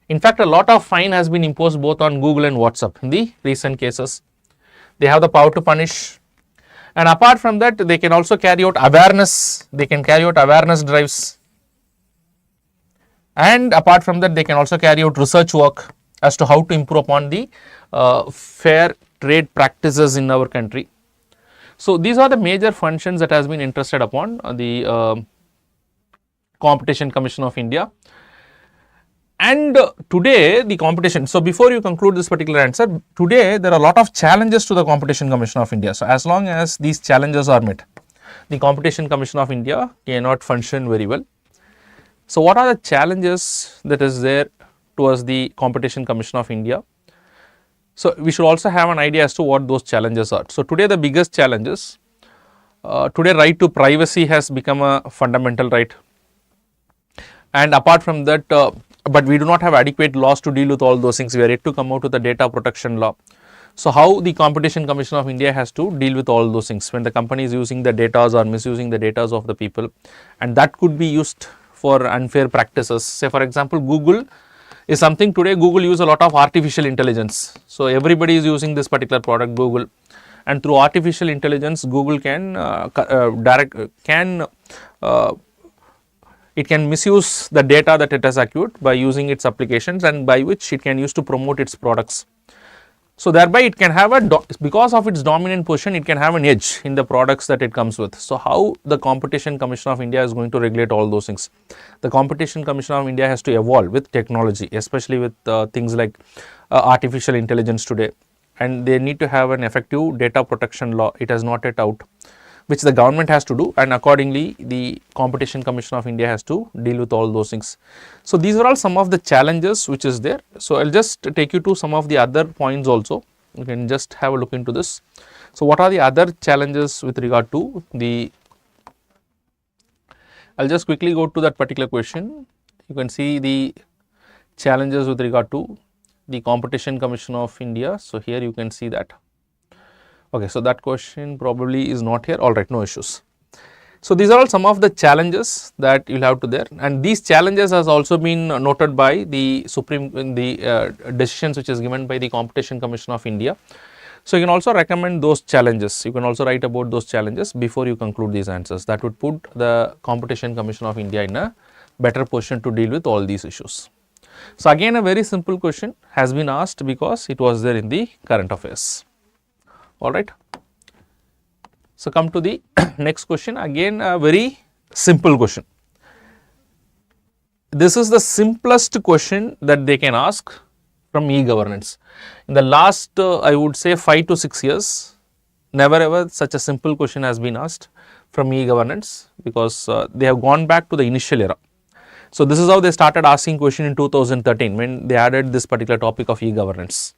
S2: In fact, a lot of fine has been imposed both on Google and WhatsApp in the recent cases. They have the power to punish. And apart from that, they can also carry out awareness, they can carry out awareness drives. And apart from that, they can also carry out research work as to how to improve upon the fair trade practices in our country. So, these are the major functions that has been interested upon the Competition Commission of India. And today the competition, so before you conclude this particular answer, today there are a lot of challenges to the Competition Commission of India. So, as long as these challenges are met, the Competition Commission of India cannot function very well. So, what are the challenges that is there towards the Competition Commission of India? So, we should also have an idea as to what those challenges are. So, today the biggest challenges, today right to privacy has become a fundamental right, and apart from that, but we do not have adequate laws to deal with all those things. We are yet to come out with a data protection law. So, how the Competition Commission of India has to deal with all those things when the company is using the data or misusing the data of the people, and that could be used for unfair practices. Say for example, Google is something today. Google use a lot of artificial intelligence. So, everybody is using this particular product Google, and through artificial intelligence Google can it can misuse the data that it has acquired by using its applications, and by which it can use to promote its products. So, thereby it can have because of its dominant position, it can have an edge in the products that it comes with. So, how the Competition Commission of India is going to regulate all those things? The Competition Commission of India has to evolve with technology, especially with things like artificial intelligence today, and they need to have an effective data protection law. It has not yet out, which the government has to do, and accordingly the Competition Commission of India has to deal with all those things. So, these are all some of the challenges which is there. So, I will just take you to some of the other points also, you can just have a look into this. So, what are the other challenges with regard to the, I will just quickly go to that particular question. You can see the challenges with regard to the Competition Commission of India. So, here you can see that. Okay, so that question probably is not here. All right, no issues. So, these are all some of the challenges that you will have to there, and these challenges has also been noted by the decisions which is given by the Competition Commission of India. So, you can also recommend those challenges. You can also write about those challenges before you conclude these answers. That would put the Competition Commission of India in a better position to deal with all these issues. So, again a very simple question has been asked because it was there in the current affairs. All right. So, come to the next question, again a very simple question. This is the simplest question that they can ask from e-governance. In the last I would say 5 to 6 years, never ever such a simple question has been asked from e-governance, because they have gone back to the initial era. So, this is how they started asking question in 2013 when they added this particular topic of e-governance.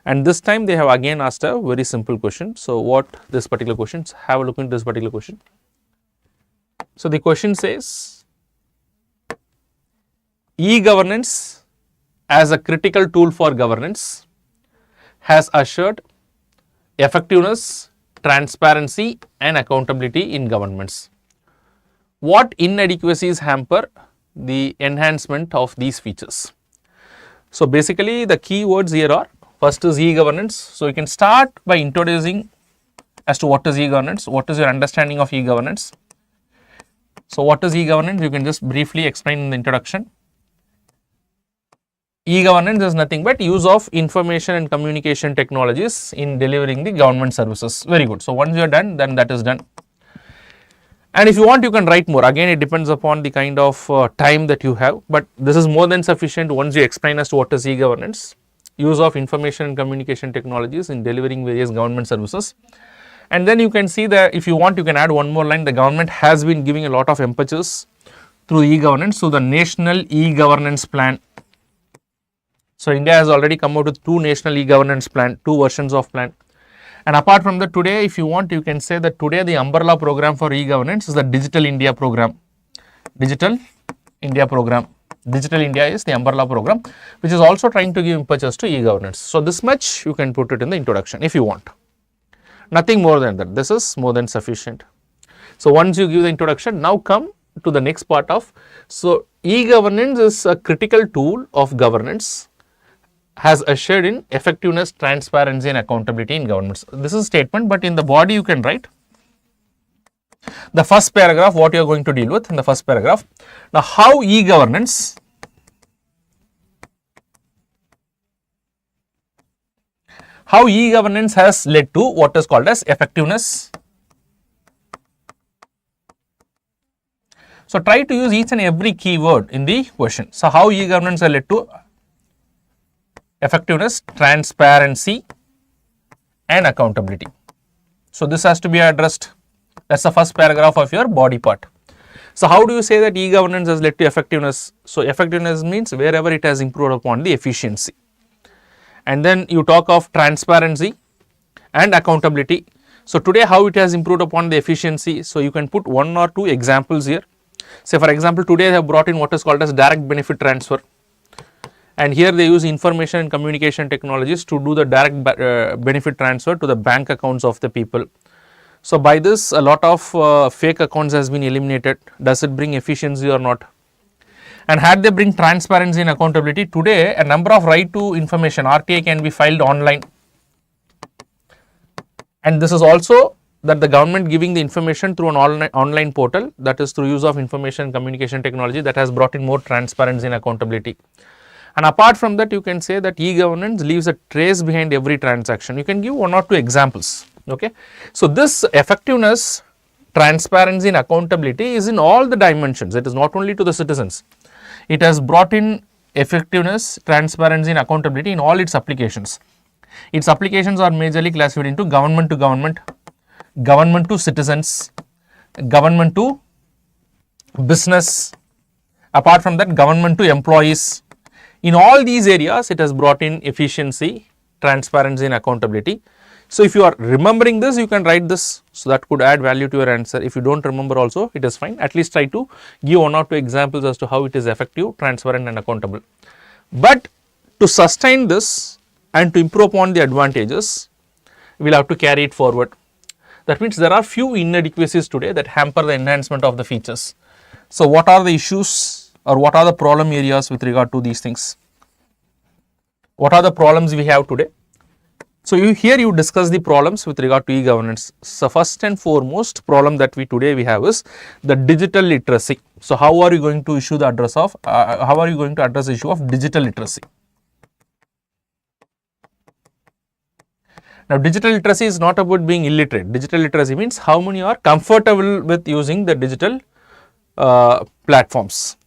S2: And this time they have again asked a very simple question. So, what this particular question, have a look into this particular question. So, the question says, e-governance as a critical tool for governance has assured effectiveness, transparency and accountability in governments. What inadequacies hamper the enhancement of these features? So, basically the key words here are, first is e-governance. So, you can start by introducing as to what is e-governance, what is your understanding of e-governance. So, what is e-governance? You can just briefly explain in the introduction. E-governance is nothing but use of information and communication technologies in delivering the government services. Very good. So, once you are done, then that is done. And if you want, you can write more. Again, it depends upon the kind of time that you have, but this is more than sufficient once you explain as to what is e-governance. Use of information and communication technologies in delivering various government services. And then you can see that if you want, you can add one more line. The government has been giving a lot of emphasis through e-governance. So, the National E-Governance Plan. So, India has already come out with 2 National E-Governance Plan, 2 versions of plan. And apart from that, today if you want, you can say that today the umbrella program for e-governance is the Digital India program. Digital India program. Digital India is the umbrella program which is also trying to give impetus to e-governance. So, this much you can put it in the introduction if you want, nothing more than that, this is more than sufficient. So, once you give the introduction, now come to the next part of, so e-governance is a critical tool of governance, has assured in effectiveness, transparency and accountability in governments. This is a statement, but in the body you can write the first paragraph what you are going to deal with in the first paragraph. Now, how e-governance has led to what is called as effectiveness. So, try to use each and every keyword in the question. So, how e-governance has led to effectiveness, transparency and accountability. So, this has to be addressed. That is the first paragraph of your body part. So, how do you say that e-governance has led to effectiveness? So, effectiveness means wherever it has improved upon the efficiency. And then you talk of transparency and accountability. So, today how it has improved upon the efficiency? So, you can put one or two examples here. Say for example, today they have brought in what is called as direct benefit transfer, and here they use information and communication technologies to do the direct benefit transfer to the bank accounts of the people. So, by this a lot of fake accounts has been eliminated. Does it bring efficiency or not? And had they bring transparency and accountability, today a number of right to information RTA can be filed online, and this is also that the government giving the information through an online portal, that is through use of information and communication technology, that has brought in more transparency and accountability. And apart from that, you can say that e-governance leaves a trace behind every transaction. You can give one or two examples. Okay. So, this effectiveness, transparency and accountability is in all the dimensions. It is not only to the citizens. It has brought in effectiveness, transparency and accountability in all its applications. Its applications are majorly classified into government to government, government to citizens, government to business, apart from that government to employees. In all these areas it has brought in efficiency, transparency and accountability. So, if you are remembering this, you can write this, so that could add value to your answer. If you do not remember also, it is fine, at least try to give one or two examples as to how it is effective, transparent and accountable. But to sustain this and to improve upon the advantages, we will have to carry it forward. That means there are few inadequacies today that hamper the enhancement of the features. So, what are the issues or what are the problem areas with regard to these things? What are the problems we have today? So, here you discuss the problems with regard to e-governance. So, first and foremost problem that we have is the digital literacy. So, how are you going to issue the address of, how are you going to address the issue of digital literacy? Now, digital literacy is not about being illiterate. Digital literacy means how many are comfortable with using the digital platforms.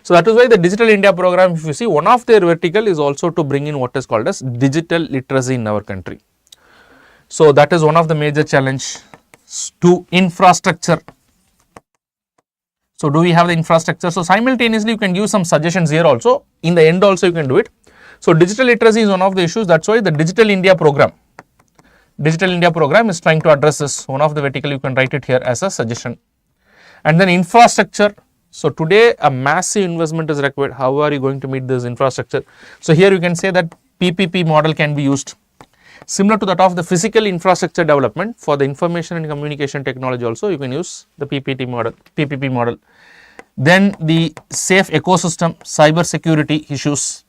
S2: So, that is why the Digital India program, if you see, one of their vertical is also to bring in what is called as digital literacy in our country. So, that is one of the major challenge to infrastructure. So, do we have the infrastructure? So, simultaneously you can give some suggestions here also, in the end also you can do it. So, digital literacy is one of the issues, that is why the Digital India program is trying to address this. One of the vertical you can write it here as a suggestion. And then infrastructure. So, today a massive investment is required. How are you going to meet this infrastructure? So, here you can say that PPP model can be used, similar to that of the physical infrastructure development. For the information and communication technology also you can use the PPP model. Then the safe ecosystem, cyber security issues.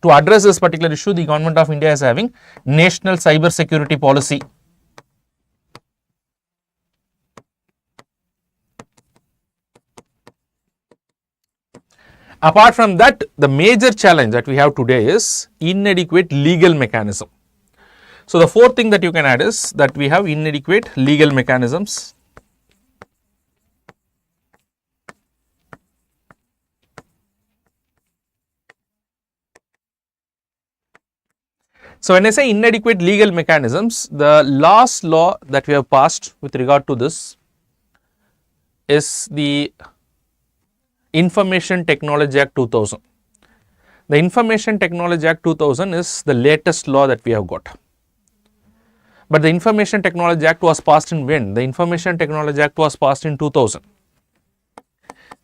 S2: To address this particular issue, the government of India is having national cyber security policy. Apart from that, the major challenge that we have today is inadequate legal mechanism. So, the fourth thing that you can add is that we have inadequate legal mechanisms. So, when I say inadequate legal mechanisms, the last law that we have passed with regard to this is the Information Technology Act 2000. The Information Technology Act 2000 is the latest law that we have got. But the Information Technology Act was passed in when? The Information Technology Act was passed in 2000.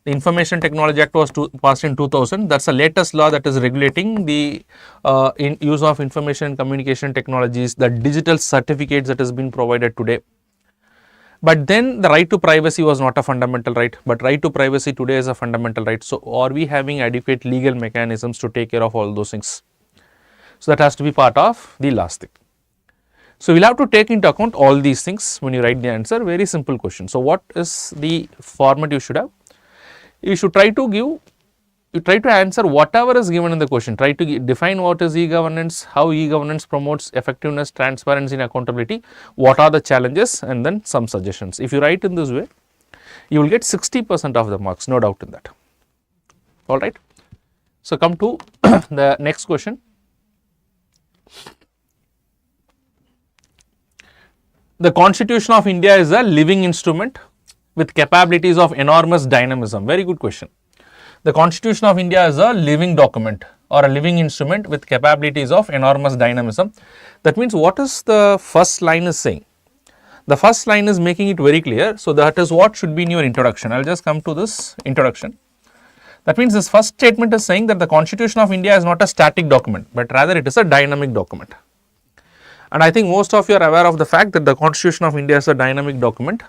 S2: The Information Technology Act was passed in 2000. That's the latest law that is regulating the use of information and communication technologies, the digital certificates that has been provided today. But then the right to privacy was not a fundamental right, but right to privacy today is a fundamental right. So, are we having adequate legal mechanisms to take care of all those things? So, that has to be part of the last thing. So, we will have to take into account all these things when you write the answer. Very simple question. So, what is the format you should have? You should try to answer whatever is given in the question. Try to define what is e-governance, how e-governance promotes effectiveness, transparency and accountability, what are the challenges, and then some suggestions. If you write in this way, you will get 60% of the marks, no doubt in that. Alright. So, come to the next question. The Constitution of India is a living instrument with capabilities of enormous dynamism. Very good question. The Constitution of India is a living document or a living instrument with capabilities of enormous dynamism. That means, what is the first line is saying? The first line is making it very clear. So, that is what should be in your introduction. I will just come to this introduction. That means, this first statement is saying that the Constitution of India is not a static document, but rather it is a dynamic document. And I think most of you are aware of the fact that the Constitution of India is a dynamic document,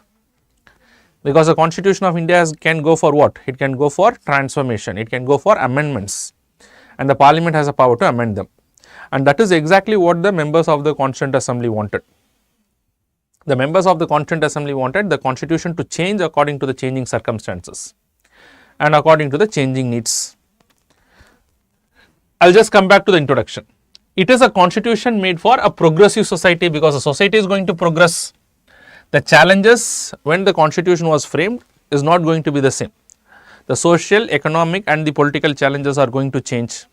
S2: because the Constitution of India can go for what? It can go for transformation, it can go for amendments, and the Parliament has a power to amend them. And that is exactly what the members of the Constituent Assembly wanted. The members of the Constituent Assembly wanted the Constitution to change according to the changing circumstances and according to the changing needs. I will just come back to the introduction. It is a constitution made for a progressive society, because the society is going to progress. The challenges when the constitution was framed is not going to be the same. The social, economic and the political challenges are going to change.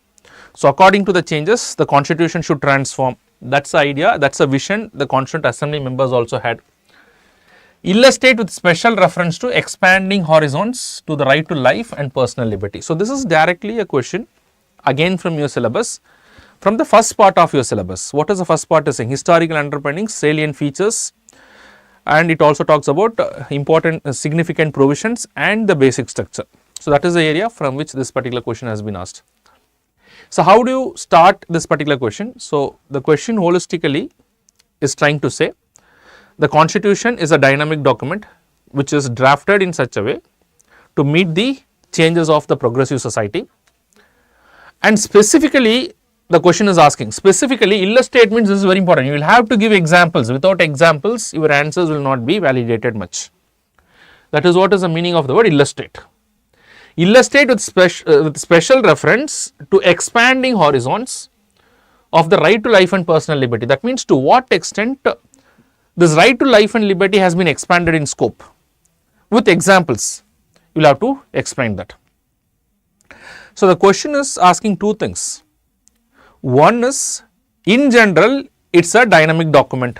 S2: So, according to the changes, the constitution should transform. That is the idea, that is a vision the Constituent Assembly members also had. Illustrate with special reference to expanding horizons to the right to life and personal liberty. So, this is directly a question again from your syllabus, from the first part of your syllabus. What is the first part is saying? Historical underpinnings, salient features, and it also talks about important significant provisions and the basic structure. So, that is the area from which this particular question has been asked. So, how do you start this particular question? So, the question holistically is trying to say the constitution is a dynamic document which is drafted in such a way to meet the changes of the progressive society, and specifically the question is asking specifically illustrate means this is very important. You will have to give examples. Without examples, your answers will not be validated much. That is what is the meaning of the word illustrate. Illustrate with special reference to expanding horizons of the right to life and personal liberty. That means, to what extent this right to life and liberty has been expanded in scope. With examples, you will have to explain that. So, the question is asking two things. One is, in general, it is a dynamic document.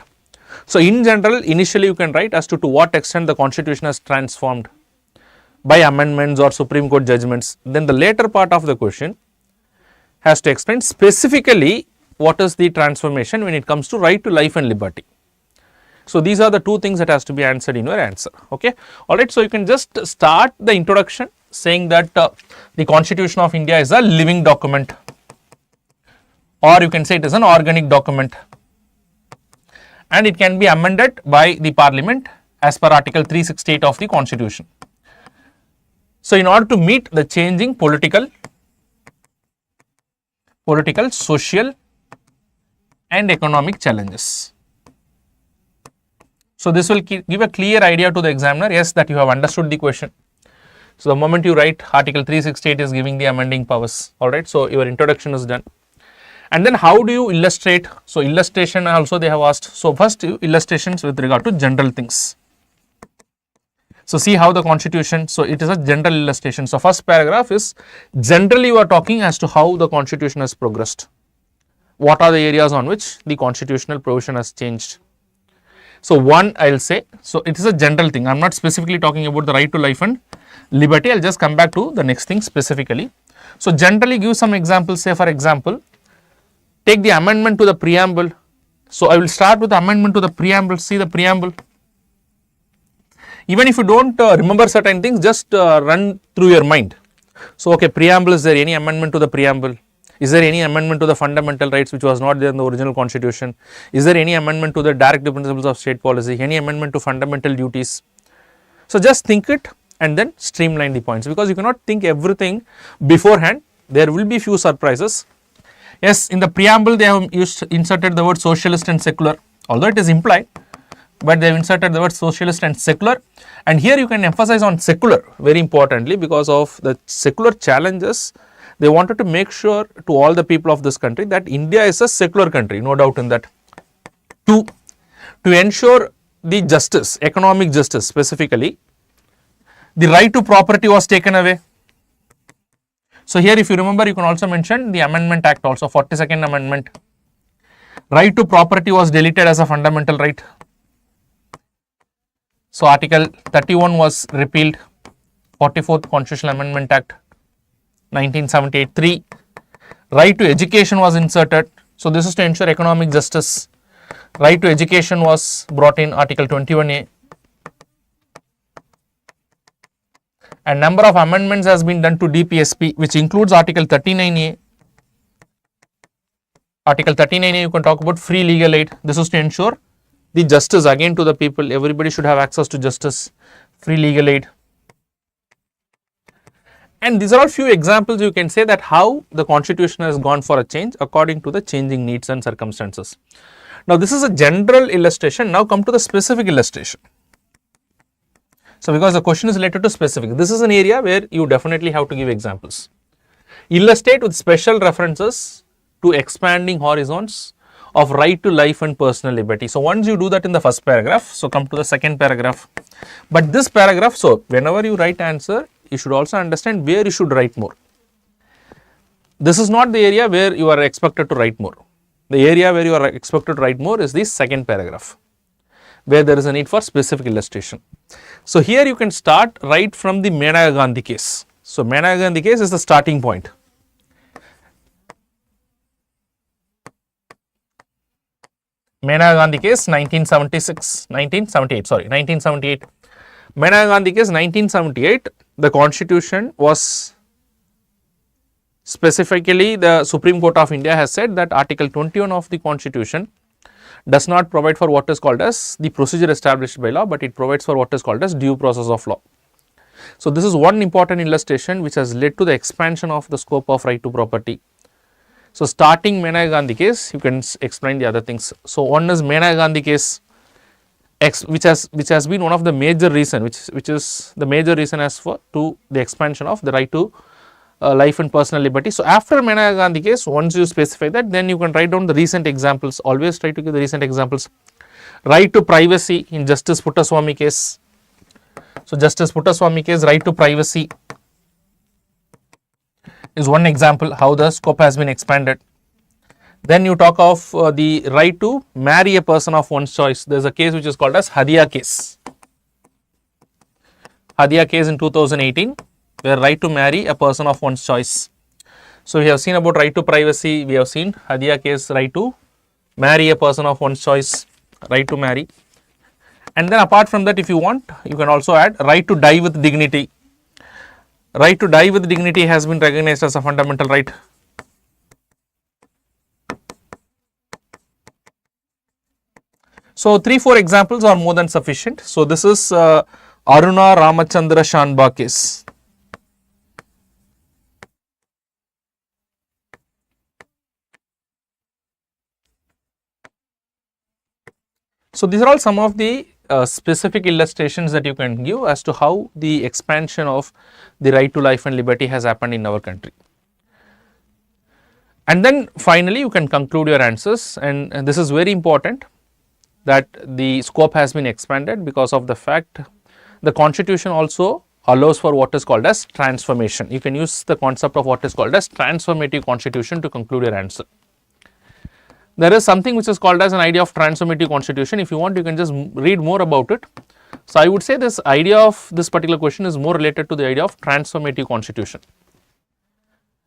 S2: So, in general, initially you can write as to what extent the constitution has transformed by amendments or Supreme Court judgments. Then the later part of the question has to explain specifically what is the transformation when it comes to right to life and liberty. So, these are the two things that has to be answered in your answer. Okay. Alright. So, you can just start the introduction saying that the Constitution of India is a living document, or you can say it is an organic document, and it can be amended by the Parliament as per Article 368 of the Constitution. So, in order to meet the changing political, social and economic challenges. So, this will give a clear idea to the examiner, yes, that you have understood the question. So, the moment you write Article 368 is giving the amending powers, alright. So, your introduction is done. And then how do you illustrate? So, illustration also they have asked. So, first illustrations with regard to general things. So, see how the constitution, so it is a general illustration. So, first paragraph is generally you are talking as to how the constitution has progressed. What are the areas on which the constitutional provision has changed? So, one I will say, so it is a general thing. I am not specifically talking about the right to life and liberty. I will just come back to the next thing specifically. So, generally give some examples, say for example, take the amendment to the preamble. So, I will start with the amendment to the preamble. See the preamble. Even if you don't remember certain things, just run through your mind. So, okay, preamble, is there any amendment to the preamble? Is there any amendment to the fundamental rights which was not there in the original constitution? Is there any amendment to the directive principles of state policy? Any amendment to fundamental duties? So, just think it and then streamline the points, because you cannot think everything beforehand. There will be few surprises. Yes, in the preamble they have inserted the word socialist and secular, although it is implied, but they have inserted the word socialist and secular, and here you can emphasize on secular very importantly, because of the secular challenges. They wanted to make sure to all the people of this country that India is a secular country, no doubt in that. To ensure the justice, economic justice specifically, the right to property was taken away. So, here if you remember, you can also mention the Amendment Act also, 42nd Amendment. Right to property was deleted as a fundamental right. So, Article 31 was repealed, 44th Constitutional Amendment Act 1978. 3. Right to education was inserted. So, this is to ensure economic justice. Right to education was brought in, Article 21A. And number of amendments has been done to DPSP, which includes Article 39A. Article 39A, you can talk about free legal aid. This is to ensure the justice again to the people. Everybody should have access to justice, free legal aid. And these are all few examples you can say that how the constitution has gone for a change according to the changing needs and circumstances. Now, this is a general illustration. Now, come to the specific illustration. So, because the question is related to specific, this is an area where you definitely have to give examples. Illustrate with special references to expanding horizons of right to life and personal liberty. So, once you do that in the first paragraph, so come to the second paragraph. But this paragraph, so whenever you write answer, you should also understand where you should write more. This is not the area where you are expected to write more. The area where you are expected to write more is the second paragraph, where there is a need for specific illustration. So, here you can start right from the Menaka Gandhi case. So, Menaka Gandhi case is the starting point. Menaka Gandhi case 1978. Menaka Gandhi case 1978, the constitution was specifically, the Supreme Court of India has said that Article 21 of the constitution does not provide for what is called as the procedure established by law, but it provides for what is called as due process of law. So, this is one important illustration which has led to the expansion of the scope of right to property. So, starting Menaka Gandhi case, you can explain the other things. So, one is Menaka Gandhi case, which has been one of the major reason, which is the major reason as for to the expansion of the right to life and personal liberty. So, after Menaka Gandhi case, once you specify that, then you can write down the recent examples. Always try to give the recent examples. Right to privacy in Justice Puttaswamy case. So, Justice Puttaswamy case, right to privacy is one example how the scope has been expanded. Then you talk of the right to marry a person of one's choice. There is a case which is called as Hadia case. Hadia case in 2018, where right to marry a person of one's choice. So, we have seen about right to privacy, we have seen Hadia case, right to marry a person of one's choice, right to marry. And then apart from that, if you want, you can also add right to die with dignity. Right to die with dignity has been recognized as a fundamental right. So, 3-4 examples are more than sufficient. So, this is Aruna Ramachandra Shanba case. So, these are all some of the specific illustrations that you can give as to how the expansion of the right to life and liberty has happened in our country. And then finally, you can conclude your answers, and this is very important, that the scope has been expanded because of the fact the constitution also allows for what is called as transformation. You can use the concept of what is called as transformative constitution to conclude your answer. There is something which is called as an idea of transformative constitution. If you want, you can just read more about it. So, I would say this idea of this particular question is more related to the idea of transformative constitution.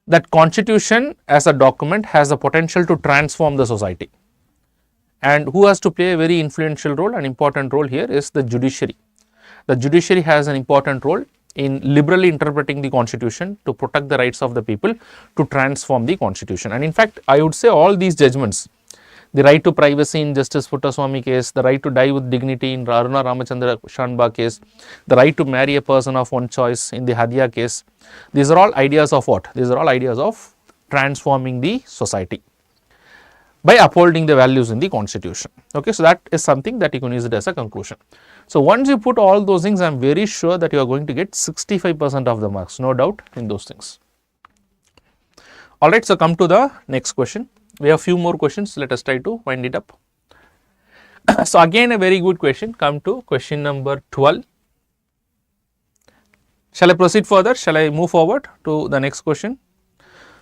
S2: That constitution as a document has the potential to transform the society. And who has to play a very influential role, an important role here is the judiciary. the judiciary has an important role in liberally interpreting the constitution to protect the rights of the people, to transform the constitution. And in fact, I would say all these judgments, the right to privacy in Justice Puttaswamy case, the right to die with dignity in Aruna Ramachandra Shanba case, the right to marry a person of one choice in the Hadia case, these are all ideas of what? These are all ideas of transforming the society by upholding the values in the constitution. Okay, so that is something that you can use it as a conclusion. So once you put all those things, I am very sure that you are going to get 65% of the marks, no doubt in those things. Alright, so come to the next question. We have few more questions, let us try to wind it up. So again a very good question, come to question number 12. Shall I proceed further? Shall I move forward to the next question?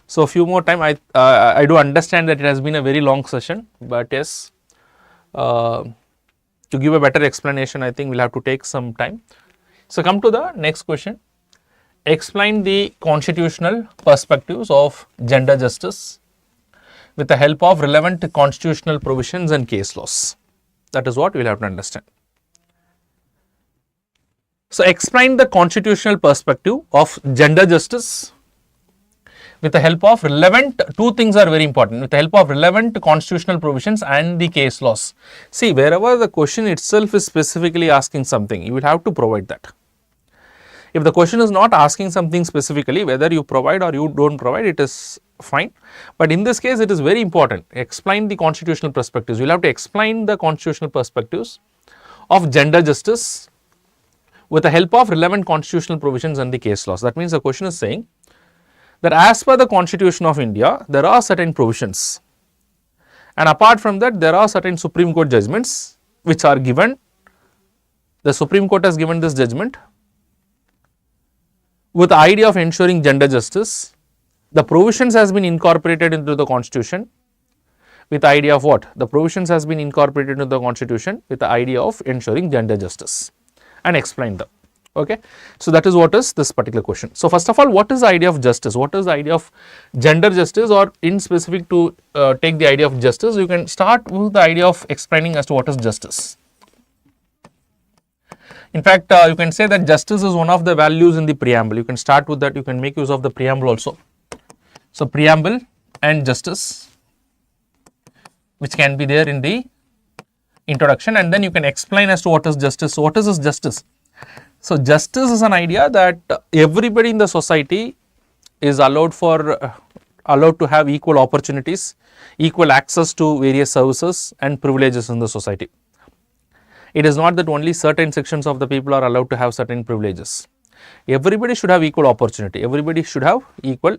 S2: So a few more time, I do understand that it has been a very long session, but yes, to give a better explanation, I think we will have to take some time. So come to the next question. Explain the constitutional perspectives of gender justice with the help of relevant constitutional provisions and case laws. That is what we will have to understand. So explain the constitutional perspective of gender justice with the help of relevant, two things are very important, with the help of relevant constitutional provisions and the case laws. See, wherever the question itself is specifically asking something, you will have to provide that. If the question is not asking something specifically, whether you provide or you do not provide, it is fine. But in this case, it is very important. Explain the constitutional perspectives. You will have to explain the constitutional perspectives of gender justice with the help of relevant constitutional provisions and the case laws. That means the question is saying that as per the Constitution of India, there are certain provisions, and apart from that, there are certain Supreme Court judgments which are given. The Supreme Court has given this judgment with the idea of ensuring gender justice. The provisions has been incorporated into the Constitution with the idea of what? The provisions has been incorporated into the Constitution with the idea of ensuring gender justice, and explain them. Okay, so that is what is this particular question. So first of all, what is the idea of justice? What is the idea of gender justice, or in specific to take the idea of justice, you can start with the idea of explaining as to what is justice. In fact, you can say that justice is one of the values in the preamble. You can start with that, you can make use of the preamble also. So preamble and justice, which can be there in the introduction, and then you can explain as to what is justice. So what is this justice? So justice is an idea that everybody in the society is allowed to have equal opportunities, equal access to various services and privileges in the society. It is not that only certain sections of the people are allowed to have certain privileges. Everybody should have equal opportunity, everybody should have equal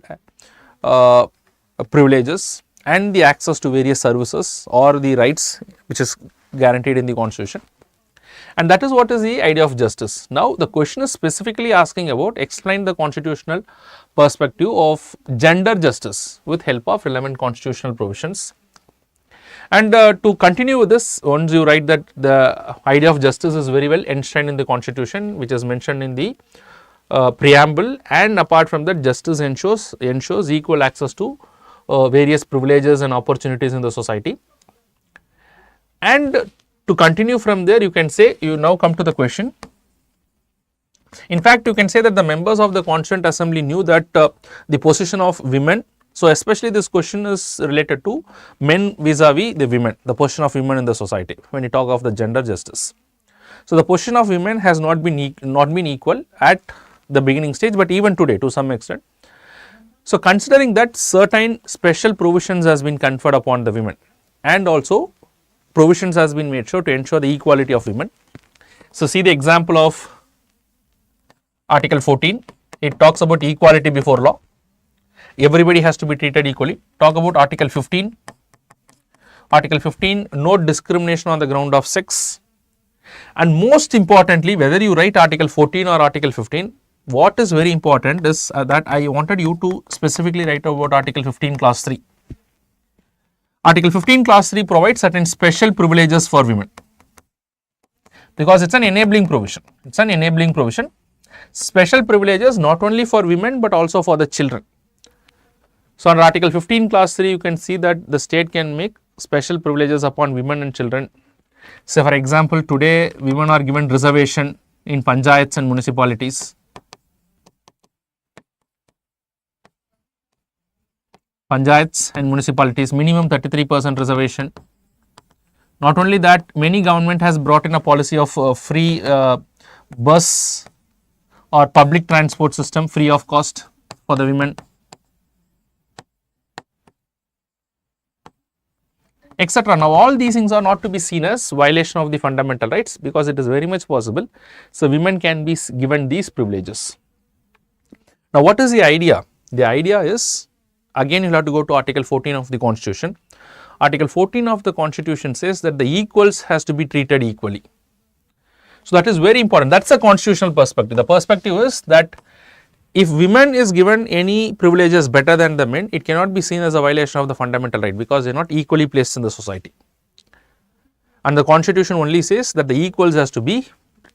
S2: privileges and the access to various services or the rights which is guaranteed in the Constitution. And that is what is the idea of justice. Now the question is specifically asking about explain the constitutional perspective of gender justice with help of relevant constitutional provisions. And to continue with this, once you write that the idea of justice is very well enshrined in the Constitution, which is mentioned in the preamble, and apart from that, justice ensures equal access to various privileges and opportunities in the society. And to continue from there, you can say, you now come to the question. In fact, you can say that the members of the Constituent Assembly knew that the position of women, so especially this question is related to men vis-a-vis the women, the position of women in the society when you talk of the gender justice. So the position of women has not been equal at the beginning stage, but even today to some extent. So considering that certain special provisions has been conferred upon the women, and also provisions has been made sure to ensure the equality of women. So see the example of Article 14, it talks about equality before law. Everybody has to be treated equally. Talk about Article 15. Article 15, no discrimination on the ground of sex. And most importantly, whether you write Article 14 or Article 15, what is very important is that I wanted you to specifically write about Article 15 clause 3. Article 15 clause 3 provides certain special privileges for women, because it is an enabling provision. It is an enabling provision. Special privileges not only for women but also for the children. So under Article 15 clause 3, you can see that the state can make special privileges upon women and children. Say for example, today women are given reservation in panchayats and municipalities. Panchayats and municipalities, minimum 33% reservation. Not only that, many government has brought in a policy of free bus or public transport system free of cost for the women, etc. Now, all these things are not to be seen as violation of the fundamental rights, because it is very much possible. So, women can be given these privileges. Now, what is the idea? The idea is, again you will have to go to Article 14 of the Constitution. Article 14 of the Constitution says that the equals has to be treated equally. So, that is very important. That is a constitutional perspective. The perspective is that if women is given any privileges better than the men, it cannot be seen as a violation of the fundamental right, because they are not equally placed in the society. And the Constitution only says that the equals has to be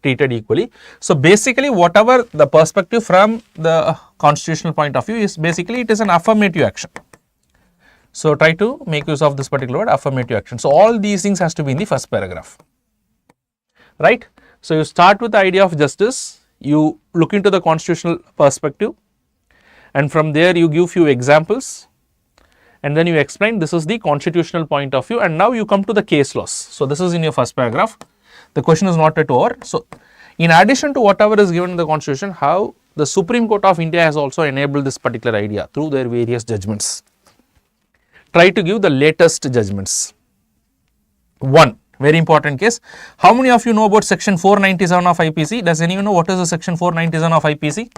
S2: treated equally. So, basically whatever the perspective from the constitutional point of view is, basically it is an affirmative action. So, try to make use of this particular word, affirmative action. So, all these things has to be in the first paragraph, right. So, you start with the idea of justice, you look into the constitutional perspective, and from there you give few examples, and then you explain this is the constitutional point of view, and now you come to the case laws. So, this is in your first paragraph. The question is not yet over. So, in addition to whatever is given in the Constitution, how the Supreme Court of India has also enabled this particular idea through their various judgments. Try to give the latest judgments. One very important case. How many of you know about section 497 of IPC? Does anyone know what is the section 497 of IPC?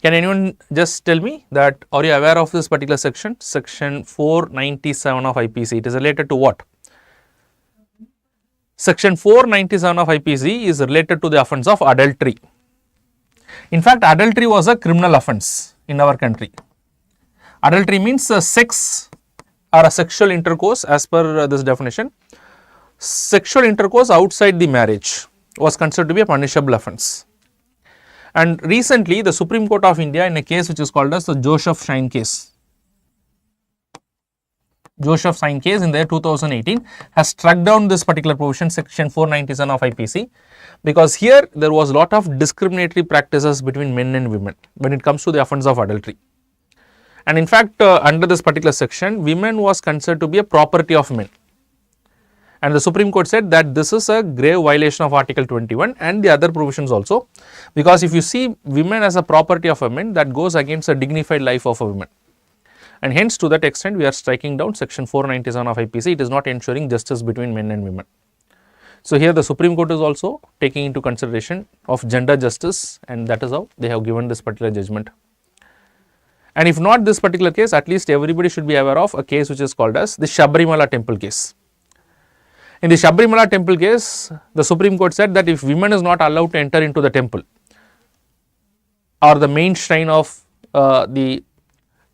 S2: Can anyone just tell me that, are you aware of this particular section? Section 497 of IPC, it is related to what? Section 497 of IPC is related to the offence of adultery. In fact, adultery was a criminal offence in our country. Adultery means sex or a sexual intercourse, as per this definition. Sexual intercourse outside the marriage was considered to be a punishable offence. And recently, the Supreme Court of India, in a case which is called as the Joseph Shine case, in the year 2018, has struck down this particular provision, section 497 of IPC, because here there was a lot of discriminatory practices between men and women when it comes to the offence of adultery. And in fact, under this particular section, women was considered to be a property of men. And the Supreme Court said that this is a grave violation of Article 21 and the other provisions also, because if you see women as a property of a man, that goes against the dignified life of a woman. And hence, to that extent, we are striking down section 497 of IPC. It is not ensuring justice between men and women. So, here the Supreme Court is also taking into consideration of gender justice, and that is how they have given this particular judgment. And if not this particular case, at least everybody should be aware of a case which is called as the Sabrimala temple case. In the Sabrimala temple case, the Supreme Court said that if women is not allowed to enter into the temple or the main shrine of the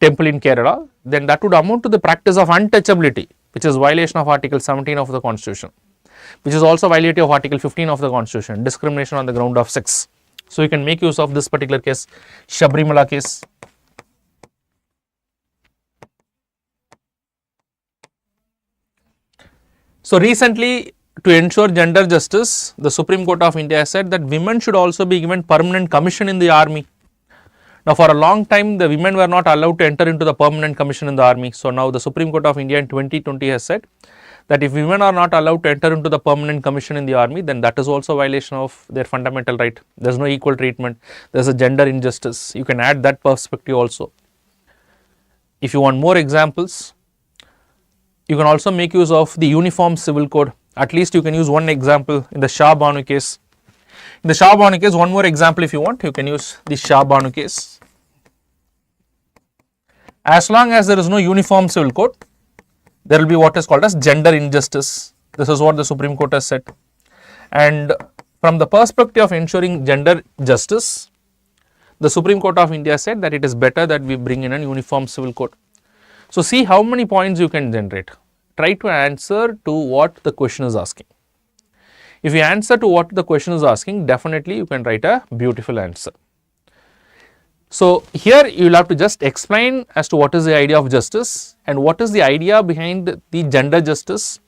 S2: temple in Kerala, then that would amount to the practice of untouchability, which is violation of Article 17 of the Constitution, which is also violative of Article 15 of the Constitution, discrimination on the ground of sex. So, you can make use of this particular case, Sabrimala case. So, recently, to ensure gender justice, the Supreme Court of India said that women should also be given permanent commission in the army. Now, for a long time, the women were not allowed to enter into the permanent commission in the army. So, now the Supreme Court of India in 2020 has said that if women are not allowed to enter into the permanent commission in the army, then that is also a violation of their fundamental right. There is no equal treatment, there is a gender injustice. You can add that perspective also. If you want more examples, you can also make use of the Uniform Civil Code. At least you can use one example in the Shah Banu case. In the Shah Banu case, one more example if you want, you can use the Shah Banu case. As long as there is no Uniform Civil Code, there will be what is called as gender injustice. This is what the Supreme Court has said. And from the perspective of ensuring gender justice, the Supreme Court of India said that it is better that we bring in a Uniform Civil Code. So, see how many points you can generate. Try to answer to what the question is asking. If you answer to what the question is asking, definitely you can write a beautiful answer. So, here you will have to just explain as to what is the idea of justice and what is the idea behind the gender justice,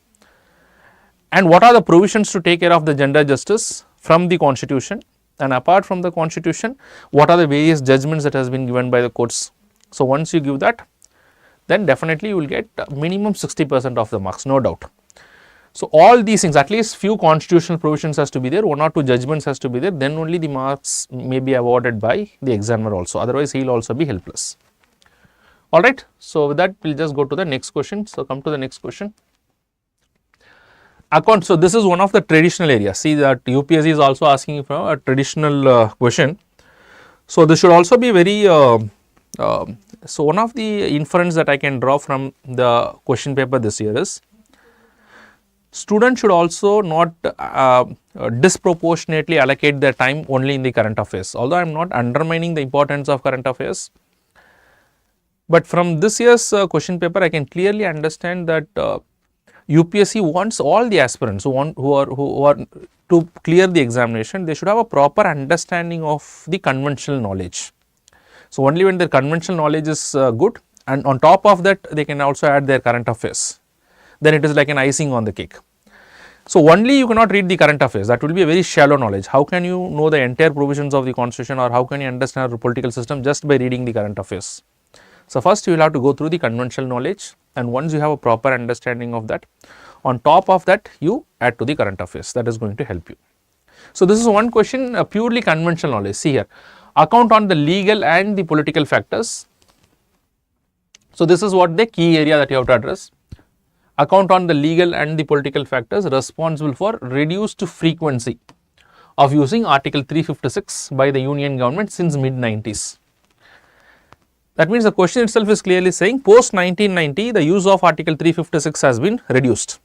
S2: and what are the provisions to take care of the gender justice from the constitution, and apart from the constitution, what are the various judgments that has been given by the courts. So, once you give that, then definitely you will get minimum 60% of the marks, no doubt. So, all these things, at least few constitutional provisions has to be there, 1 or 2 judgments has to be there, then only the marks may be awarded by the examiner also, otherwise he will also be helpless. Alright, so with that we will just go to the next question. So, come to the next question. Account, so this is one of the traditional areas. See that UPSC is also asking for a traditional question. So, this should also be very, so one of the inference that I can draw from the question paper this year is, students should also not disproportionately allocate their time only in the current affairs. Although I am not undermining the importance of current affairs, but from this year's question paper I can clearly understand that UPSC wants all the aspirants who are to clear the examination, they should have a proper understanding of the conventional knowledge. So, only when their conventional knowledge is good, and on top of that they can also add their current affairs, then it is like an icing on the cake. So, only you cannot read the current affairs, that will be a very shallow knowledge. How can you know the entire provisions of the constitution, or how can you understand our political system just by reading the current affairs? So, first you will have to go through the conventional knowledge, and once you have a proper understanding of that, on top of that you add to the current affairs, that is going to help you. So, this is one question, purely conventional knowledge. See here, account on the legal and the political factors. So, this is what the key area that you have to address. Account on the legal and the political factors responsible for reduced frequency of using Article 356 by the Union government since mid-90s. That means the question itself is clearly saying post 1990 the use of Article 356 has been reduced.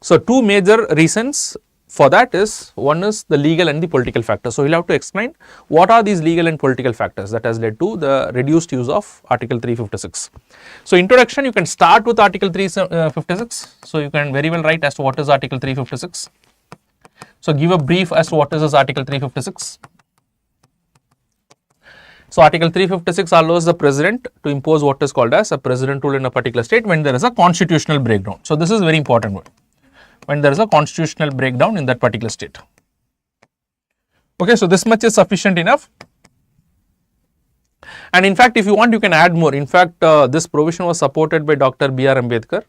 S2: So, 2 major reasons for that is, one is the legal and the political factors. So, we will have to explain what are these legal and political factors that has led to the reduced use of Article 356. So, introduction, you can start with Article 356. So, you can very well write as to what is Article 356. So, give a brief as to what is this Article 356. So, Article 356 allows the president to impose what is called as a president rule in a particular state when there is a constitutional breakdown. So, this is very important one, when there is a constitutional breakdown in that particular state. Okay, so this much is sufficient enough. And in fact, if you want, you can add more. In fact, this provision was supported by Dr. B.R. Ambedkar.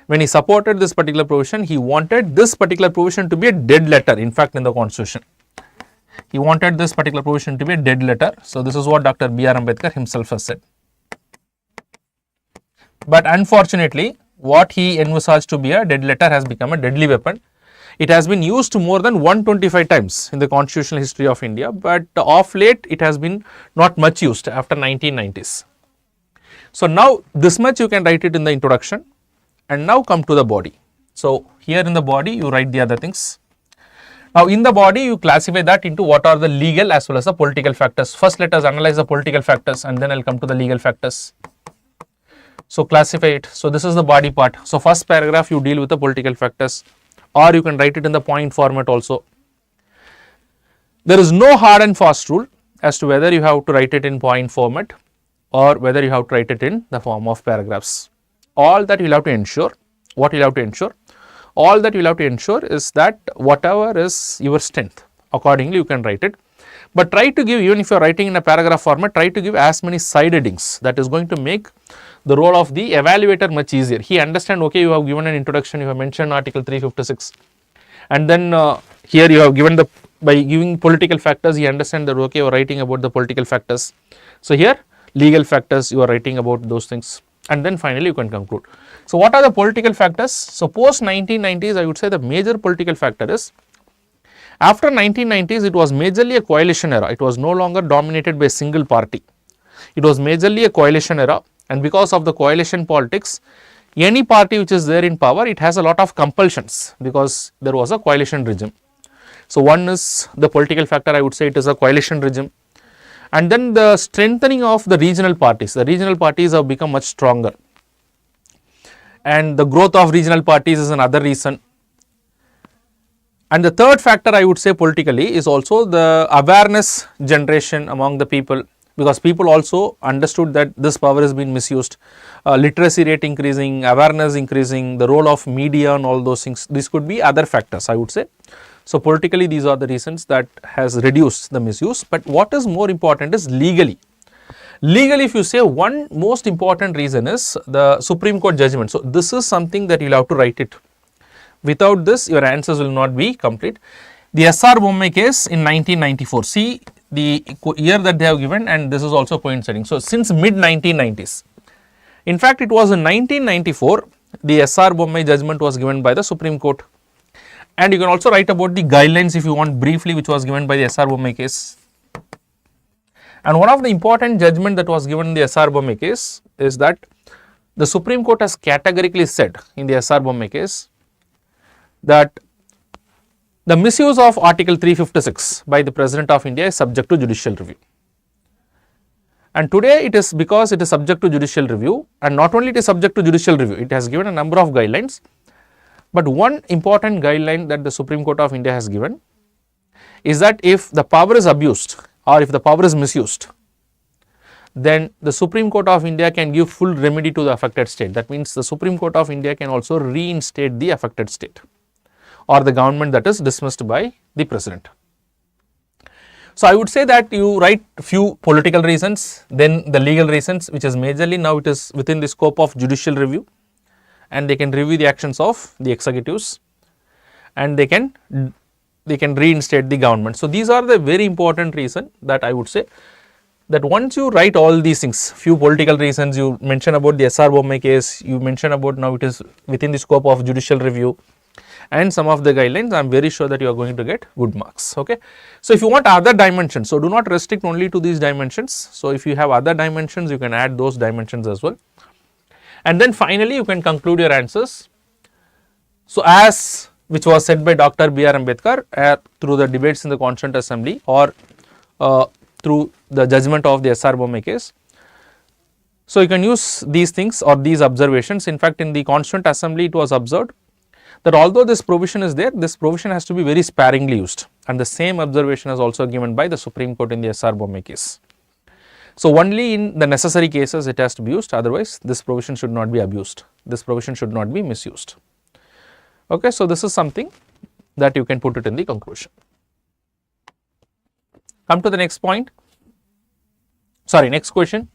S2: When he supported this particular provision, he wanted this particular provision to be a dead letter, in fact, in the constitution. He wanted this particular provision to be a dead letter. So, this is what Dr. B.R. Ambedkar himself has said. But unfortunately, what he envisaged to be a dead letter has become a deadly weapon. It has been used more than 125 times in the constitutional history of India, but of late it has been not much used after 1990s. So, now this much you can write it in the introduction, and now come to the body. So, here in the body you write the other things. Now, in the body you classify that into what are the legal as well as the political factors. First, let us analyze the political factors and then I will come to the legal factors. So, classify it. So, this is the body part. So, first paragraph you deal with the political factors, or you can write it in the point format also. There is no hard and fast rule as to whether you have to write it in point format or whether you have to write it in the form of paragraphs. All that you will have to ensure, what you will have to ensure? All that you will have to ensure is that whatever is your strength, accordingly you can write it. But try to give, even if you are writing in a paragraph format, try to give as many side headings. That is going to make the role of the evaluator much easier. He understand, okay, you have given an introduction, you have mentioned Article 356, and then here you have given the, by giving political factors, he understand that, okay, you are writing about the political factors. So, here legal factors, you are writing about those things, and then finally you can conclude. So, what are the political factors? So, post 1990s, I would say the major political factor is, after 1990s, it was majorly a coalition era. It was no longer dominated by a single party. It was majorly a coalition era, and because of the coalition politics, any party which is there in power, it has a lot of compulsions because there was a coalition regime. So, one is the political factor, I would say it is a coalition regime. And then the strengthening of the regional parties have become much stronger, and the growth of regional parties is another reason. And the third factor I would say politically is also the awareness generation among the people because people also understood that this power has been misused. Literacy rate increasing, awareness increasing, the role of media and all those things, this could be other factors, I would say. So politically these are the reasons that has reduced the misuse, but what is more important is legally. Legally, if you say, one most important reason is the Supreme Court judgment. So this is something that you will have to write it. Without this, your answers will not be complete. The SR Bommai case in 1994. See the year that they have given, and this is also coinciding. So since mid 1990s. In fact, it was in 1994 the SR Bommai judgment was given by the Supreme Court. And you can also write about the guidelines if you want briefly, which was given by the SR Bommai case. And one of the important judgment that was given in the SR Bommai case is that the Supreme Court has categorically said in the SR Bommai case that the misuse of Article 356 by the President of India is subject to judicial review. And today it is because it is subject to judicial review, and not only it is subject to judicial review, it has given a number of guidelines. But one important guideline that the Supreme Court of India has given is that if the power is abused or if the power is misused, then the Supreme Court of India can give full remedy to the affected state. That means the Supreme Court of India can also reinstate the affected state or the government that is dismissed by the President. So I would say that you write few political reasons, then the legal reasons, which is majorly now it is within the scope of judicial review, and they can review the actions of the executives, and they can reinstate the government. So these are the very important reason that I would say that once you write all these things, few political reasons, you mention about the SR Bommai case, you mention about now it is within the scope of judicial review, and some of the guidelines, I am very sure that you are going to get good marks. Okay. So if you want other dimensions, so do not restrict only to these dimensions. So if you have other dimensions, you can add those dimensions as well. And then finally you can conclude your answers. So as which was said by Dr. B.R. Ambedkar through the debates in the Constituent Assembly or through the judgment of the SR Bommai case. So you can use these things or these observations. In fact, in the Constituent Assembly it was observed that although this provision is there, this provision has to be very sparingly used, and the same observation is also given by the Supreme Court in the SR Bommai case. So only in the necessary cases it has to be used, otherwise this provision should not be abused, this provision should not be misused. Okay, so this is something that you can put it in the conclusion. Come to the next point, next question.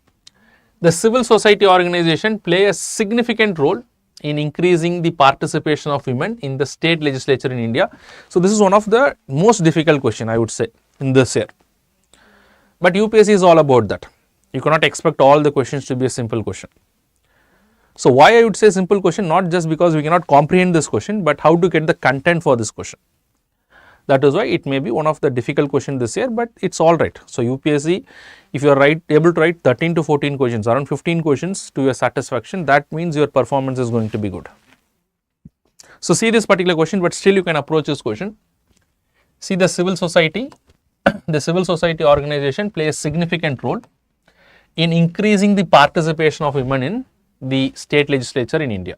S2: The civil society organization play a significant role in increasing the participation of women in the state legislature in India. So this is one of the most difficult question, I would say, in this year. But UPSC is all about that. You cannot expect all the questions to be a simple question. So why I would say simple question, not just because we cannot comprehend this question, but how to get the content for this question. That is why it may be one of the difficult questions this year, but it's all right. So UPSC, if you are able to write 13 to 14 questions, around 15 questions to your satisfaction, that means your performance is going to be good. So see this particular question, but still you can approach this question. See the civil society, the civil society organization play a significant role in increasing the participation of women in the state legislature in India.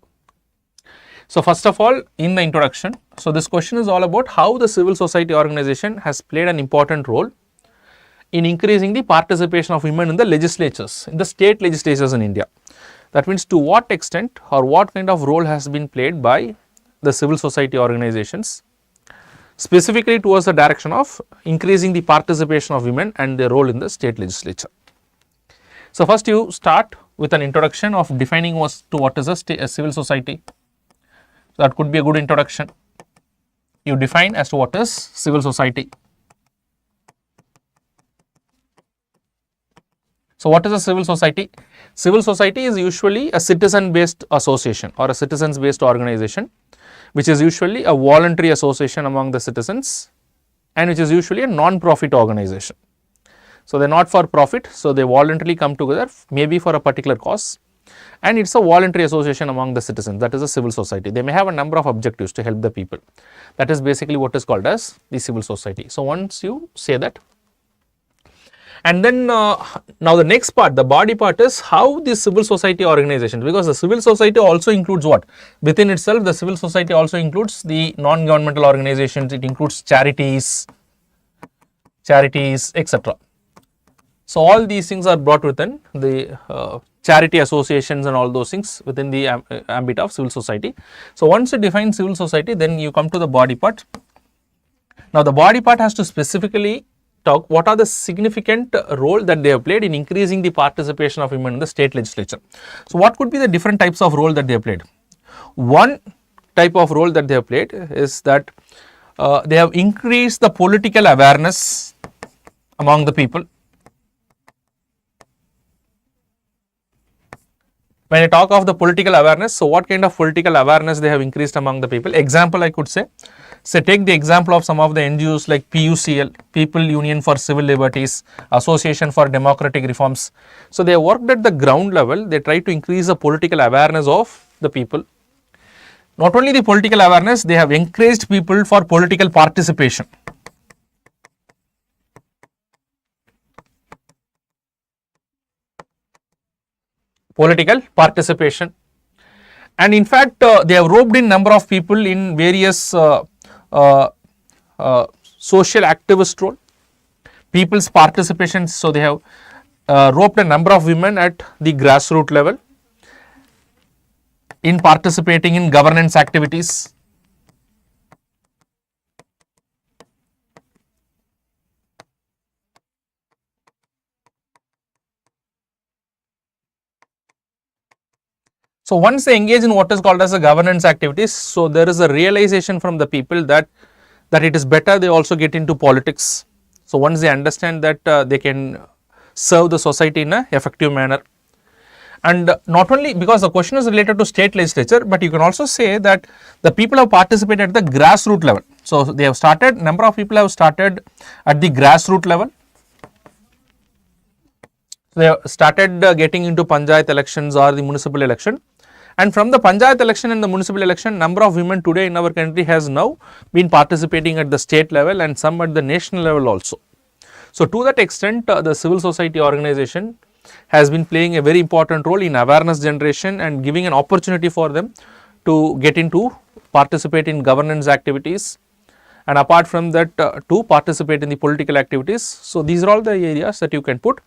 S2: So first of all, in the introduction, so this question is all about how the civil society organization has played an important role in increasing the participation of women in the legislatures, in the state legislatures in India. That means to what extent or what kind of role has been played by the civil society organizations, specifically towards the direction of increasing the participation of women and their role in the state legislature. So first you start with an introduction of defining what is a civil society. That could be a good introduction. You define as to what is civil society. So what is a civil society? Civil society is usually a citizen based association or a citizens based organization, which is usually a voluntary association among the citizens, and which is usually a non-profit organization. So they are not for profit, so they voluntarily come together, maybe for a particular cause, and it is a voluntary association among the citizens. That is a civil society. They may have a number of objectives to help the people. That is basically what is called as the civil society. So once you say that, and then now the next part, the body part, is how the civil society organization, because the civil society also includes what? Within itself, the civil society also includes the non-governmental organizations, it includes charities, etc. So all these things are brought within the charity associations and all those things within the ambit of civil society. So once you define civil society, then you come to the body part. Now the body part has to specifically talk what are the significant role that they have played in increasing the participation of women in the state legislature. So what could be the different types of role that they have played? One type of role that they have played is that they have increased the political awareness among the people. When I talk of the political awareness, so what kind of political awareness they have increased among the people? Example I could say take the example of some of the NGOs like PUCL, People Union for Civil Liberties, Association for Democratic Reforms. So they have worked at the ground level, they try to increase the political awareness of the people. Not only the political awareness, they have encouraged people for political participation. Political participation, and in fact they have roped in number of people in various social activist role, people's participation. So they have roped a number of women at the grassroots level in participating in governance activities. So once they engage in what is called as a governance activities, so there is a realization from the people that it is better they also get into politics. So once they understand that they can serve the society in an effective manner. And not only because the question is related to state legislature, but you can also say that the people have participated at the grassroots level. So they have started, number of people have started at the grassroots level. So they have started getting into panchayat elections or the municipal election. And from the panchayat election and the municipal election, number of women today in our country has now been participating at the state level and some at the national level also. So to that extent, the civil society organization has been playing a very important role in awareness generation and giving an opportunity for them to get into participate in governance activities, and apart from that to participate in the political activities. So these are all the areas that you can put.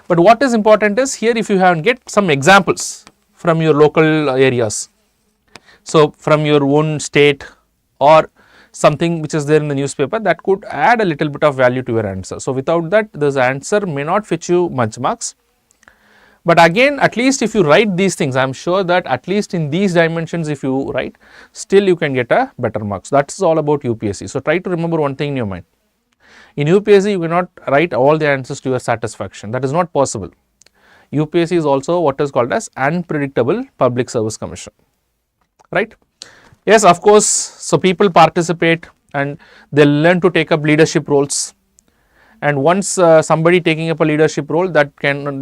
S2: But what is important is here, if you have get some examples from your local areas, so from your own state or something which is there in the newspaper, that could add a little bit of value to your answer. So without that, this answer may not fetch you much marks. But again, at least if you write these things, I am sure that at least in these dimensions if you write, still you can get a better marks. That is all about UPSC. So try to remember one thing in your mind. In UPSC, you cannot write all the answers to your satisfaction. That is not possible. UPSC is also what is called as unpredictable public service commission, right? Yes, of course. So people participate and they learn to take up leadership roles. And once somebody taking up a leadership role, that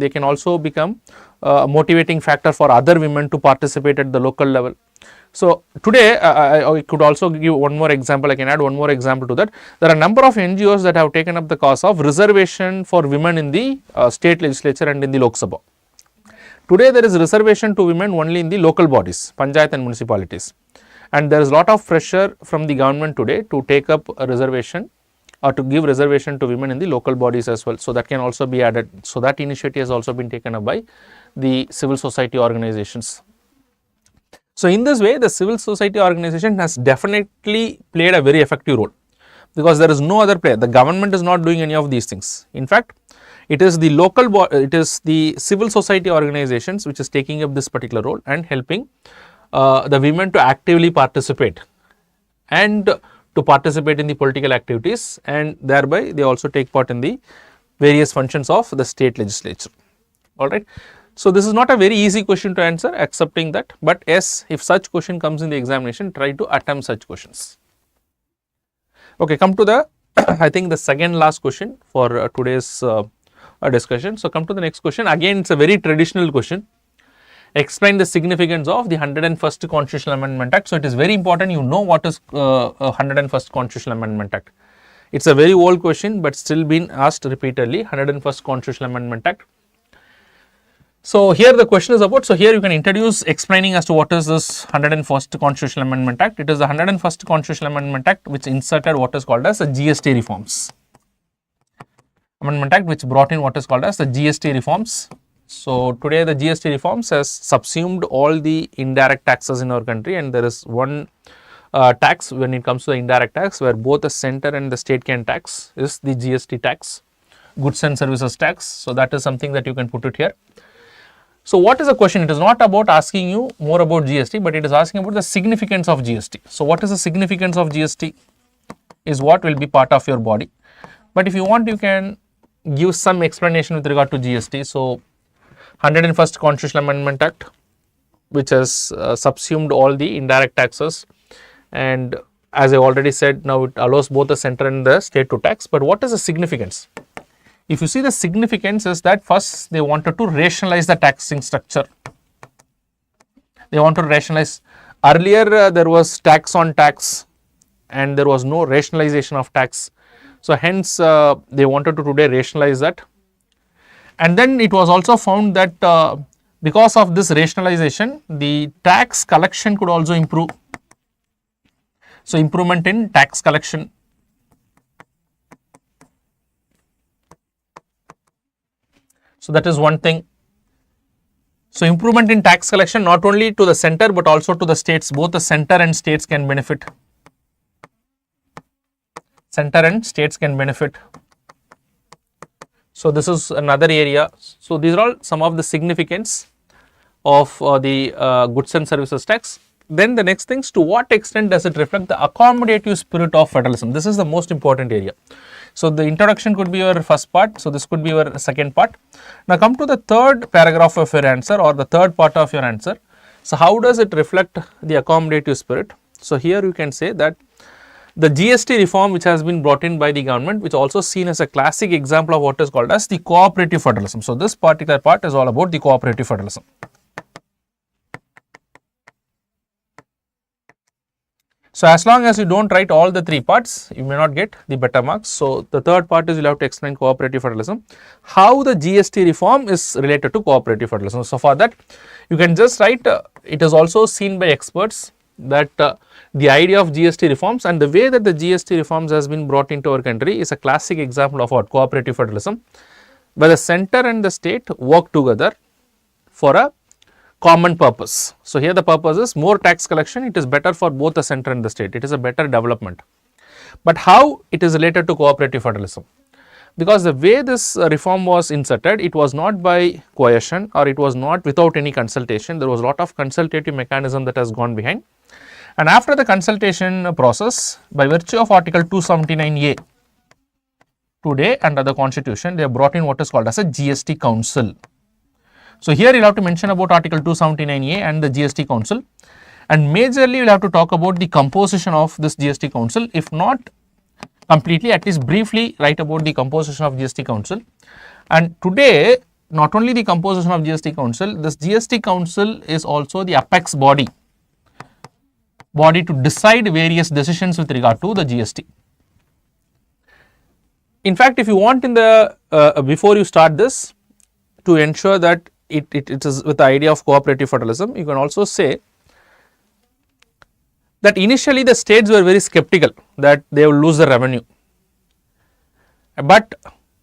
S2: they can also become a motivating factor for other women to participate at the local level. So today I could also give one more example. I can add one more example to that. There are a number of NGOs that have taken up the cause of reservation for women in the state legislature and in the Lok Sabha. Today there is reservation to women only in the local bodies, panchayat and municipalities, and there is a lot of pressure from the government today to take up a reservation or to give reservation to women in the local bodies as well. So that can also be added. So that initiative has also been taken up by the civil society organizations. So in this way, the civil society organization has definitely played a very effective role, because there is no other player. The government is not doing any of these things. In fact, it is the it is the civil society organizations which is taking up this particular role and helping the women to actively participate and to participate in the political activities, and thereby they also take part in the various functions of the state legislature. All right. So this is not a very easy question to answer, accepting that, but yes, if such question comes in the examination, try to attempt such questions. Okay, come to the I think the second last question for today's discussion. So come to the next question. Again, it's a very traditional question. Explain the significance of the 101st Constitutional Amendment Act. So it is very important you know what is 101st Constitutional Amendment Act. It's a very old question, but still been asked repeatedly. 101st Constitutional Amendment Act. So here the question is about, so here you can introduce explaining as to what is this 101st Constitutional Amendment Act. It is the 101st Constitutional Amendment Act which inserted what is called as a GST reforms. Amendment Act, which brought in what is called as the GST reforms. So today the GST reforms has subsumed all the indirect taxes in our country, and there is one tax when it comes to the indirect tax where both the center and the state can tax is the GST tax, goods and services tax. So that is something that you can put it here. So what is the question? It is not about asking you more about GST, but it is asking about the significance of GST. So what is the significance of GST is what will be part of your body. But if you want, you can give some explanation with regard to GST. So 101st Constitutional Amendment Act, which has subsumed all the indirect taxes, and as I already said, now it allows both the center and the state to tax. But what is the significance? If you see, the significance is that first they wanted to rationalize the taxing structure. They want to rationalize. Earlier there was tax on tax and there was no rationalization of tax. So hence they wanted to today rationalize that. And then it was also found that because of this rationalization, the tax collection could also improve. So improvement in tax collection. So that is one thing. So improvement in tax collection not only to the center but also to the states. Both the center and states can benefit. Center and states can benefit. So this is another area. So these are all some of the significance of the goods and services tax. Then the next things, to what extent does it reflect the accommodative spirit of federalism? This is the most important area. So the introduction could be your first part. So this could be your second part. Now come to the third paragraph of your answer or the third part of your answer. So how does it reflect the accommodative spirit? So here you can say that the GST reform which has been brought in by the government, which also seen as a classic example of what is called as the cooperative federalism. So this particular part is all about the cooperative federalism. So as long as you don't write all the three parts, you may not get the better marks. So the third part is you will have to explain cooperative federalism, how the GST reform is related to cooperative federalism. So for that, you can just write, it is also seen by experts that the idea of GST reforms and the way that the GST reforms has been brought into our country is a classic example of what? Cooperative federalism, where the center and the state work together for a common purpose. So here the purpose is more tax collection. It is better for both the center and the state. It is a better development. But how it is related to cooperative federalism? Because the way this reform was inserted, it was not by coercion or it was not without any consultation. There was a lot of consultative mechanism that has gone behind. And after the consultation process, by virtue of Article 279A, today under the Constitution, they have brought in what is called as a GST Council. So here you will have to mention about Article 279A and the GST Council, and majorly you will have to talk about the composition of this GST Council. If not completely, at least briefly write about the composition of GST Council. And today, not only the composition of GST Council, this GST Council is also the apex body to decide various decisions with regard to the GST. In fact, if you want in the before you start this, to ensure that it is with the idea of cooperative federalism, you can also say that initially the states were very skeptical that they will lose the revenue, but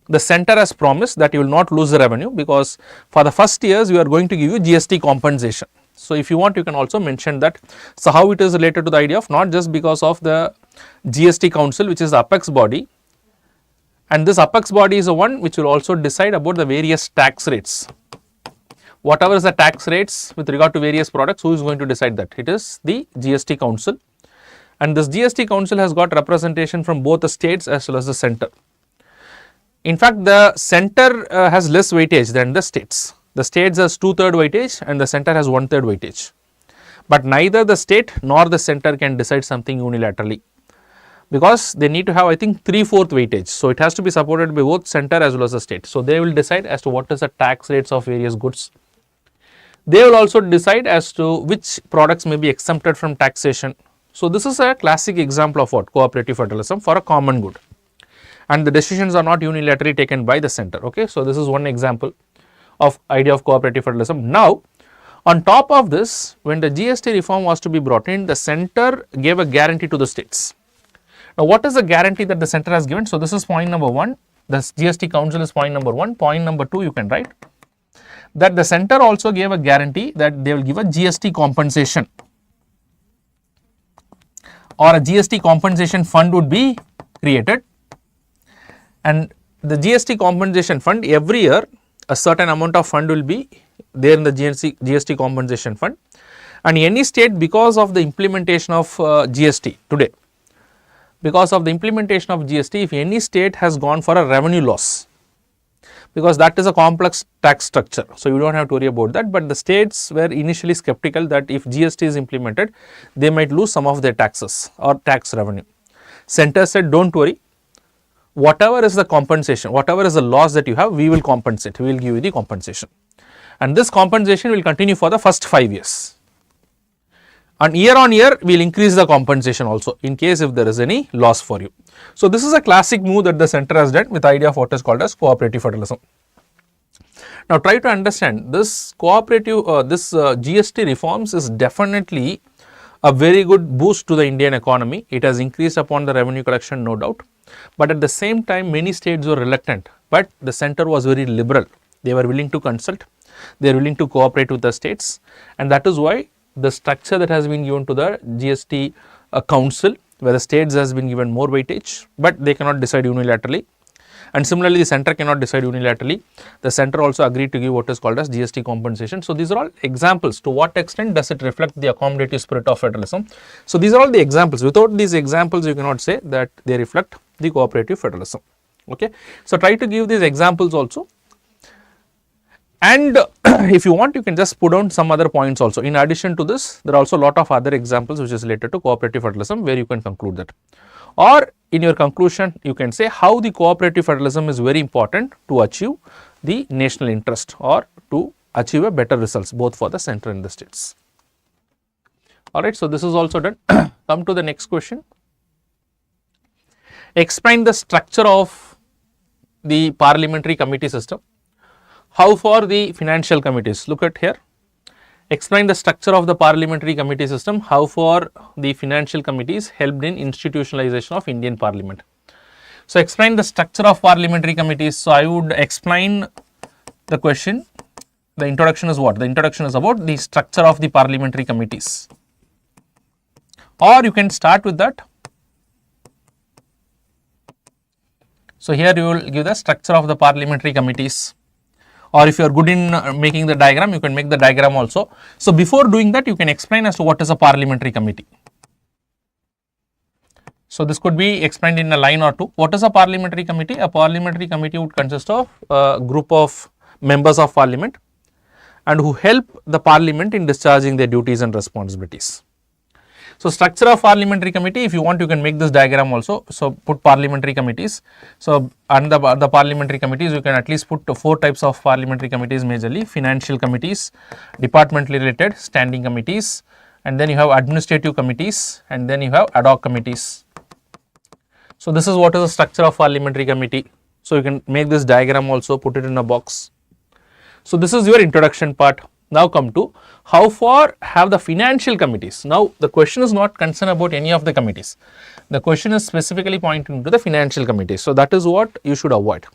S2: the center has promised that you will not lose the revenue because for the first years we are going to give you GST compensation. So if you want, you can also mention that. So how it is related to the idea of not just because of the GST Council, which is the apex body, and this apex body is the one which will also decide about the various tax rates. Whatever is the tax rates with regard to various products, who is going to decide that? It is the GST Council, and this GST Council has got representation from both the states as well as the center. In fact, the center has less weightage than the states. The states has 2/3 weightage and the center has 1/3 weightage. But neither the state nor the center can decide something unilaterally, because they need to have, I think, 3/4 weightage. So it has to be supported by both center as well as the state. So they will decide as to what is the tax rates of various goods. They will also decide as to which products may be exempted from taxation. So this is a classic example of what? Cooperative federalism for a common good. And the decisions are not unilaterally taken by the center. Okay, so this is one example of idea of cooperative federalism. Now, on top of this, when the GST reform was to be brought in, the center gave a guarantee to the states. Now, what is the guarantee that the center has given? So this is point number 1. The GST Council is point number 1. Point number 2, you can write that the center also gave a guarantee that they will give a GST compensation, or a GST compensation fund would be created, and the GST compensation fund, every year a certain amount of fund will be there in the GST compensation fund, and any state, because of the implementation of GST today, because of the implementation of GST, if any state has gone for a revenue loss, because that is a complex tax structure, so you do not have to worry about that, but the states were initially skeptical that if GST is implemented, they might lose some of their taxes or tax revenue. Center said, don't worry, whatever is the compensation, whatever is the loss that you have, we will compensate, we will give you the compensation, and this compensation will continue for the first 5 years, and year on year we will increase the compensation also in case if there is any loss for you. So this is a classic move that the center has done with the idea of what is called as cooperative federalism. Now try to understand this cooperative, GST reforms is definitely a very good boost to the Indian economy. It has increased upon the revenue collection, no doubt, but at the same time many states were reluctant, but the center was very liberal. They were willing to consult, they are willing to cooperate with the states, and that is why the structure that has been given to the GST council, where the states has been given more weightage, but they cannot decide unilaterally, and similarly the center cannot decide unilaterally. The center also agreed to give what is called as GST compensation. So these are all examples to what extent does it reflect the accommodative spirit of federalism. So these are all the examples. Without these examples you cannot say that they reflect the cooperative federalism. Okay, so try to give these examples also, and if you want you can just put down some other points also. In addition to this, there are also a lot of other examples which is related to cooperative federalism where you can conclude that, or in your conclusion you can say how the cooperative federalism is very important to achieve the national interest or to achieve a better results both for the center and the states. Alright, so this is also done. Come to the next question. Explain the structure of the parliamentary committee system. How for the financial committees? Look at here. Explain the structure of the parliamentary committee system. How for the financial committees helped in institutionalization of Indian Parliament. So explain the structure of parliamentary committees. So I would explain the question. The introduction is what? The introduction is about the structure of the parliamentary committees. Or you can start with that. So here you will give the structure of the parliamentary committees. Or if you are good in making the diagram, you can make the diagram also. So before doing that, you can explain as to what is a parliamentary committee. So this could be explained in a line or two. What is a parliamentary committee? A parliamentary committee would consist of a group of members of parliament and who help the parliament in discharging their duties and responsibilities. So structure of parliamentary committee, if you want you can make this diagram also. So put parliamentary committees. So under the parliamentary committees you can at least put 4 types of parliamentary committees majorly: financial committees, departmentally related standing committees, and then you have administrative committees, and then you have ad hoc committees. So this is what is the structure of parliamentary committee. So you can make this diagram also, put it in a box. So this is your introduction part. Now come to how far have the financial committees. Now the question is not concerned about any of the committees. The question is specifically pointing to the financial committees. So that is what you should avoid.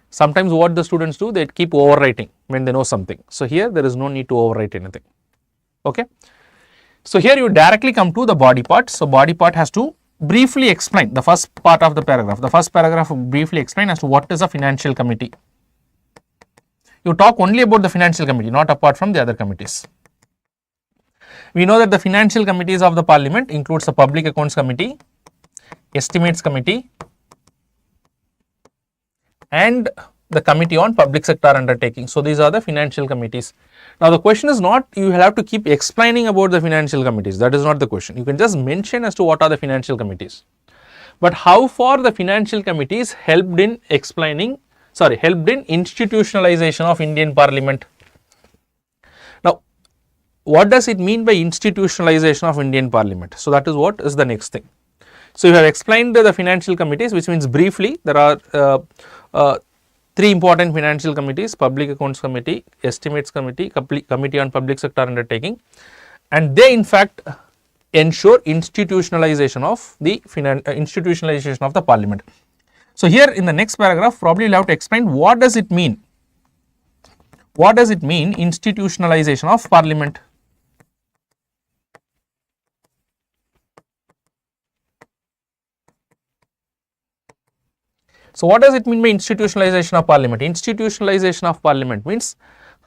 S2: Sometimes what the students do, they keep overwriting when they know something. So here there is no need to overwrite anything. Okay. So here you directly come to the body part. So body part has to briefly explain the first part of the paragraph. The first paragraph will briefly explain as to what is a financial committee. You talk only about the financial committee, not apart from the other committees. We know that the financial committees of the parliament includes the public accounts committee, estimates committee, and the committee on public sector undertaking. So these are the financial committees. Now the question is not you will have to keep explaining about the financial committees. That is not the question. You can just mention as to what are the financial committees. But how far the financial committees helped in helped in institutionalization of Indian Parliament. Now, what does it mean by institutionalization of Indian Parliament? So that is what is the next thing. So you have explained the financial committees, which means briefly there are 3 important financial committees: Public Accounts Committee, Estimates Committee, Committee on Public Sector Undertaking, and they in fact ensure institutionalization of the Parliament. So here in the next paragraph, probably you'll have to explain what does it mean. What does it mean institutionalization of parliament? So what does it mean by institutionalization of parliament? Institutionalization of parliament means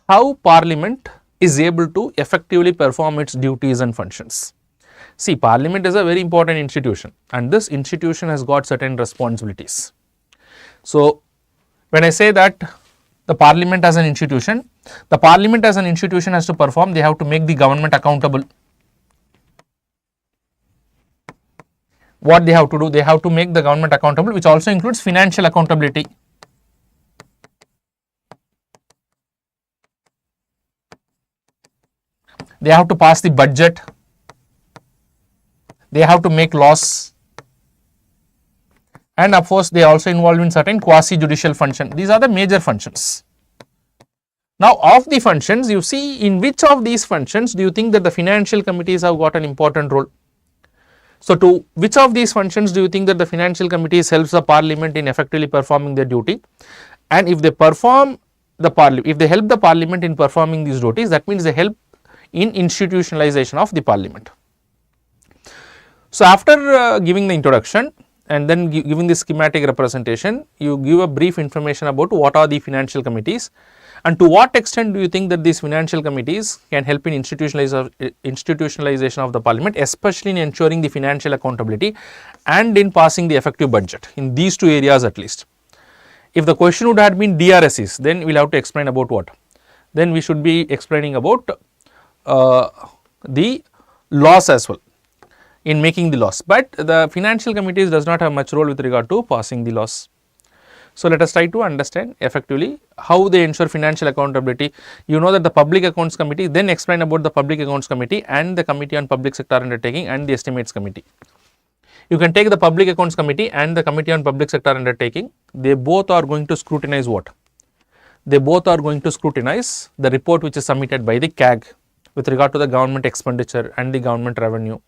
S2: how parliament is able to effectively perform its duties and functions. See, parliament is a very important institution and this institution has got certain responsibilities. So when I say that the parliament as an institution, the parliament as an institution has to perform, they have to make the government accountable. What they have to do? They have to make the government accountable, which also includes financial accountability. They have to pass the budget. They have to make laws. And of course, they are also involved in certain quasi-judicial function. These are the major functions. Now, of the functions, you see in which of these functions do you think that the financial committees have got an important role? So, to which of these functions do you think that the financial committees helps the parliament in effectively performing their duty? And if they perform if they help the parliament in performing these duties, that means they help in institutionalization of the parliament. So, after giving the introduction and then giving the schematic representation, you give a brief information about what are the financial committees and to what extent do you think that these financial committees can help in institutionalization of the parliament, especially in ensuring the financial accountability and in passing the effective budget in these two areas at least. If the question would have been DRSEs, then we will have to explain about what? Then we should be explaining about the laws as well in making the laws, but the financial committees does not have much role with regard to passing the laws. So, let us try to understand effectively how they ensure financial accountability. You know that the Public Accounts Committee, then explain about the Public Accounts Committee and the Committee on Public Sector Undertaking and the Estimates Committee. You can take the Public Accounts Committee and the Committee on Public Sector Undertaking. They both are going to scrutinize what? They both are going to scrutinize the report which is submitted by the CAG with regard to the government expenditure and the government revenue.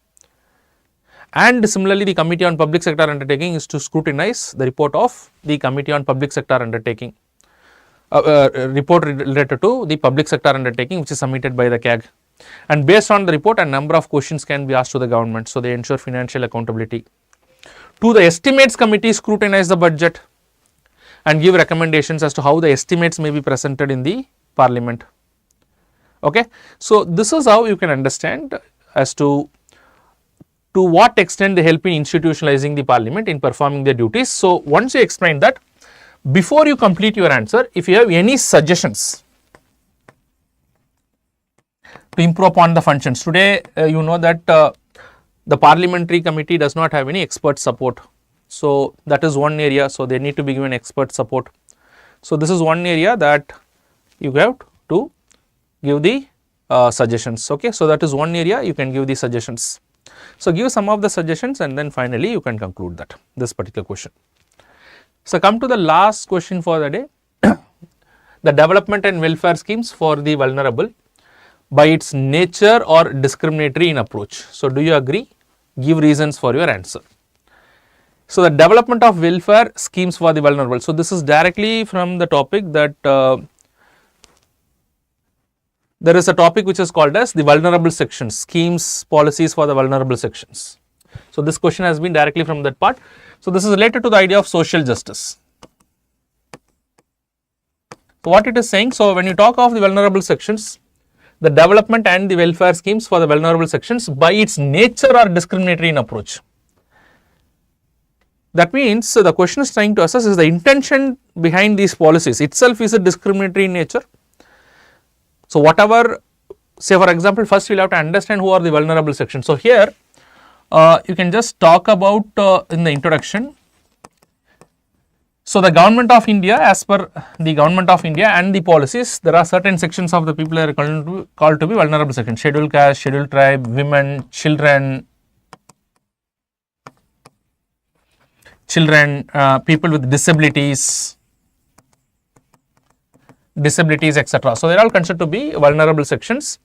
S2: And similarly, the Committee on Public Sector Undertaking is to scrutinize the report of the Committee on Public Sector Undertaking, report related to the Public Sector Undertaking which is submitted by the CAG. And based on the report, a number of questions can be asked to the government. So, they ensure financial accountability. To the Estimates Committee, scrutinize the budget and give recommendations as to how the estimates may be presented in the parliament. Okay. So, this is how you can understand as to what extent they help in institutionalizing the parliament in performing their duties. So, once you explain that, before you complete your answer, if you have any suggestions to improve upon the functions, today you know that the parliamentary committee does not have any expert support. So, that is one area. So, they need to be given expert support. So, this is one area that you have to give the suggestions. Okay. So, that is one area you can give the suggestions. So, give some of the suggestions and then finally you can conclude that this particular question. So, come to the last question for the day, the development and welfare schemes for the vulnerable by its nature or discriminatory in approach. So, do you agree? Give reasons for your answer. So, the development of welfare schemes for the vulnerable. So, this is directly from the topic that there is a topic which is called as the vulnerable sections, schemes, policies for the vulnerable sections. So, this question has been directly from that part. So, this is related to the idea of social justice. So, what it is saying, so when you talk of the vulnerable sections, the development and the welfare schemes for the vulnerable sections by its nature are discriminatory in approach. That means, the question is trying to assess is the intention behind these policies itself is a discriminatory in nature. So, whatever, say for example, first we will have to understand who are the vulnerable sections. So, here you can just talk about in the introduction. So, the government of India, as per the government of India and the policies, there are certain sections of the people that are called to be vulnerable sections: scheduled caste, scheduled tribe, women, children, people with disabilities, etc. So, they are all considered to be vulnerable sections.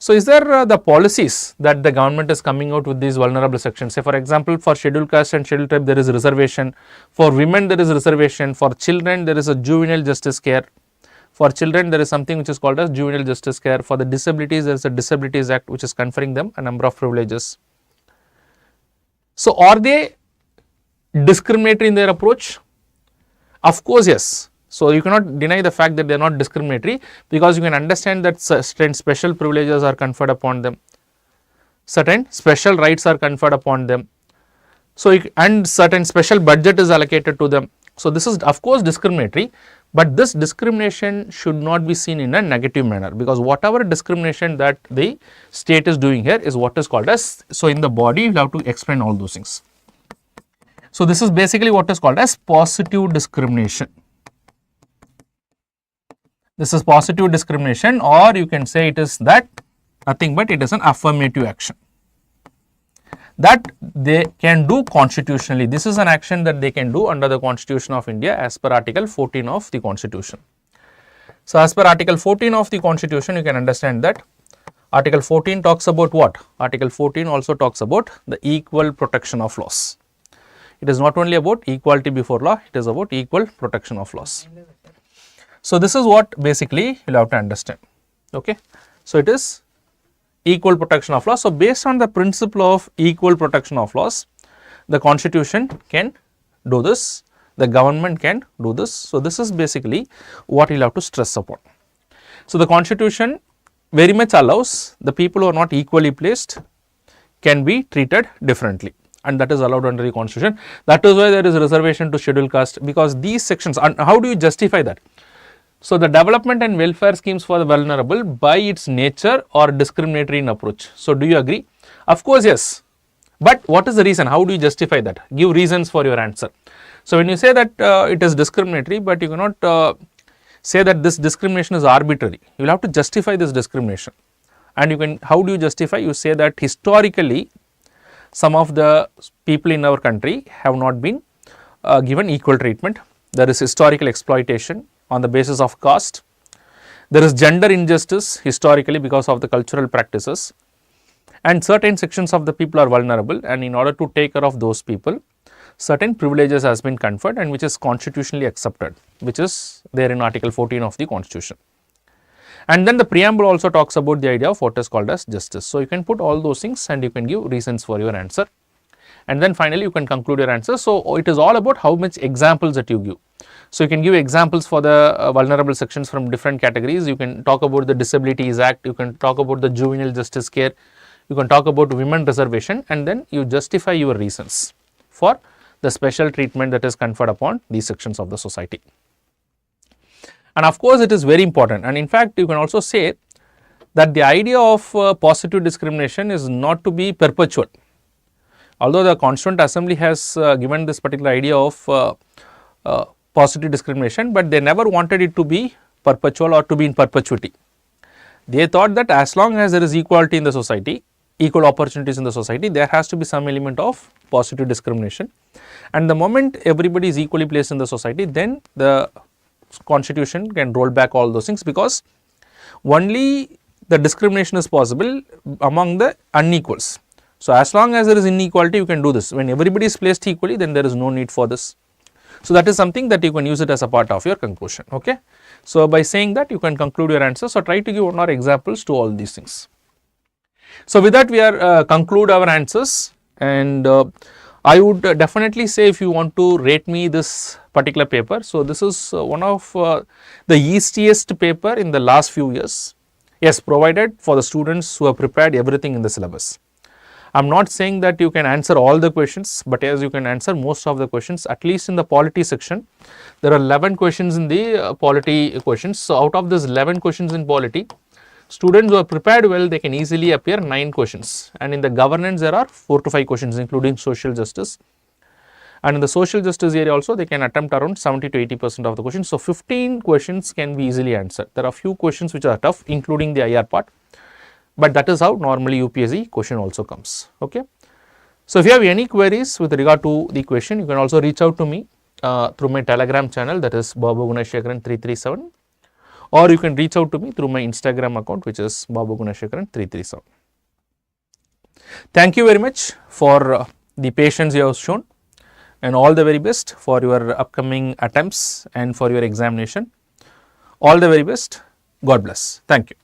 S2: So, is there the policies that the government is coming out with these vulnerable sections? Say for example, for scheduled caste and scheduled tribe there is a reservation, for women there is a reservation, for children there is a juvenile justice care, for children there is something which is called as juvenile justice care, for the disabilities there is a disabilities act which is conferring them a number of privileges. So, are they discriminatory in their approach? Of course, yes. So, you cannot deny the fact that they are not discriminatory, because you can understand that certain special privileges are conferred upon them, certain special rights are conferred upon them. So, and certain special budget is allocated to them. So, this is of course discriminatory, but this discrimination should not be seen in a negative manner, because whatever discrimination that the state is doing here is what is called as, so in the body you have to explain all those things. So, this is basically what is called as positive discrimination. This is positive discrimination, or you can say it is that nothing but it is an affirmative action that they can do constitutionally. This is an action that they can do under the Constitution of India as per Article 14 of the Constitution. So, as per Article 14 of the Constitution, you can understand that Article 14 talks about what? Article 14 also talks about the equal protection of laws. It is not only about equality before law, it is about equal protection of laws. So, this is what basically you will have to understand. Okay. So, it is equal protection of laws. So, based on the principle of equal protection of laws, the Constitution can do this, the government can do this. So, this is basically what you will have to stress upon. So, the Constitution very much allows the people who are not equally placed can be treated differently, and that is allowed under the Constitution. That is why there is a reservation to scheduled caste, because these sections, and how do you justify that? So, the development and welfare schemes for the vulnerable by its nature are discriminatory in approach. So, do you agree? Of course, yes. But what is the reason? How do you justify that? Give reasons for your answer. So, when you say that it is discriminatory, but you cannot say that this discrimination is arbitrary. You will have to justify this discrimination. And you can, how do you justify? You say that historically, some of the people in our country have not been given equal treatment. There is historical exploitation on the basis of caste. There is gender injustice historically because of the cultural practices, and certain sections of the people are vulnerable, and in order to take care of those people, certain privileges has been conferred and which is constitutionally accepted, which is there in Article 14 of the Constitution. And then the preamble also talks about the idea of what is called as justice. So, you can put all those things and you can give reasons for your answer, and then finally you can conclude your answer. So, it is all about how much examples that you give. So, you can give examples for the vulnerable sections from different categories. You can talk about the Disabilities Act, you can talk about the juvenile justice care, you can talk about women reservation, and then you justify your reasons for the special treatment that is conferred upon these sections of the society. And of course, it is very important, and in fact, you can also say that the idea of positive discrimination is not to be perpetual. Although the Constituent Assembly has given this particular idea of positive discrimination, but they never wanted it to be perpetual or to be in perpetuity. They thought that as long as there is equality in the society, equal opportunities in the society, there has to be some element of positive discrimination, and the moment everybody is equally placed in the society, then the Constitution can roll back all those things, because only the discrimination is possible among the unequals. So, as long as there is inequality, you can do this. When everybody is placed equally, then there is no need for this. So, that is something that you can use it as a part of your conclusion. Okay. So, by saying that, you can conclude your answer. So, try to give one or examples to all these things. So, with that we are conclude our answers, and I would definitely say, if you want to rate me this particular paper, so this is one of the easiest paper in the last few years. Yes, provided for the students who have prepared everything in the syllabus. I am not saying that you can answer all the questions, but as you can answer most of the questions, at least in the polity section. There are 11 questions in the polity questions. So, out of this 11 questions in polity, students who are prepared well, they can easily appear 9 questions, and in the governance there are 4 to 5 questions including social justice, and in the social justice area also they can attempt around 70 to 80% of the questions. So, 15 questions can be easily answered. There are few questions which are tough, including the IR part, but that is how normally UPSC question also comes. Okay. So, if you have any queries with regard to the question, you can also reach out to me through my Telegram channel, that is Babu Gunashekaran 337, or you can reach out to me through my Instagram account, which is babugunashekaran337. Thank you very much for the patience you have shown, and all the very best for your upcoming attempts and for your examination. All the very best. God bless. Thank you.